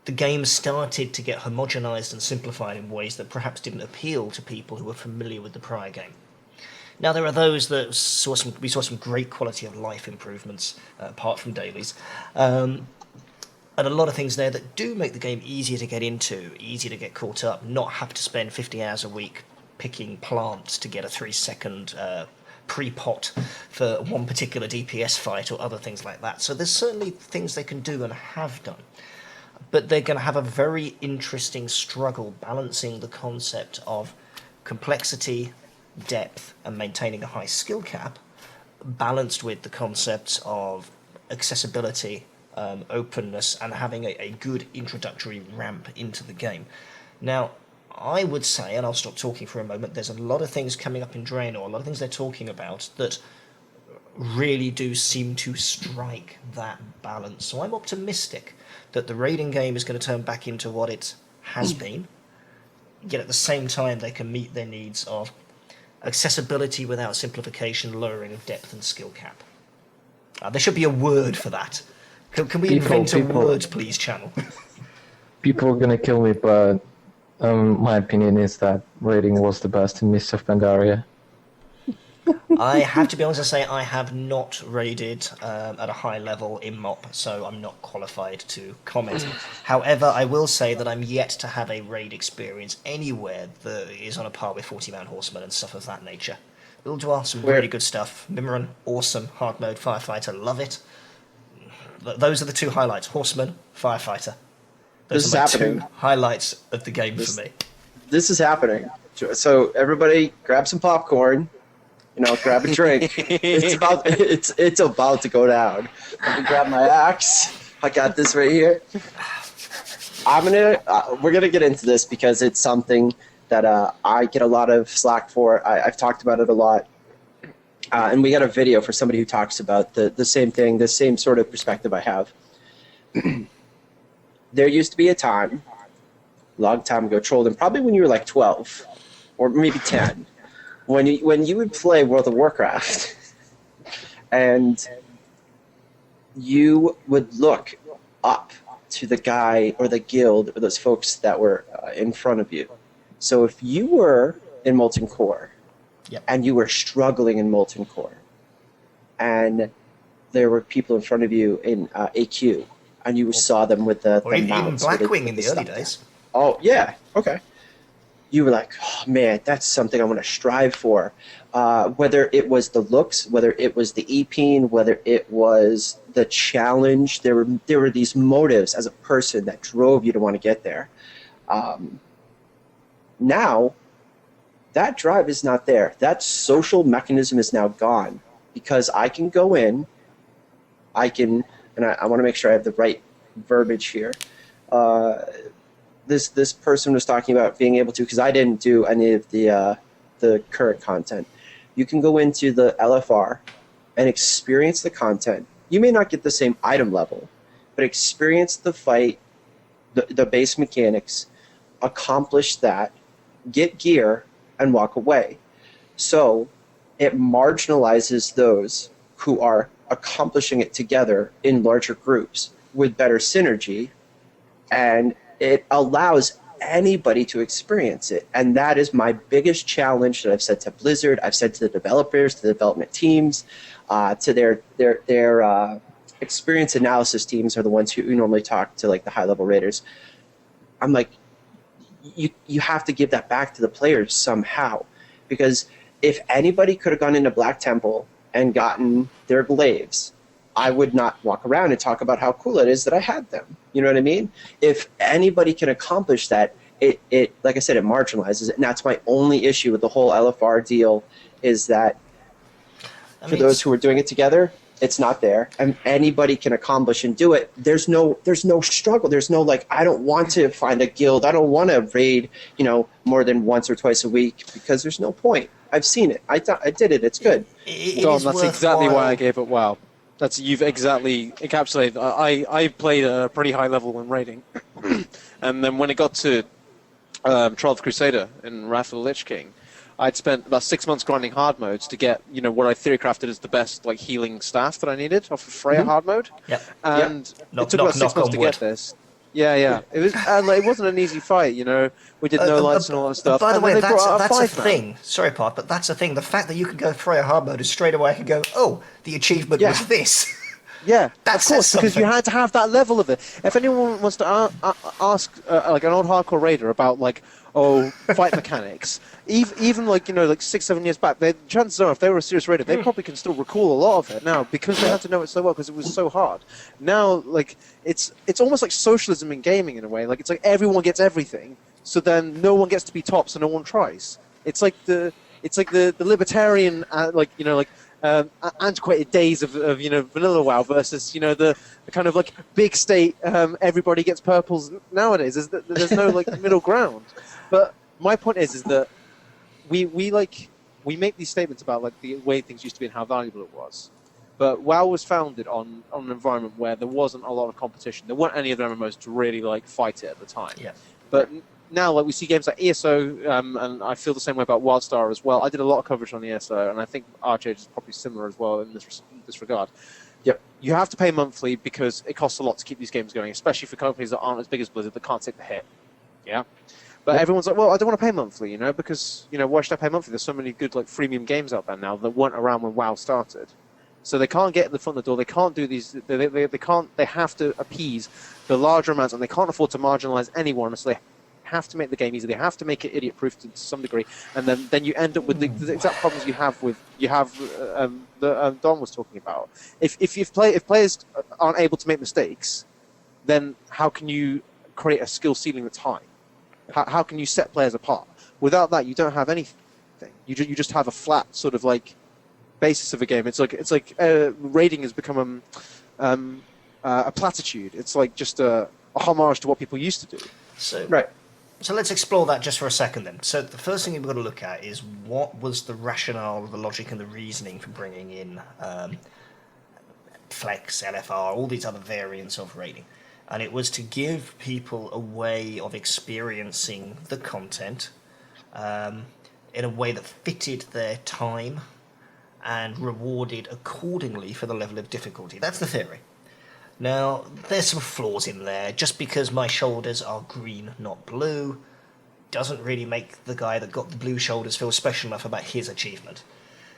The game started to get homogenized and simplified in ways that perhaps didn't appeal to people who were familiar with the prior game. Now, there are those that we saw some great quality of life improvements, apart from dailies, and a lot of things there that do make the game easier to get into, easier to get caught up, not have to spend 50 hours a week picking plants to get a 3-second pre-pot for one particular DPS fight or other things like that. So there's certainly things they can do and have done. But they're going to have a very interesting struggle balancing the concept of complexity, depth, and maintaining a high skill cap, balanced with the concepts of accessibility, openness, and having a good introductory ramp into the game. Now, I would say, and I'll stop talking for a moment, there's a lot of things coming up in Draenor, a lot of things they're talking about that really do seem to strike that balance. So I'm optimistic that the raiding game is going to turn back into what it has been, yet at the same time they can meet their needs of accessibility without simplification, lowering of depth and skill cap. There should be a word for that. Can we invent a word, please, channel? People are gonna kill me, but my opinion is that raiding was the best in Mists of Pandaria. I have to be honest and say I have not raided at a high level in MOP, so I'm not qualified to comment. However, I will say that I'm yet to have a raid experience anywhere that is on a par with 40-man horsemen and stuff of that nature. Ulduar, some really good stuff. Mimran, awesome. Hard mode firefighter, love it. Those are the two highlights: horseman, firefighter. Those are my two highlights of the game for me. This is happening. So everybody, grab some popcorn. Grab a drink. It's about to go down. Let me grab my axe. I got this right here. We're gonna get into this because it's something that I get a lot of slack for. I've talked about it a lot, and we got a video for somebody who talks about the same thing, the same sort of perspective I have. There used to be a time, a long time ago, Trolden, probably when you were like 12 or maybe 10. When you would play World of Warcraft, and you would look up to the guy or the guild or those folks that were in front of you. So if you were in Molten Core, and you were struggling in Molten Core, and there were people in front of you in AQ, and you saw them with the even mounts Blackwing in the early days. Oh, yeah, okay. you were like, oh man, that's something I want to strive for. Whether it was the looks, whether it was the EPing, whether it was the challenge, there were these motives as a person that drove you to want to get there. Now, that drive is not there. That social mechanism is now gone because I can go in, and I want to make sure I have the right verbiage here. This person was talking about being able to, because I didn't do any of the current content. You can go into the LFR and experience the content. You may not get the same item level, but experience the fight, the base mechanics, accomplish that, get gear, and walk away. So it marginalizes those who are accomplishing it together in larger groups with better synergy, and it allows anybody to experience it. And that is my biggest challenge that I've said to Blizzard, I've said to the developers, to the development teams, to their experience analysis teams are the ones who normally talk to like the high level raiders. I'm like, you have to give that back to the players somehow, because if anybody could have gone into Black Temple and gotten their glaives, I would not walk around and talk about how cool it is that I had them. You know what I mean? If anybody can accomplish that, it like I said, it marginalizes it, and that's my only issue with the whole LFR deal, is that for those who are doing it together, it's not there, and anybody can accomplish and do it. There's no struggle. There's no like, I don't want to find a guild. I don't want to raid, more than once or twice a week, because there's no point. I've seen it. I did it. It's good. Don, that's exactly why I gave up WoW. You've exactly encapsulated. I played at a pretty high level when raiding, and then when it got to 12th Crusader in Wrath of the Lich King, I'd spent about 6 months grinding hard modes to get, what I theory crafted as the best like healing staff that I needed off of Freya hard mode. Yep. And it took about 6 months to get this. Yeah. It was, and it wasn't an easy fight. We did no lights and all that stuff. By the way, that's a thing. thing. Sorry, Parv, but that's a thing. The fact that you can go Freya hard mode is straight away I can go, oh, the achievement was this. Yeah, That of course, because you had to have that level of it. If anyone wants to ask like an old hardcore raider about fight mechanics, even 6-7 years back, chances are if they were a serious raider, they probably can still recall a lot of it now because they had to know it so well because it was so hard. Now, it's almost like socialism in gaming in a way. It's like everyone gets everything, so then no one gets to be top, so no one tries. It's like the libertarian antiquated days of vanilla WoW versus the kind of like big state everybody gets purples nowadays. There's no middle ground. But my point is that we make these statements about the way things used to be and how valuable it was. But WoW was founded on an environment where there wasn't a lot of competition. There weren't any other MMOs to really fight it at the time. Yeah. But now, we see games like ESO, and I feel the same way about WildStar as well. I did a lot of coverage on ESO, and I think RJ is probably similar as well in this regard. Yep. You have to pay monthly because it costs a lot to keep these games going, especially for companies that aren't as big as Blizzard that can't take the hit. Yeah. But everyone's like, well, I don't want to pay monthly, because why should I pay monthly? There's so many good freemium games out there now that weren't around when WoW started. So they can't get the foot in the door. They can't do these. They can't. They have to appease the larger amounts, and they can't afford to marginalize anyone. So they have to make the game easy. They have to make it idiot-proof to some degree, and then you end up with the exact problems that Don was talking about. If players aren't able to make mistakes, then how can you create a skill ceiling that's high? How can you set players apart? Without that, you don't have anything. You just have a flat sort of basis of a game. It's like raiding has become a platitude. It's just a homage to what people used to do. So let's explore that just for a second then. So the first thing you've got to look at is what was the rationale, the logic and the reasoning for bringing in Flex, LFR, all these other variants of raiding. And it was to give people a way of experiencing the content in a way that fitted their time and rewarded accordingly for the level of difficulty. That's the theory. Now, there's some flaws in there. Just because my shoulders are green, not blue, doesn't really make the guy that got the blue shoulders feel special enough about his achievement.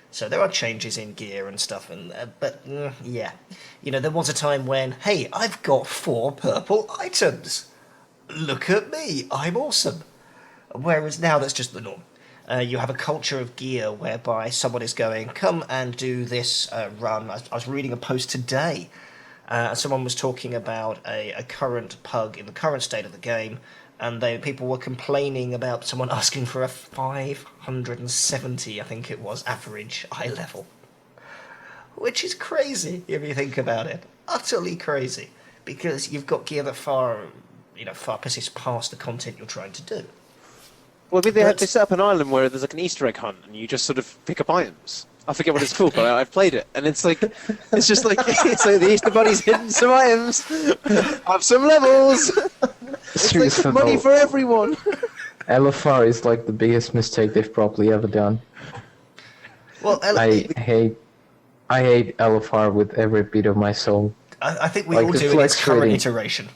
So there are changes in gear and stuff, but yeah. There was a time when, hey, I've got 4 purple items. Look at me, I'm awesome. Whereas now that's just the norm. You have a culture of gear whereby someone is going, come and do this run. I was reading a post today. Someone was talking about a current pug in the current state of the game, and people were complaining about someone asking for a 570, I think it was, average eye level. Which is crazy if you think about it. Utterly crazy. Because you've got gear that far persists past the content you're trying to do. Well, they set up an island where there's like an Easter egg hunt, and you just sort of pick up items. I forget what it's called, but I've played it, and it's just like the Easter Bunny's hidden some items, have some levels. It's like some money for everyone. LFR is like the biggest mistake they've probably ever done. Well, I hate LFR with every bit of my soul. I think we all do in its current iteration.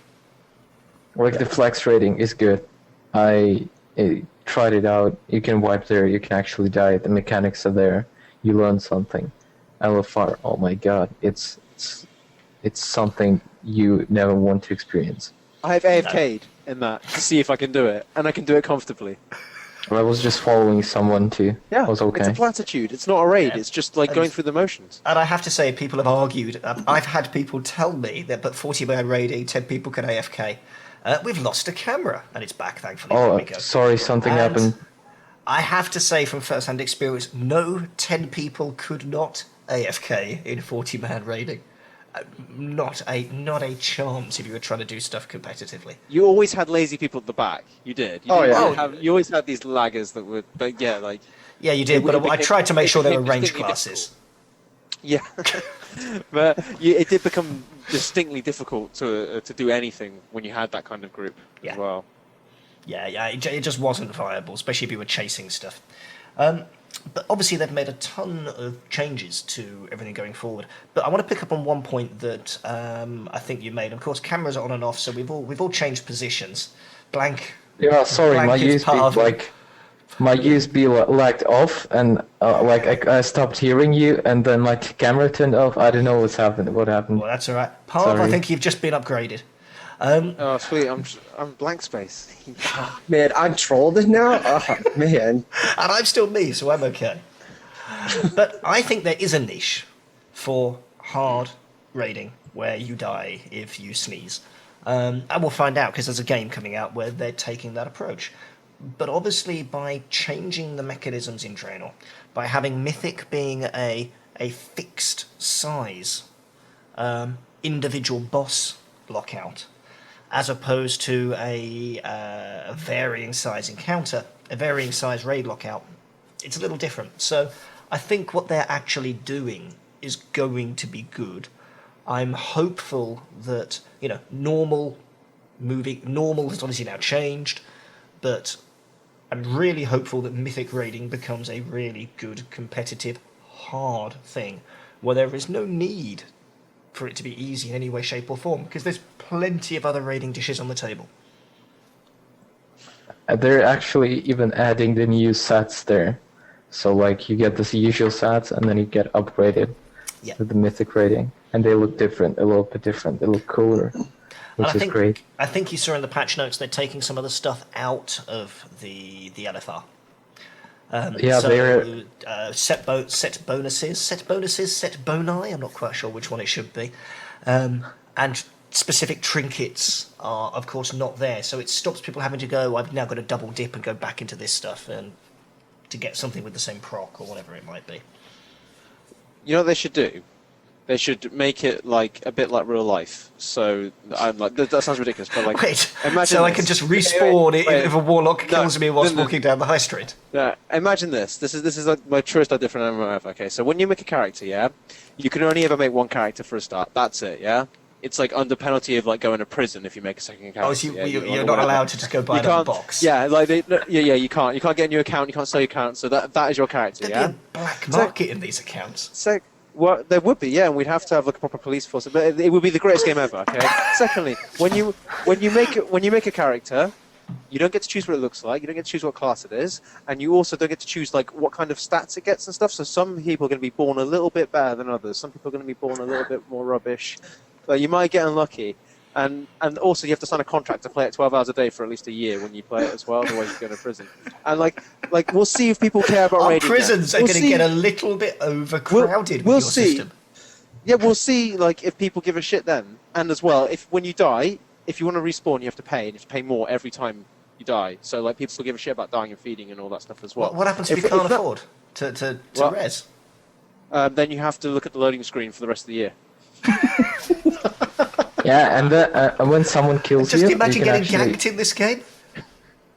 Like the flex rating is good. I tried it out. You can wipe there. You can actually die. The mechanics are there. You learn something. LFR. Oh my god! It's something you never want to experience. I have AFK'd in that to see if I can do it, and I can do it comfortably. I was just following someone too. Yeah, it was okay. It's a platitude. It's not a raid. Yeah. It's just like going through the motions. And I have to say, people have argued. I've had people tell me that, but 40-man raiding, 10 people can AFK. We've lost a camera, and it's back, thankfully. Oh, there we go. sorry, something happened. I have to say, from first-hand experience, no 10 people could not AFK in 40-man raiding. Not a chance if you were trying to do stuff competitively. You always had lazy people at the back. You did. You you always had these laggers that would, but yeah, like. Yeah, you did, but I tried to make sure they were range classes. Difficult. Yeah, but it did become distinctly difficult to do anything when you had that kind of group as well. Yeah, it just wasn't viable, especially if you were chasing stuff. But obviously they've made a ton of changes to everything going forward. But I want to pick up on one point that I think you made. Of course, cameras are on and off, so we've all changed positions. Blank. Yeah, sorry, Blank my is USB my USB lagged off, and I stopped hearing you, and then my camera turned off. I don't know what happened. Well, that's all right. Parv, I think you've just been upgraded. Oh, sweet! I'm blank space. Man, I'm trolled now. Oh, man. And I'm still me, so I'm okay. But I think there is a niche for hard raiding where you die if you sneeze. And we'll find out, because there's a game coming out where they're taking that approach. But obviously, by changing the mechanisms in Draenor, by having Mythic being a fixed size individual boss lockout, as opposed to a varying size encounter, a varying size raid lockout, it's a little different. So I think what they're actually doing is going to be good. I'm hopeful that, normal has obviously now changed, but I'm really hopeful that Mythic raiding becomes a really good, competitive, hard thing, where there is no need for it to be easy in any way, shape or form, because there's plenty of other raiding dishes on the table. They're actually even adding the new sets there. So you get the usual sets, and then you get upgraded with the Mythic rating. And they look different, a little bit different. They look cooler, which is great. I think you saw in the patch notes they're taking some of the stuff out of the LFR. They're set bonuses, set boni. I'm not quite sure which one it should be, and specific trinkets are, of course, not there. So it stops people having to go, I've now got to double dip and go back into this stuff and to get something with the same proc or whatever it might be. You know what they should do? They should make it a bit like real life. So I'm that sounds ridiculous, but wait, imagine so I can just respawn if a warlock kills me whilst walking down the high street. Yeah, imagine this. This is like my truest idea for an MMO ever. Okay, so when you make a character, you can only ever make one character for a start. That's it. Yeah. It's under penalty of going to prison if you make a second character. Oh, so you're not allowed to just go buy another box. Yeah, you can't. You can't get a new account. You can't sell your account. So that is your character. There'd be a black market in these accounts. Well, there would be, and we'd have to have a proper police force. But it would be the greatest game ever. Okay. Secondly, when you make a character, you don't get to choose what it looks like. You don't get to choose what class it is, and you also don't get to choose what kind of stats it gets and stuff. So some people are going to be born a little bit better than others. Some people are going to be born a little bit more rubbish. But you might get unlucky. And also you have to sign a contract to play it 12 hours a day for at least a year when you play it as well, otherwise you go to prison. And like we'll see if people care about Our raiding. prisons are We'll going to see. get a little bit overcrowded We'll with your see. system. Yeah, we'll see. Like if people give a shit then, and as well, if when you die, if you want to respawn, you have to pay, and you have to pay more every time you die. So like people still give a shit about dying and feeding and all that stuff as well. What happens if you can't afford to res? Then you have to look at the loading screen for the rest of the year. Yeah, and when someone kills Just you, imagine you can getting actually, ganked in this game.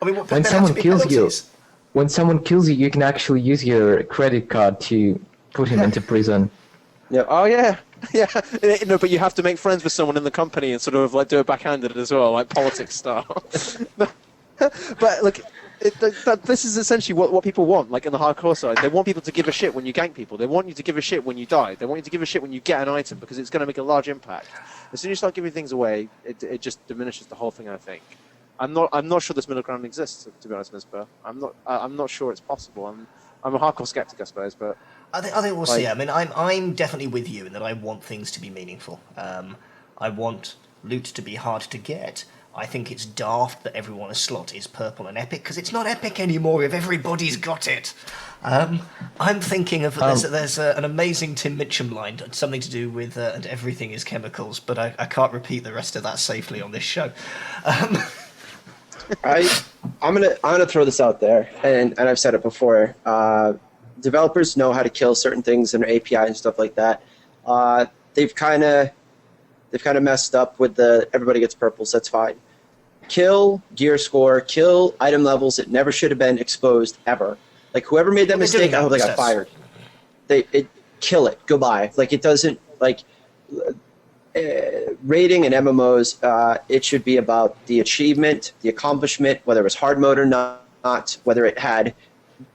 I mean, what when there have to someone be kills you, penalties? when someone kills you, you can actually use your credit card to put him into prison. Oh yeah, yeah. No, but you have to make friends with someone in the company and sort of like do it backhanded as well, like politics style. But look, this is essentially what people want. Like in the hardcore side, they want people to give a shit when you gank people. They want you to give a shit when you die. They want you to give a shit when you get an item because it's going to make a large impact. As soon as you start giving things away, it just diminishes the whole thing. I think. I'm not sure this middle ground exists. To be honest, Mizpah. I'm not sure it's possible. I'm a hardcore skeptic, I suppose, but. I think we'll see. I mean, I'm definitely with you in that I want things to be meaningful. I want loot to be hard to get. I think it's daft that everyone's slot is purple and epic because it's not epic anymore if everybody's got it. I'm thinking of there's an amazing Tim Mitchum line, something to do with and everything is chemicals, but I can't repeat the rest of that safely on this show. I'm gonna throw this out there, and I've said it before. Developers know how to kill certain things in their API and stuff like that. They've kind of messed up with the everybody gets purples. That's fine. Kill gear score, kill item levels that never should have been exposed ever. Like whoever made that mistake, I hope they got fired. Kill it. Goodbye. Like it doesn't like. Rating in MMOs, it should be about the achievement, the accomplishment, whether it was hard mode or not, whether it had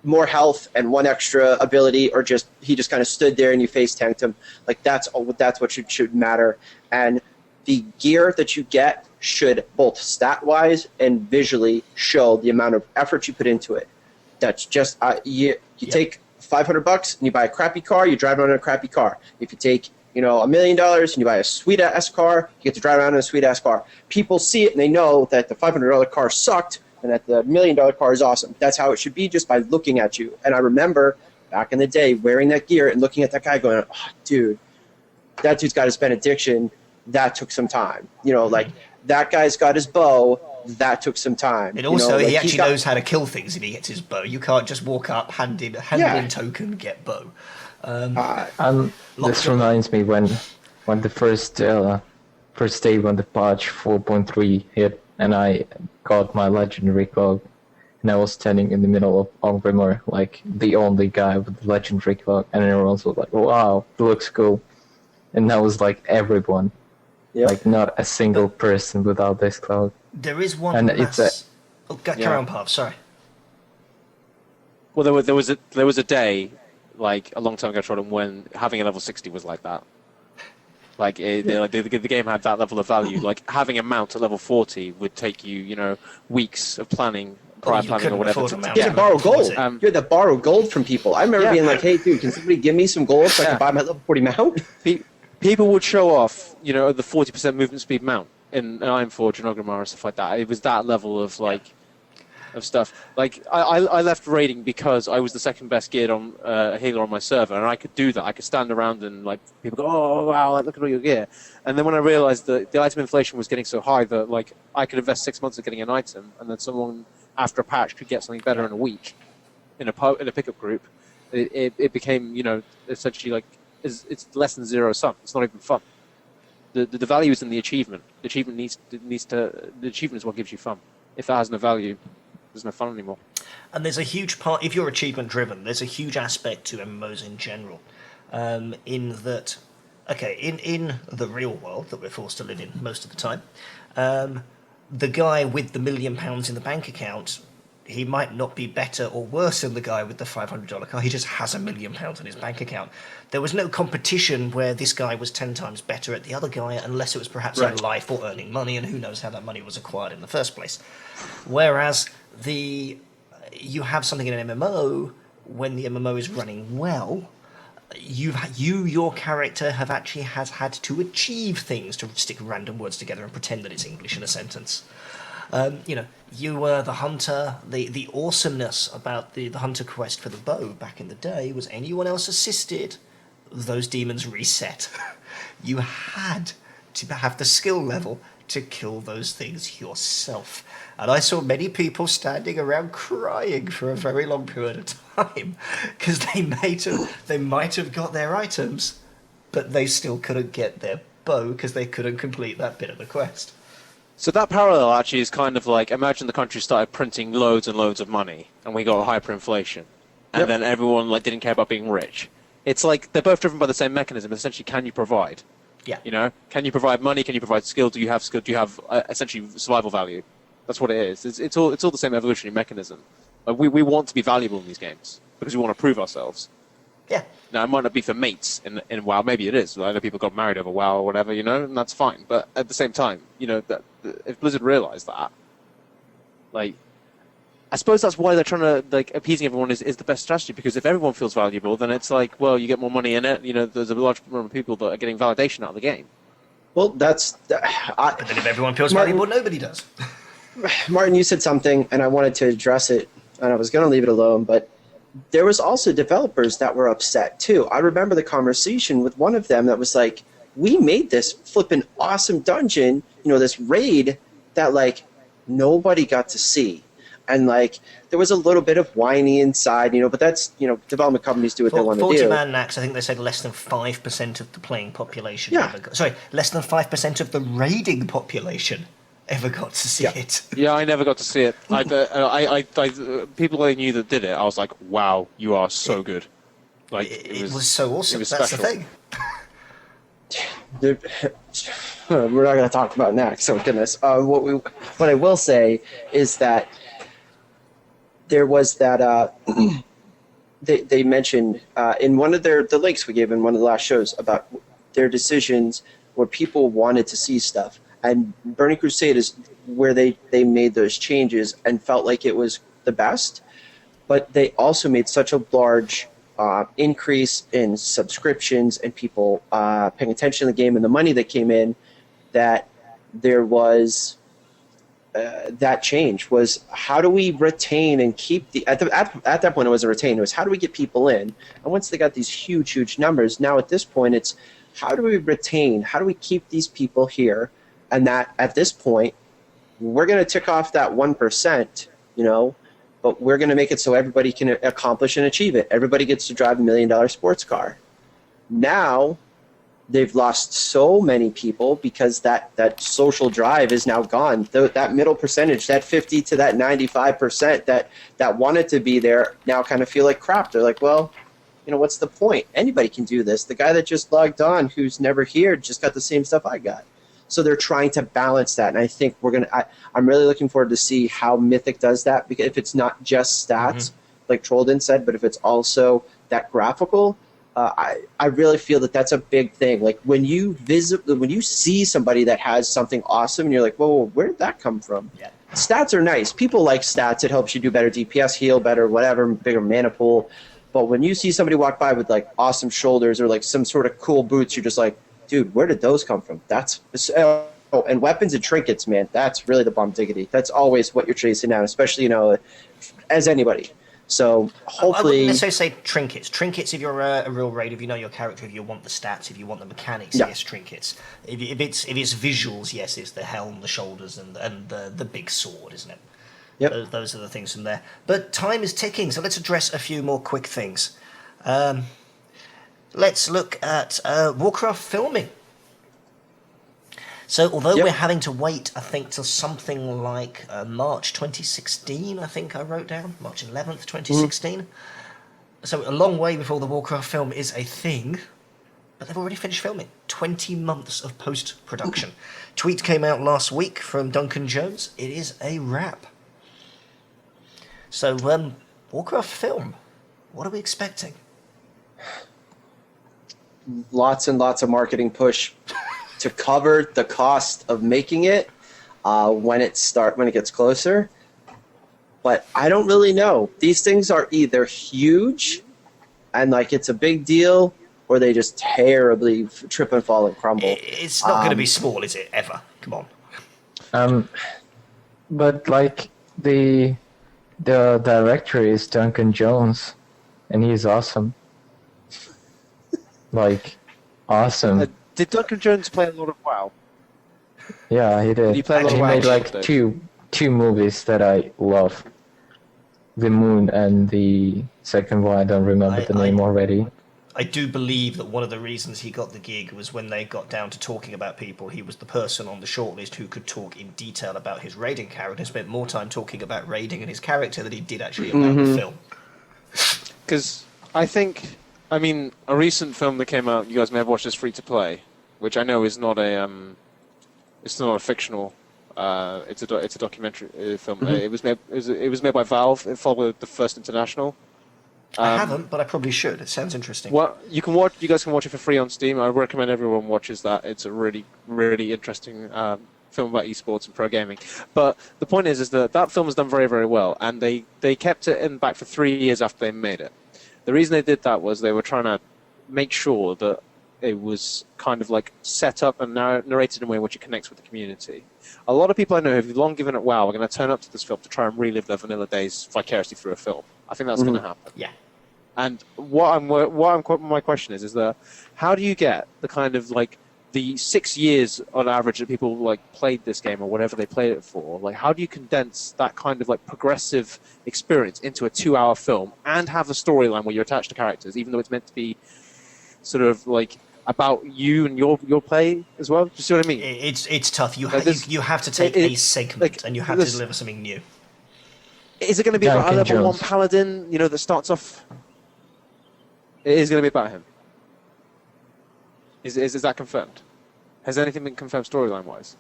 more health and one extra ability, or just he just kind of stood there and you face tanked him. Like that's what should matter. And the gear that you get should both stat wise and visually show the amount of effort you put into it. That's just you take $500 and you buy a crappy car, you drive around in a crappy car. If you take $1 million and you buy a sweet ass car, you get to drive around in a sweet ass car. People see it and they know that the $500 car sucked and that the $1 million car is awesome. That's how it should be, just by looking at you. And I remember back in the day wearing that gear and looking at that guy going, oh, dude, that dude's got his benediction. That took some time. Like that guy's got his bow. That took some time. And also, he actually knows how to kill things if he gets his bow. You can't just walk up, hand in token, get bow. This reminds me when the first day when the patch 4.3 hit and I got my legendary cloak and I was standing in the middle of Ogrimmar, like the only guy with the legendary cloak, and everyone was like, "Wow, it looks cool," and that was like everyone, like not a single person without this cloak. There is one. And carry on, Parv. Sorry. Well, there was a day, like a long time ago, Trolden, when having a level 60 was like that. Like the game had that level of value. Like having a mount at level 40 would take you, weeks of planning, prior planning or whatever. You had to borrow gold. You had to borrow gold from people. I remember being like, "Hey, dude, can somebody give me some gold so I can buy my level 40 mount?" People would show off, the 40% movement speed mount in Ironforge and Ogrimmar and stuff like that. It was that level of of stuff. Like I left raiding because I was the second best geared on healer on my server, and I could do that. I could stand around and people go, "Oh wow, look at all your gear." And then when I realized that the item inflation was getting so high that I could invest 6 months of getting an item, and then someone after a patch could get something better in a week in a pickup group, it became essentially it's less than zero sum. It's not even fun. The value is in the achievement. The achievement the achievement is what gives you fun. If that has no value, there's no fun anymore. And there's a huge part, if you're achievement driven, there's a huge aspect to MMOs in general. In that, in the real world that we're forced to live in most of the time, the guy with the £1 million in the bank account, he might not be better or worse than the guy with the $500 car. He just has £1 million in his bank account. There was no competition where this guy was 10 times better at the other guy, unless it was perhaps in life or earning money, and who knows how that money was acquired in the first place. Whereas you have something in an MMO, when the MMO is running well, your character has had to achieve things to stick random words together and pretend that it's English in a sentence. You were the hunter. The awesomeness about the hunter quest for the bow back in the day was anyone else assisted, those demons reset. You had to have the skill level to kill those things yourself. And I saw many people standing around crying for a very long period of time because they might have got their items, but they still couldn't get their bow because they couldn't complete that bit of the quest. So that parallel actually is kind of like, imagine the country started printing loads and loads of money, and we got hyperinflation, and then everyone didn't care about being rich. It's like they're both driven by the same mechanism. Essentially, can you provide? Yeah. Can you provide money? Can you provide skill? Do you have skill? Do you have essentially survival value? That's what it is. It's all the same evolutionary mechanism. We want to be valuable in these games because we want to prove ourselves. Yeah. Now, it might not be for mates in WoW. Maybe it is. I know people got married over WoW or whatever, and that's fine. But at the same time, that if Blizzard realized that, I suppose that's why they're trying to, appeasing everyone is the best strategy, because if everyone feels valuable, then it's well, you get more money in it. There's a large number of people that are getting validation out of the game. Well, but then if everyone feels valuable, nobody does. Martin, you said something, and I wanted to address it, and I was going to leave it alone, but there was also developers that were upset, too. I remember the conversation with one of them that was like, we made this flippin' awesome dungeon, this raid that, nobody got to see. And, there was a little bit of whiny inside, but that's, development companies do what they want to do. 40-man Nax, I think they said less than 5% of the playing population less than 5% of the raiding population ever got to see it. Yeah, I never got to see it. People I knew that did it, I was like, wow, you are so good. It was so awesome. That's special. the thing. We're not going to talk about Nax, so goodness. What I will say is that there was that they mentioned in one of the links we gave in one of the last shows about their decisions where people wanted to see stuff, and Burning Crusade is where they made those changes and felt like it was the best, but they also made such a large increase in subscriptions and people paying attention to the game and the money that came in, that there was that change was, how do we retain and keep at that point it wasn't retain, it was how do we get people in. And once they got these huge numbers, now at this point it's how do we retain, how do we keep these people here, and that at this point we're going to tick off that 1%, but we're going to make it so everybody can accomplish and achieve it. Everybody gets to drive $1 million sports car. Now they've lost so many people because that social drive is now gone. That middle percentage, that 50 to that 95% that wanted to be there now kind of feel like crap. They're like, well, what's the point? Anybody can do this. The guy that just logged on who's never here just got the same stuff I got. So they're trying to balance that, and I think I'm really looking forward to see how Mythic does that, because if it's not just stats, like Trolden said, but if it's also that graphical, I really feel that that's a big thing. Like when you see somebody that has something awesome, and you're like, whoa, where did that come from? Yeah. Stats are nice. People like stats. It helps you do better DPS, heal better, whatever, bigger mana pool. But when you see somebody walk by with awesome shoulders or some sort of cool boots, you're just like, dude, where did those come from? And weapons and trinkets, man, that's really the bomb diggity. That's always what you're chasing down, especially, as anybody. So hopefully, I wouldn't necessarily say trinkets. Trinkets, if you're a real raid, if you know your character, if you want the stats, if you want the mechanics, yes, trinkets. If it's visuals, yes, it's the helm, the shoulders, and the big sword, isn't it? Yep. Those are the things from there. But time is ticking, so let's address a few more quick things. Let's look at Warcraft filming. So although we're having to wait, I think, till something like March 2016, I think I wrote down, March 11th, 2016. So a long way before the Warcraft film is a thing, but they've already finished filming. 20 months of post-production. Tweet came out last week from Duncan Jones. It is a wrap. So Warcraft film, what are we expecting? Lots and lots of marketing push to cover the cost of making it when it gets closer. But I don't really know. These things are either huge and it's a big deal, or they just terribly trip and fall and crumble. It's not going to be small, is it? Ever? Come on. But like the director is Duncan Jones, and he's awesome. Like, awesome. Did Duncan Jones play a lot of WoW? Yeah, he did. Did he play a lot of He WoW made like stuff? two movies that I love. The Moon and the second one, I don't remember the name already. I do believe that one of the reasons he got the gig was when they got down to talking about people, he was the person on the shortlist who could talk in detail about his raiding character and spent more time talking about raiding and his character than he did actually about the film. Because I think, I mean, a recent film that came out, you guys may have watched, is Free to Play, which I know is not a, it's not a fictional. It's a documentary film. It was made by Valve. It followed the first International. I haven't, but I probably should. It sounds interesting. Well, you guys can watch it for free on Steam. I recommend everyone watches that. It's a really, really interesting film about esports and pro gaming. But the point is that film was done very, very well, and they kept it in back for 3 years after they made it. The reason they did that was they were trying to make sure that it was kind of like set up and narrated in a way which it connects with the community. A lot of people I know who've long given up WoW are going to turn up to this film to try and relive their vanilla days vicariously through a film. I think that's going to happen. Yeah. And my question is that how do you get the kind of like the 6 years on average that people like played this game or whatever they played it for? Like, how do you condense that kind of like progressive experience into a 2-hour film and have a storyline where you're attached to characters, even though it's meant to be sort of like about you and your play as well? Do you see what I mean? It's tough. You have to take a segment and you have to deliver something new. Is it going to be about a level 1 paladin, that starts off? It is going to be about him. Is that confirmed? Has anything been confirmed storyline-wise?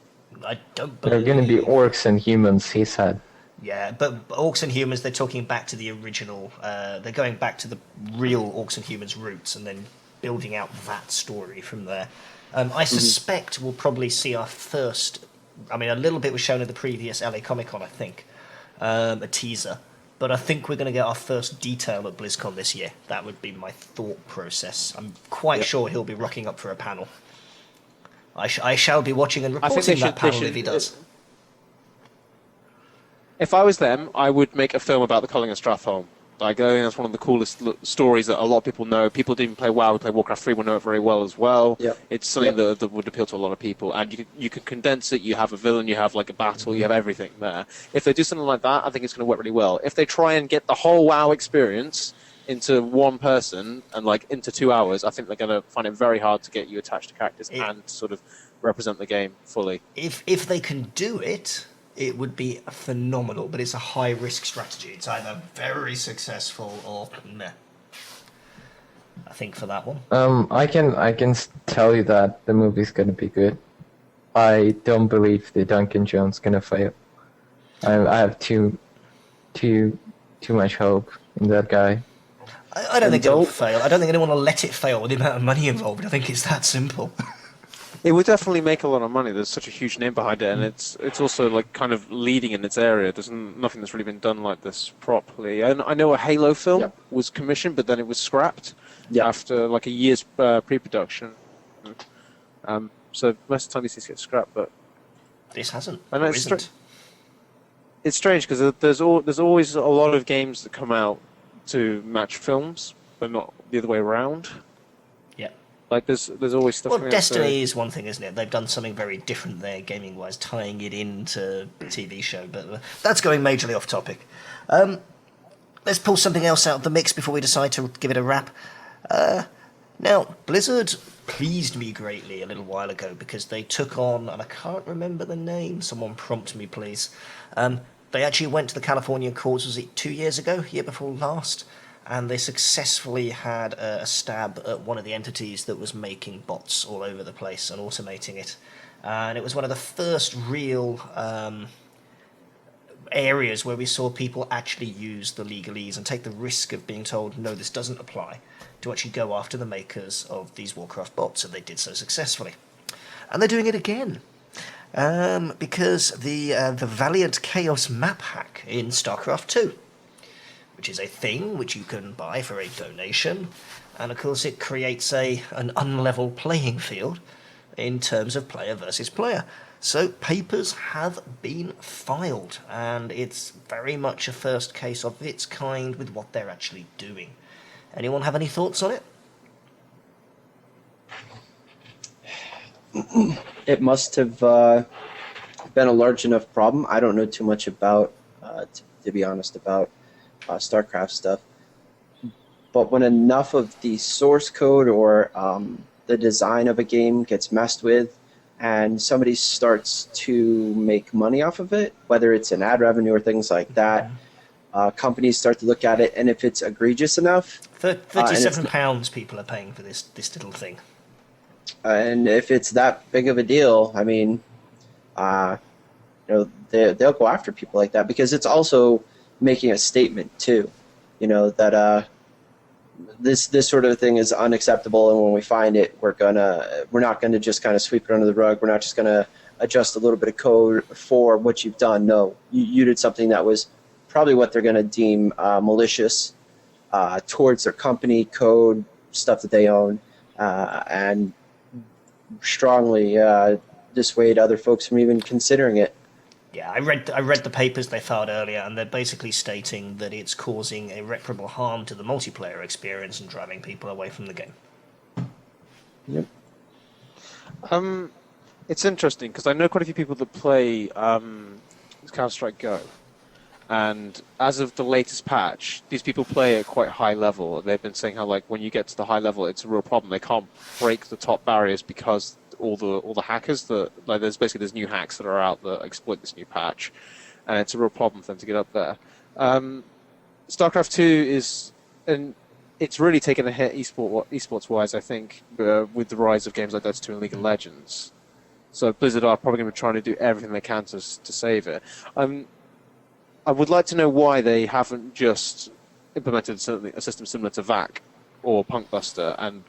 I don't There are believe... going to be orcs and humans, he said. Yeah, but orcs and humans, they're talking back to the original... they're going back to the real orcs and humans roots and then building out that story from there. I suspect we'll probably see our first... I mean, a little bit was shown at the previous LA Comic-Con, I think. A teaser. But I think we're going to get our first detail at BlizzCon this year. That would be my thought process. I'm quite sure he'll be rocking up for a panel. I shall be watching and reporting that panel if he does. If I was them, I would make a film about the Culling of Stratholme. Like, I think that's one of the coolest stories that a lot of people know. People didn't play WoW, who play Warcraft 3 will know it very well as well. Yep. It's something that would appeal to a lot of people. And you can condense it, you have a villain, you have like a battle, you have everything there. If they do something like that, I think it's going to work really well. If they try and get the whole WoW experience into one person and like into 2 hours, I think they're going to find it very hard to get you attached to characters and sort of represent the game fully. If they can do it... it would be phenomenal, but it's a high-risk strategy. It's either very successful or meh. I think for that one. I can tell you that the movie's gonna be good. I don't believe the Duncan Jones gonna fail. I have too much hope in that guy. I don't think it'll fail. I don't think anyone will let it fail with the amount of money involved. I think it's that simple. It would definitely make a lot of money. There's such a huge name behind it, and it's also like kind of leading in its area. There's nothing that's really been done like this properly. And I know a Halo film was commissioned, but then it was scrapped after like a year's pre-production. So most of the time these things get scrapped, but this hasn't. And it's strange because there's always a lot of games that come out to match films, but not the other way around. Like there's always stuff. Well, Destiny is one thing, isn't it? They've done something very different there, gaming-wise, tying it into the TV show. But that's going majorly off topic. Let's pull something else out of the mix before we decide to give it a wrap. Now, Blizzard pleased me greatly a little while ago because they took on, and I can't remember the name. Someone prompt me, please. They actually went to the California courts. Was it 2 years ago? Year before last? And they successfully had a stab at one of the entities that was making bots all over the place and automating it. And it was one of the first real areas where we saw people actually use the legalese and take the risk of being told, no, this doesn't apply, to actually go after the makers of these Warcraft bots, and they did so successfully. And they're doing it again. Because the Valiant Chaos map hack in StarCraft 2, which is a thing which you can buy for a donation, and of course it creates an unlevel playing field in terms of player versus player. So papers have been filed, and it's very much a first case of its kind with what they're actually doing. Anyone have any thoughts on it? It must have been a large enough problem. I don't know too much about, to be honest, about StarCraft stuff. But when enough of the source code or the design of a game gets messed with, and somebody starts to make money off of it, whether it's an ad revenue or things like that, companies start to look at it, and if it's egregious enough... £37 people are paying for this little thing. And if it's that big of a deal, I mean, they'll go after people like that, because it's also making a statement too, that this sort of thing is unacceptable, and when we find it, we're not gonna just kind of sweep it under the rug. We're not just gonna adjust a little bit of code for what you've done. No, you did something that was probably what they're gonna deem malicious towards their company, code, stuff that they own, and strongly dissuade other folks from even considering it. Yeah, I read the papers they filed earlier, and they're basically stating that it's causing irreparable harm to the multiplayer experience and driving people away from the game. Yep. It's interesting because I know quite a few people that play Counter-Strike Go, and as of the latest patch, these people play at quite high level. They've been saying how when you get to the high level, it's a real problem. They can't break the top barriers because all the hackers that there's new hacks that are out that exploit this new patch, and it's a real problem for them to get up there. StarCraft 2 and it's really taken a hit esports wise, I think, with the rise of games like Dota 2 and League of Legends. So Blizzard are probably going to be trying to do everything they can to save it. I would like to know why they haven't just implemented a system similar to VAC or Punkbuster and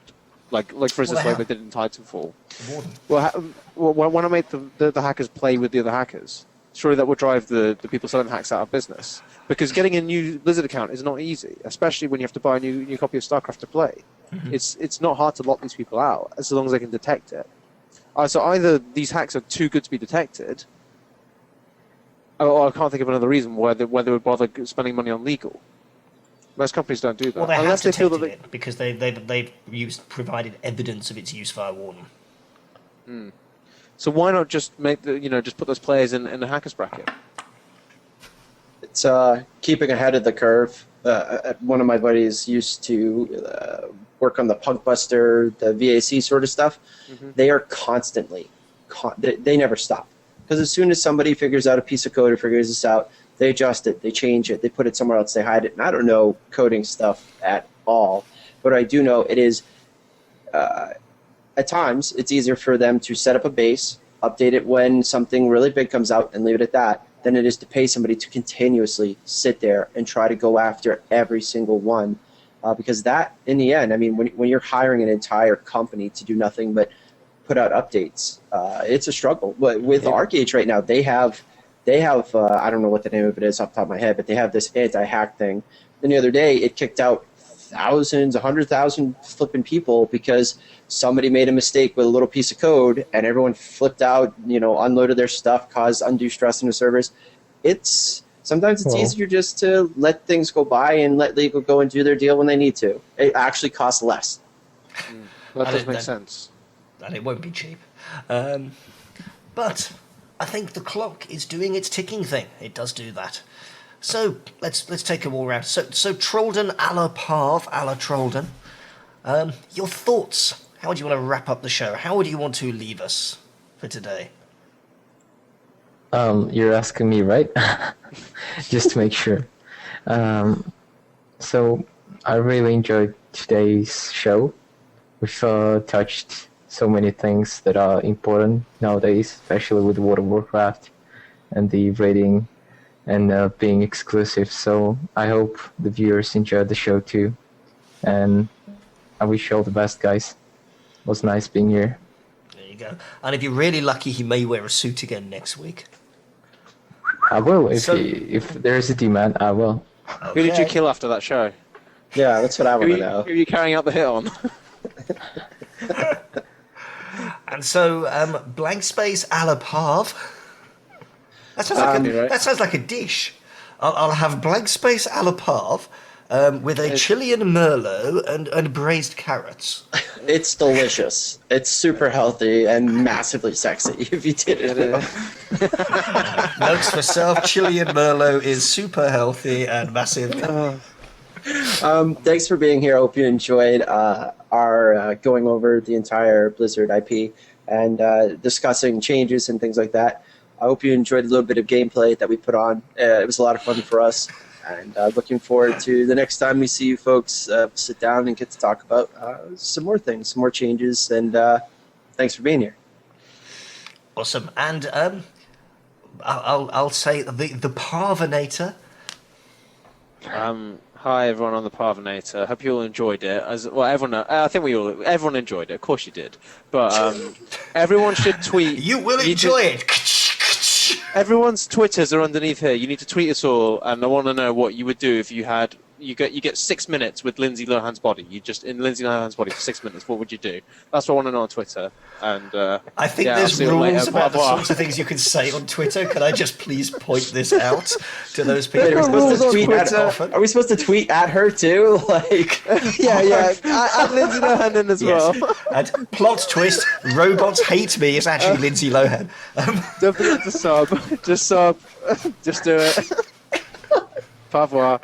like for instance, like they did in Titanfall. Well, why not make the hackers play with the other hackers? Surely that would drive the people selling hacks out of business. Because getting a new Blizzard account is not easy, especially when you have to buy a new copy of StarCraft to play. Mm-hmm. It's not hard to lock these people out as long as they can detect it. So either these hacks are too good to be detected, or I can't think of another reason why they would bother spending money on legal. Most companies don't do that. Well, unless they feel that it because they've provided evidence of its use via Warning. Hmm. So why not just just put those players in the hackers bracket? It's keeping ahead of the curve. One of my buddies used to work on the Punkbuster, the VAC sort of stuff. Mm-hmm. They are constantly, they never stop. Because as soon as somebody figures out a piece of code or figures this out, they adjust it, they change it, they put it somewhere else, they hide it. And I don't know coding stuff at all, but I do know it is, at times, it's easier for them to set up a base, update it when something really big comes out, and leave it at that, than it is to pay somebody to continuously sit there and try to go after every single one. Because that, in the end, I mean, when you're hiring an entire company to do nothing but put out updates, it's a struggle. But with Arcade right now, they have I don't know what the name of it is off the top of my head, but they have this anti-hack thing. And the other day, it kicked out thousands, 100,000 flipping people because somebody made a mistake with a little piece of code, and everyone flipped out, unloaded their stuff, caused undue stress on the servers. Sometimes it's easier just to let things go by and let legal go and do their deal when they need to. It actually costs less. That does make sense. And it won't be cheap. But I think the clock is doing its ticking thing. It does do that. So let's take them all round. So Trolden a la Parv, a la Trolden. Your thoughts? How would you want to wrap up the show? How would you want to leave us for today? You're asking me, right? Just to make sure. So I really enjoyed today's show. We've touched so many things that are important nowadays, especially with World of Warcraft and the rating and being exclusive. So I hope the viewers enjoyed the show too. And I wish you all the best, guys. It was nice being here. There you go. And if you're really lucky, he may wear a suit again next week. I will. If there's a demand, I will. Okay. Who did you kill after that show? Yeah, that's what I want to Who know. are you carrying out the hit on? And so, blank space a la Parv. That sounds like a dish. I'll have blank space a la Parv with a Chilean Merlot and braised carrots. It's delicious. It's super healthy and massively sexy if you did it. Notes for self, Chilean Merlot is super healthy and massive. Thanks for being here. I hope you enjoyed our going over the entire Blizzard IP and discussing changes and things like that. I hope you enjoyed a little bit of gameplay that we put on. It was a lot of fun for us. And looking forward to the next time we see you folks sit down and get to talk about some more things, some more changes. And thanks for being here. Awesome. And I'll say the Parvinator. Hi everyone on the Parvinator. Hope you all enjoyed it. I think everyone enjoyed it. Of course you did. But everyone should tweet. You will enjoy it. Everyone's Twitters are underneath here. You need to tweet us all, and I want to know what you would do if you had. You get 6 minutes with Lindsay Lohan's body. You just in Lindsay Lohan's body for 6 minutes. What would you do? That's what I want to know on Twitter. And I think there's rules about the sorts of things you can say on Twitter. Can I just please point this out to those people? Wait, are we supposed to tweet at her too? Like, yeah. Add Lindsay Lohan in as well. And plot twist: robots hate me. It's actually Lindsay Lohan. Don't forget to sub. Just sub. Just do it. Parvoir.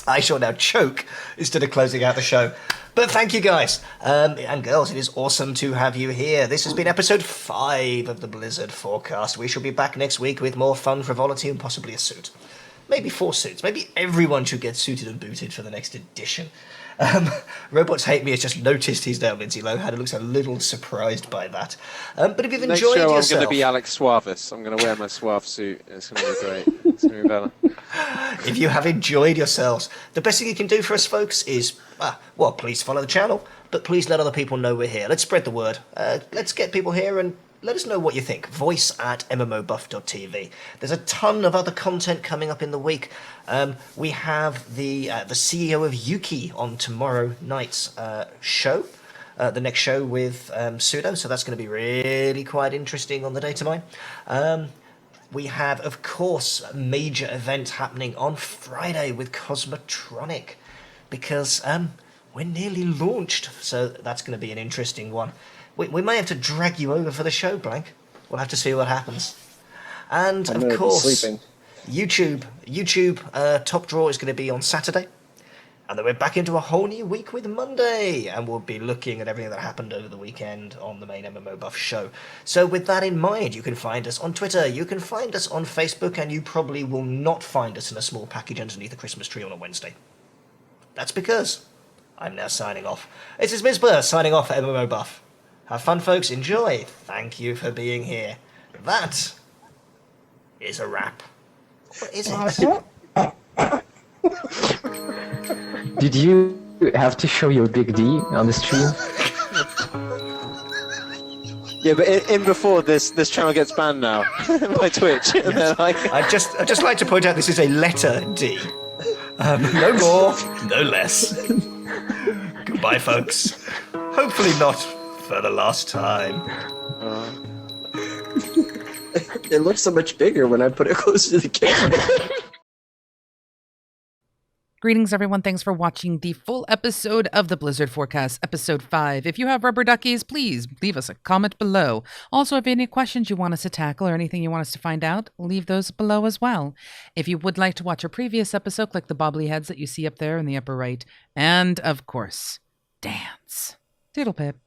I shall now choke instead of closing out the show. But thank you guys and girls. It is awesome to have you here. This has been episode 5 of the Blizzard Forecast. We shall be back next week with more fun, frivolity, and possibly a suit. Maybe 4 suits. Maybe everyone should get suited and booted for the next edition. Robots Hate Me has just noticed he's now Lindsay Lohan and looks a little surprised by that. But if you've Next enjoyed show, yourself... I'm going to be Alex Suavis. I'm going to wear my Suave suit. It's going to be great. It's going to be better. If you have enjoyed yourselves, the best thing you can do for us, folks, is, please follow the channel, but please let other people know we're here. Let's spread the word. Let's get people here and let us know what you think. Voice at MMOBuff.TV. There's a ton of other content coming up in the week. We have the CEO of Yuki on tomorrow night's show. The next show with Pseudo, so that's going to be really quite interesting on the data mine. We have, of course, a major event happening on Friday with Cosmotronic, because we're nearly launched, so that's going to be an interesting one. We may have to drag you over for the show, Blank. We'll have to see what happens. And, of course, YouTube Top Draw is going to be on Saturday. And then we're back into a whole new week with Monday, and we'll be looking at everything that happened over the weekend on the main MMO Buff show. So with that in mind, you can find us on Twitter, you can find us on Facebook, and you probably will not find us in a small package underneath the Christmas tree on a Wednesday. That's because I'm now signing off. This is Mizpah signing off for MMO Buff. Have fun, folks. Enjoy. Thank you for being here. That is a wrap. What is it? Did you have to show your big D on the stream? Yeah, but in before this channel gets banned now by Twitch. And then I'd just like to point out this is a letter D. No more, no less. Goodbye, folks. Hopefully not for the last time. It looks so much bigger when I put it closer to the camera. Greetings, everyone. Thanks for watching the full episode of the Blizzard Forecast, Episode 5. If you have rubber duckies, please leave us a comment below. Also, if you have any questions you want us to tackle or anything you want us to find out, leave those below as well. If you would like to watch a previous episode, click the bobbly heads that you see up there in the upper right. And, of course, dance. Doodle pip.